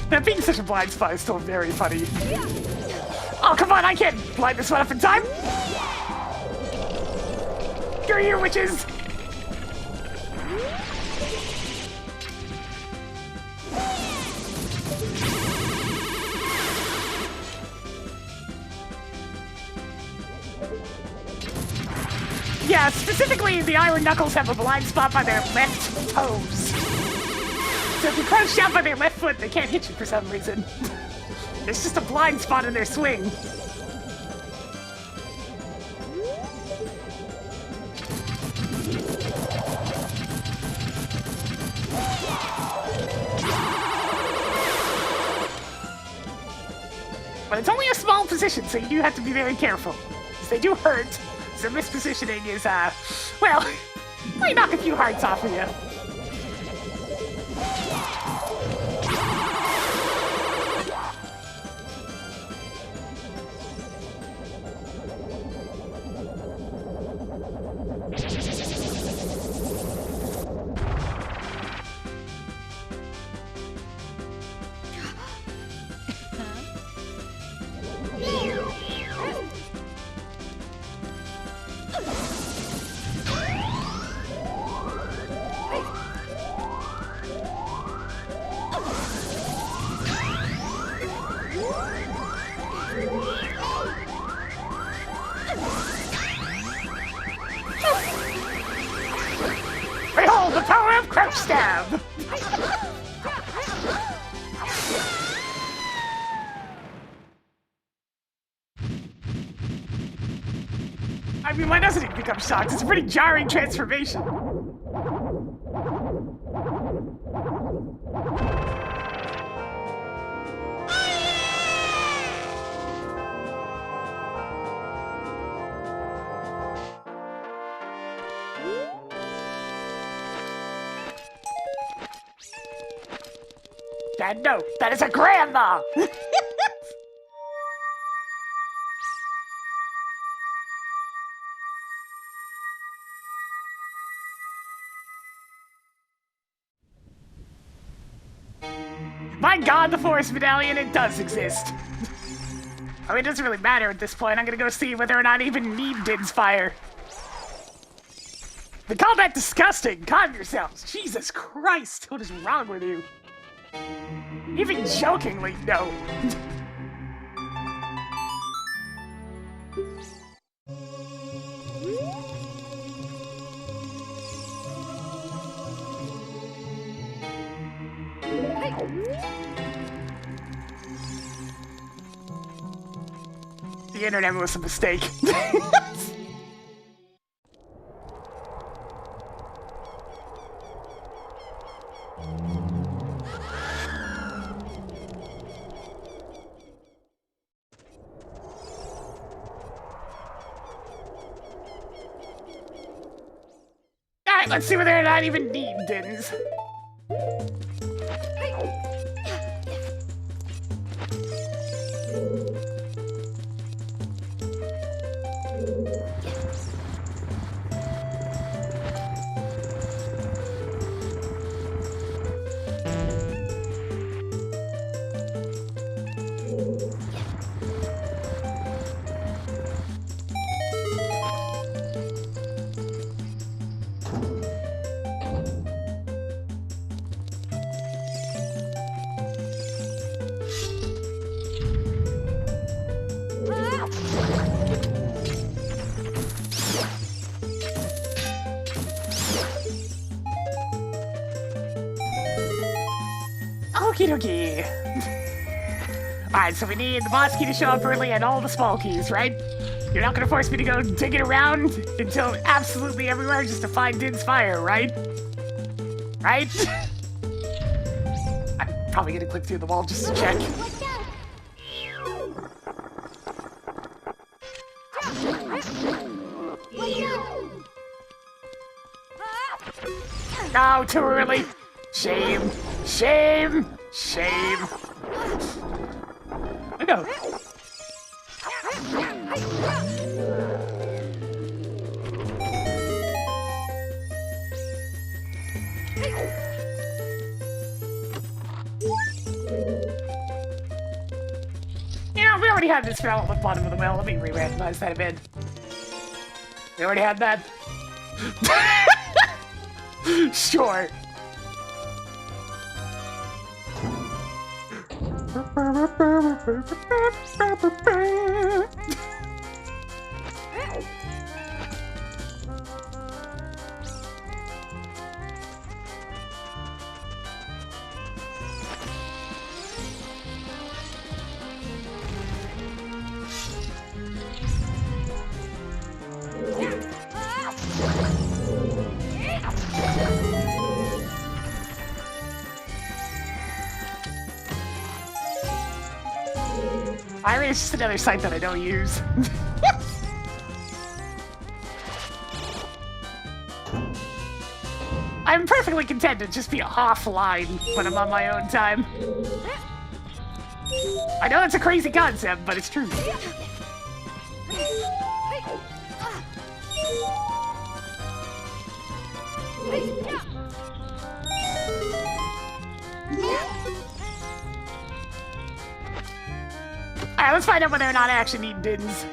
That being such a blind spot is still very funny. Oh, come on, I can't light this one up in time! Screw you, witches! Yeah, specifically, the Iron Knuckles have a blind spot by their left toes. So if you crouch down by their left foot, they can't hit you for some reason. There's just a blind spot in their swing. But it's only a small position, so you do have to be very careful. Because they do hurt, so mispositioning is, well, might knock a few hearts off of you. Behold the power of crouch stab! I mean, why doesn't he become shocked? It's a pretty jarring transformation. Dad, no, that is a grandma! My god, the Forest Medallion, it does exist. I mean, it doesn't really matter at this point. I'm gonna go see whether or not even Need Din's fire. They call that disgusting. Calm yourselves. Jesus Christ, what is wrong with you? Even jokingly, no. The internet was a mistake. Alright, let's see whether or not even Need Dins. Okie dokie. Alright, so we need the boss key to show up early and all the small keys, right? You're not gonna force me to go digging around until absolutely everywhere just to find Din's fire, right? Right? I'm probably gonna click through the wall just to check. No, too early. Shame. Shame. Shame. I know. Yeah, we already had this spell at the bottom of the well. Let me re-randomize that a bit. We already had that. Sure. I mean, it's just another site that I don't use. I'm perfectly content to just be offline when I'm on my own time. I know that's a crazy concept, but it's true. Alright, let's find out whether or not I actually need bins.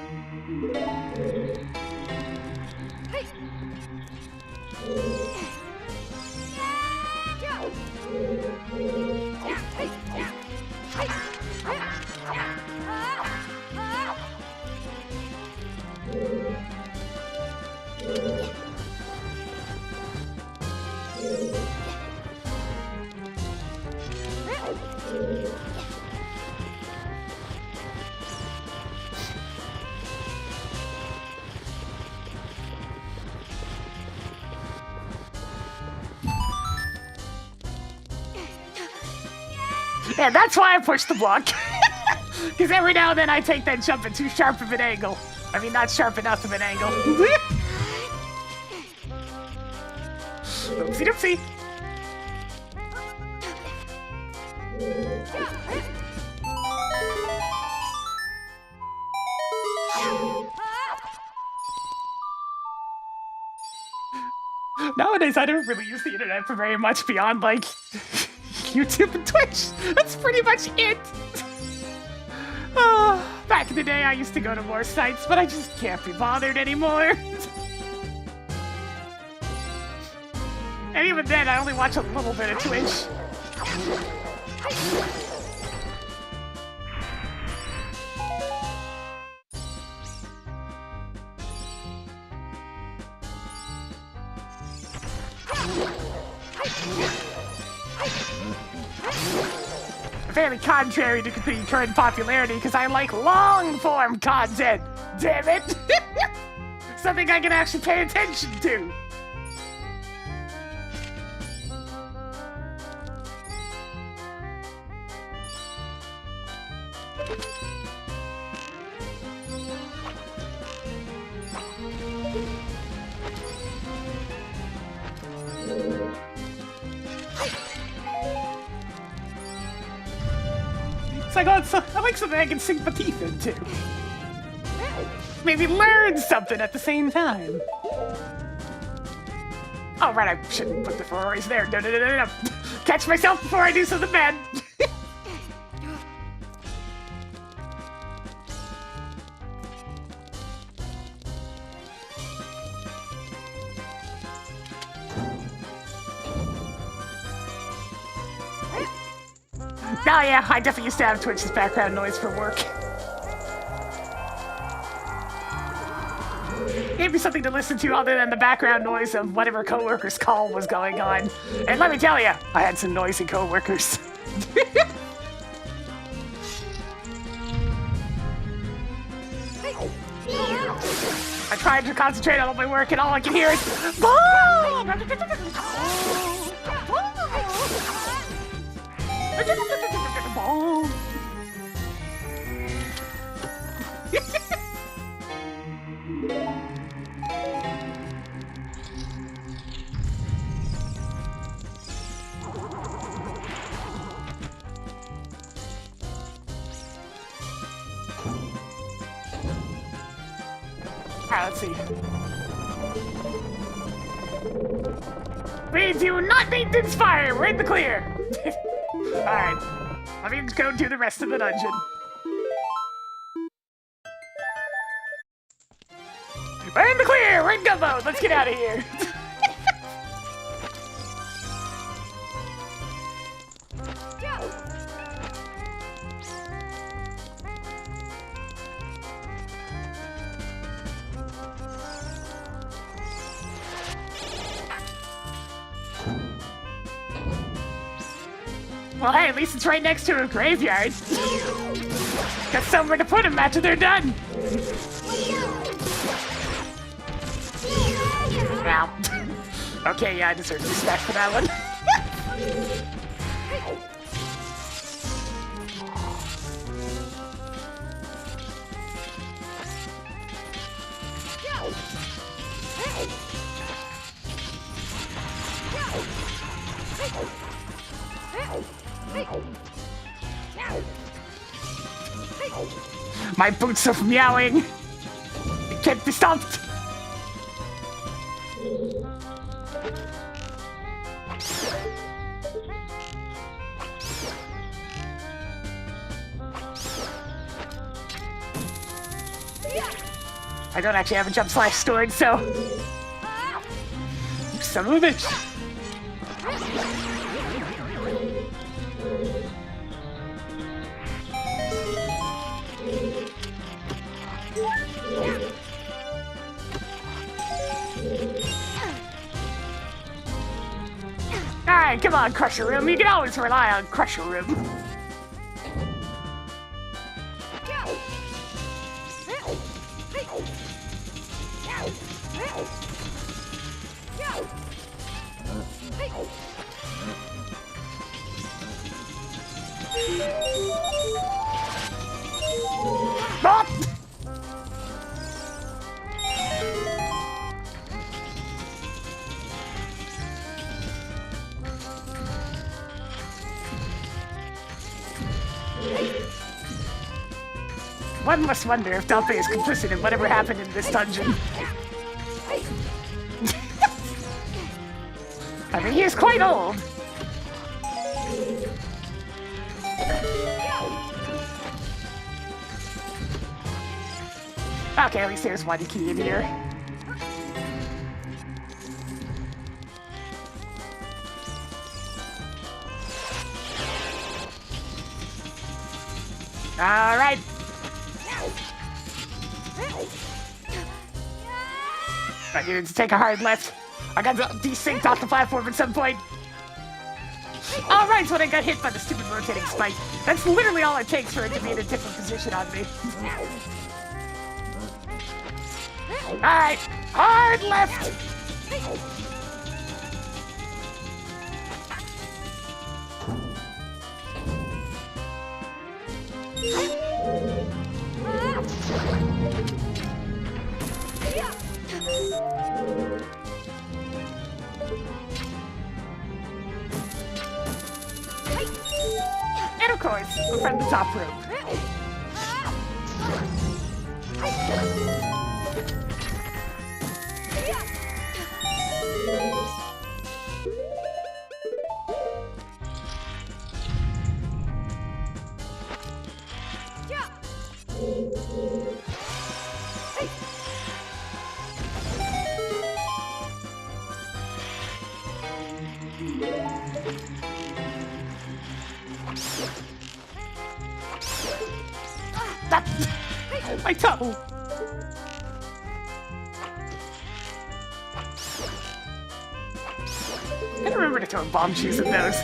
Yeah, that's why I push the block. Because every now and then I take that jump at too sharp of an angle. I mean, not sharp enough of an angle. Oopsie doopsie. Nowadays, I don't really use the internet for very much beyond, like, YouTube and Twitch. That's pretty much it. Back in the day, I used to go to more sites, but I just can't be bothered anymore. And even then, I only watch a little bit of Twitch. Fairly contrary to the current popularity, because I like long-form content, damn it! Something I can actually pay attention to! It's like, oh, I like something I can sink my teeth into. Maybe learn something at the same time. Oh, right, I shouldn't put the Ferraris there. No. Catch myself before I do something bad. Oh yeah, I definitely used to have Twitch's background noise for work. Gave me something to listen to other than the background noise of whatever coworker's call was going on. And let me tell you, I had some noisy coworkers. I tried to concentrate on all my work and all I can hear is boom! Alright, let's see. We do not need to inspire. We're in the clear. Alright. Let me go do the rest of the dungeon. We're in the clear! We're in gumbo! Let's get Get out of here. Well, hey, at least it's right next to a graveyard. Got somewhere to put them after they're done. Ow. Okay, yeah, I deserve respect for that one. My boots are meowing. It can't be stopped. I don't actually have a jump slash stored, so... Son of a bitch. Alright, come on, Crusher Room. You can always rely on Crusher Room. Ah! One must wonder if Dante is complicit in whatever happened in this dungeon. I mean, he is quite old. Okay, at least there's one key in here. All right. I needed to take a hard left. I got desynced off the platform at some point. All right, so when I got hit by the stupid rotating spike. That's literally all it takes for it to be in a different position on me. All right, hard left. And of course, from the top room. My toe! I gotta remember to throw bomb shoes in those.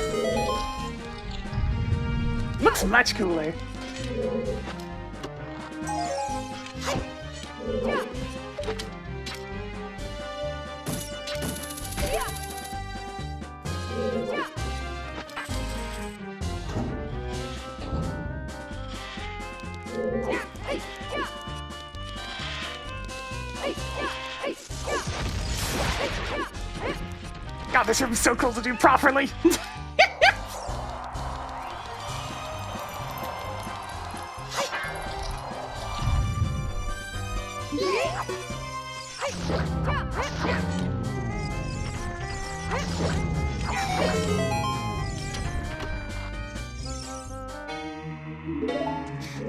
Looks much cooler. God, this room is so cool to do properly.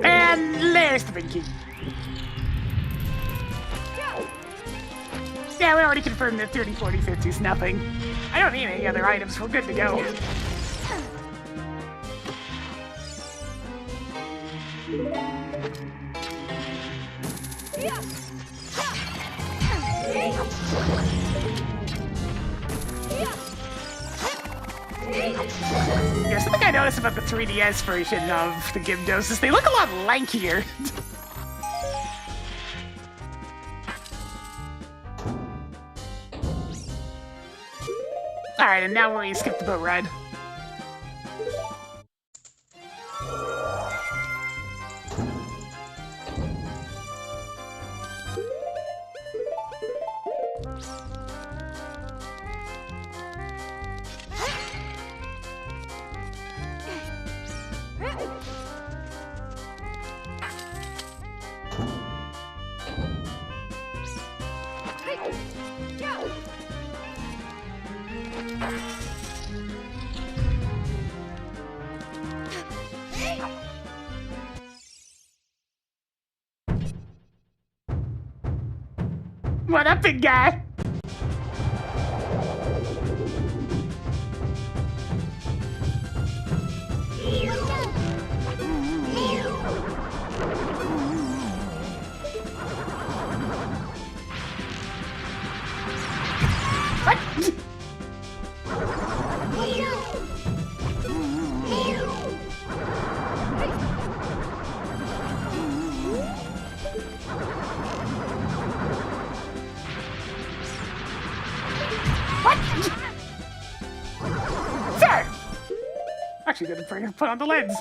And there's the big key. Yeah, we already confirmed that 30, 40, 50 is nothing. I don't need any other items. We're good to go. Yeah, something I noticed about the 3DS version of the Gimdos is they look a lot lankier. Alright, and now we skip the boat ride. What up, big guy? What? What? Sir! Actually gonna bring put on the lens.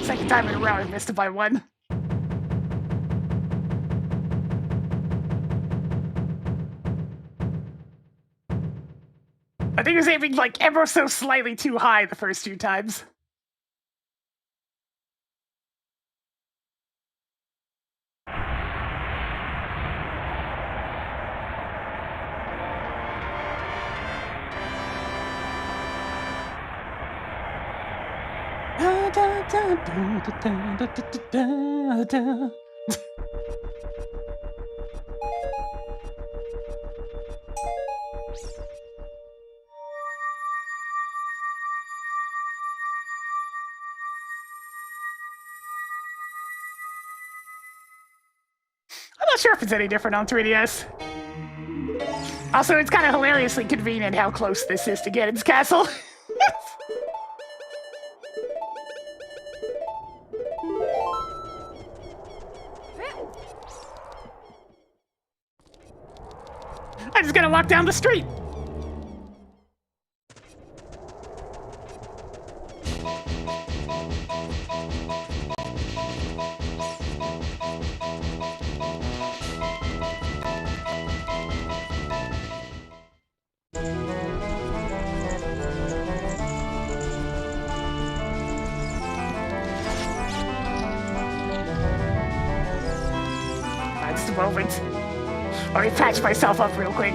Second time in a row I missed it by one. I think I was aiming like ever so slightly too high the first two times. I'm not sure if it's any different on 3DS. Also, it's kind of hilariously convenient how close this is to Ganon's castle. I'm just gonna walk down the street. Just a moment. Let me patch myself up real quick.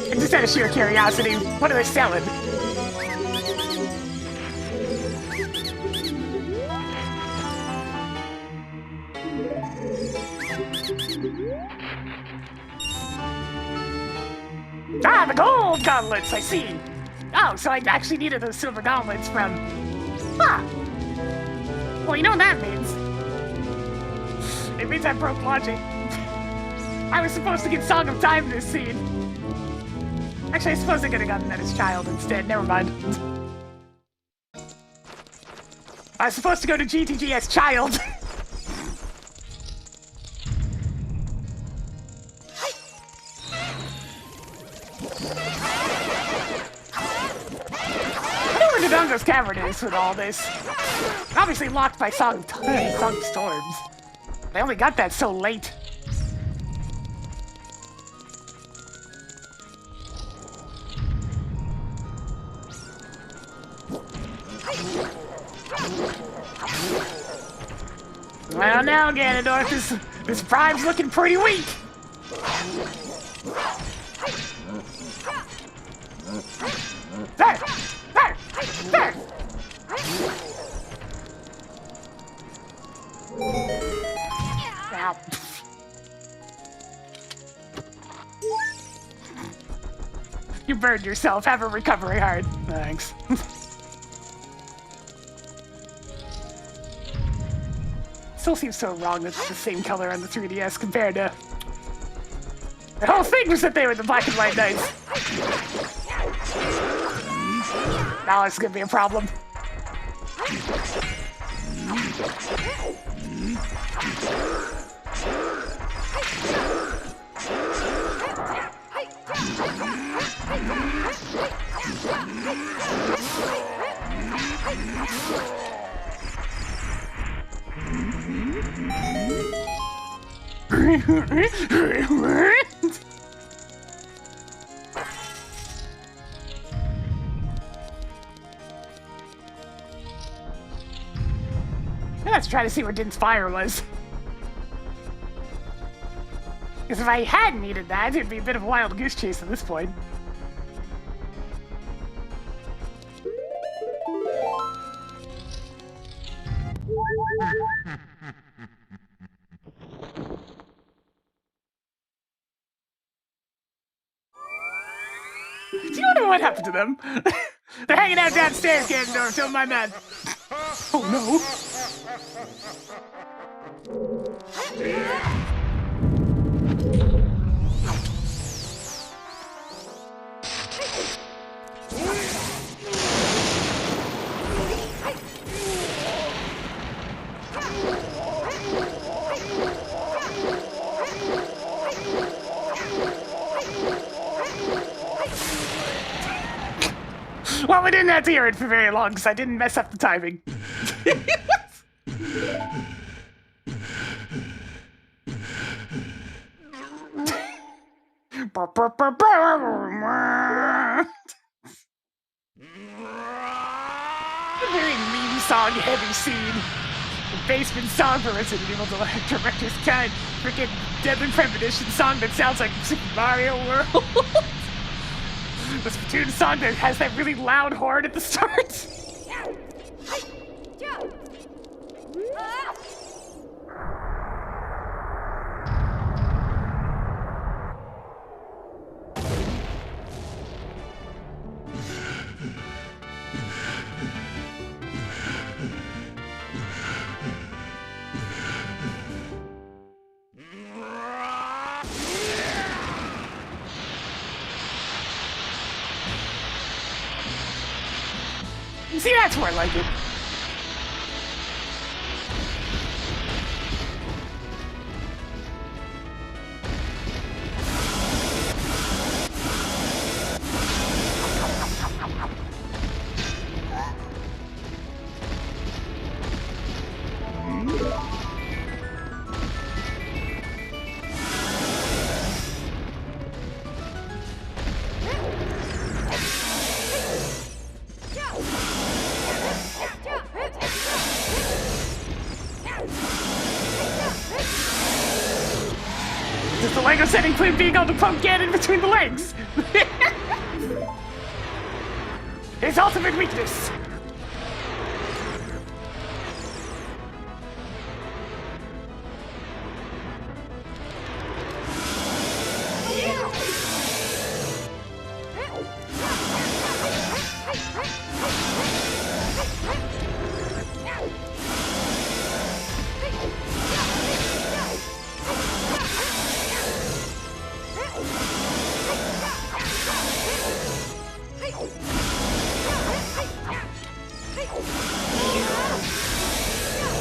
And just out of sheer curiosity, what are they selling? Ah, the gold gauntlets, I see. Oh, so I actually needed those silver gauntlets from... Huh. Well, you know what that means. It means I broke logic. I was supposed to get Song of Time this scene. Actually, I suppose I could have gotten that as child instead. Never mind. I was supposed to go to GTG as child. I know where Dodongo's Cavern is with all this. Obviously locked by Song of Storms. I only got that so late. I don't know, Ganondorf. This Prime's looking pretty weak. There! There! There! Ow. You burned yourself. Have a recovery heart. Thanks. Still seems so wrong that it's the same color on the 3DS compared to... The whole thing was that they were the black and white knights. Now it's gonna be a problem. Let's try to see where Din's fire was. Because if I had needed that, it'd be a bit of a wild goose chase at this point. Do you know what happened to them? They're hanging out downstairs, Ganondorf. Don't mind that. Oh no. Well, we didn't have to hear it for very long because I didn't mess up the timing. A very meme song heavy scene. The basement song for Resident Evil Director's Cut. Freaking Deadly Premonition song that sounds like Super Mario World. The Splatoon song that has that really loud horn at the start. See, that's more like it. Does the Lego set include being able to poke Ganon between the legs? His ultimate weakness.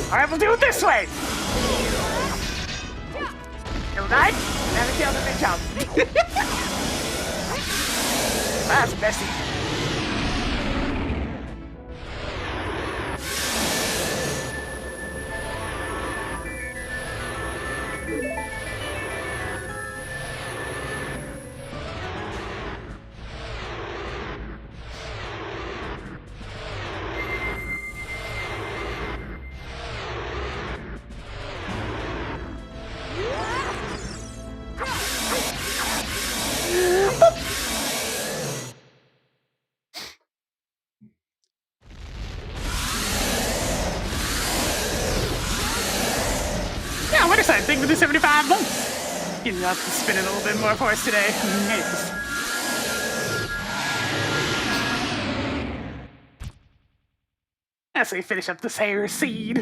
Alright, we'll do it this way! Kill died? Never killed a big jump. That's messy. thank you for the 75 bucks. Getting up to spin it a little bit more for us today. Yes. As we finish up this hair seed.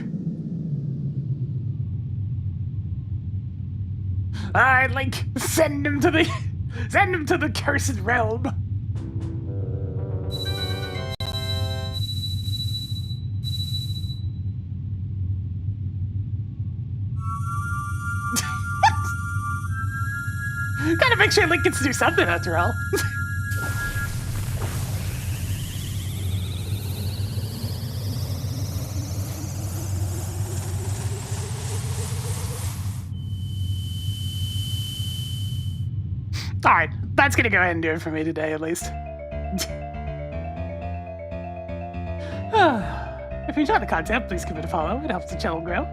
Alright, Link, send him to the cursed realm. Gotta make sure Link gets to do something after all. Alright, that's gonna go ahead and do it for me today, at least. If you enjoyed the content, please give it a follow. It helps the channel grow.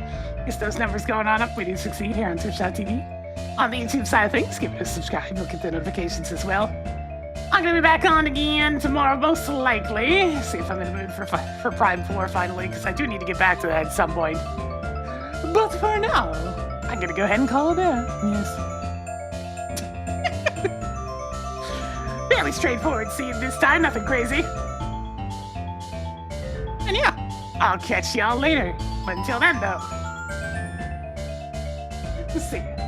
Gets those numbers going on up. We do succeed here on Twitch.tv. On the YouTube side of things, give it a subscribe. You'll get the notifications as well. I'm gonna be back on again tomorrow, most likely. See if I'm in the mood for Prime 4 finally, because I do need to get back to that at some point. But for now, I'm gonna go ahead and call it there. Yes. Fairly straightforward scene this time, nothing crazy. And yeah, I'll catch y'all later. But until then, though, see ya.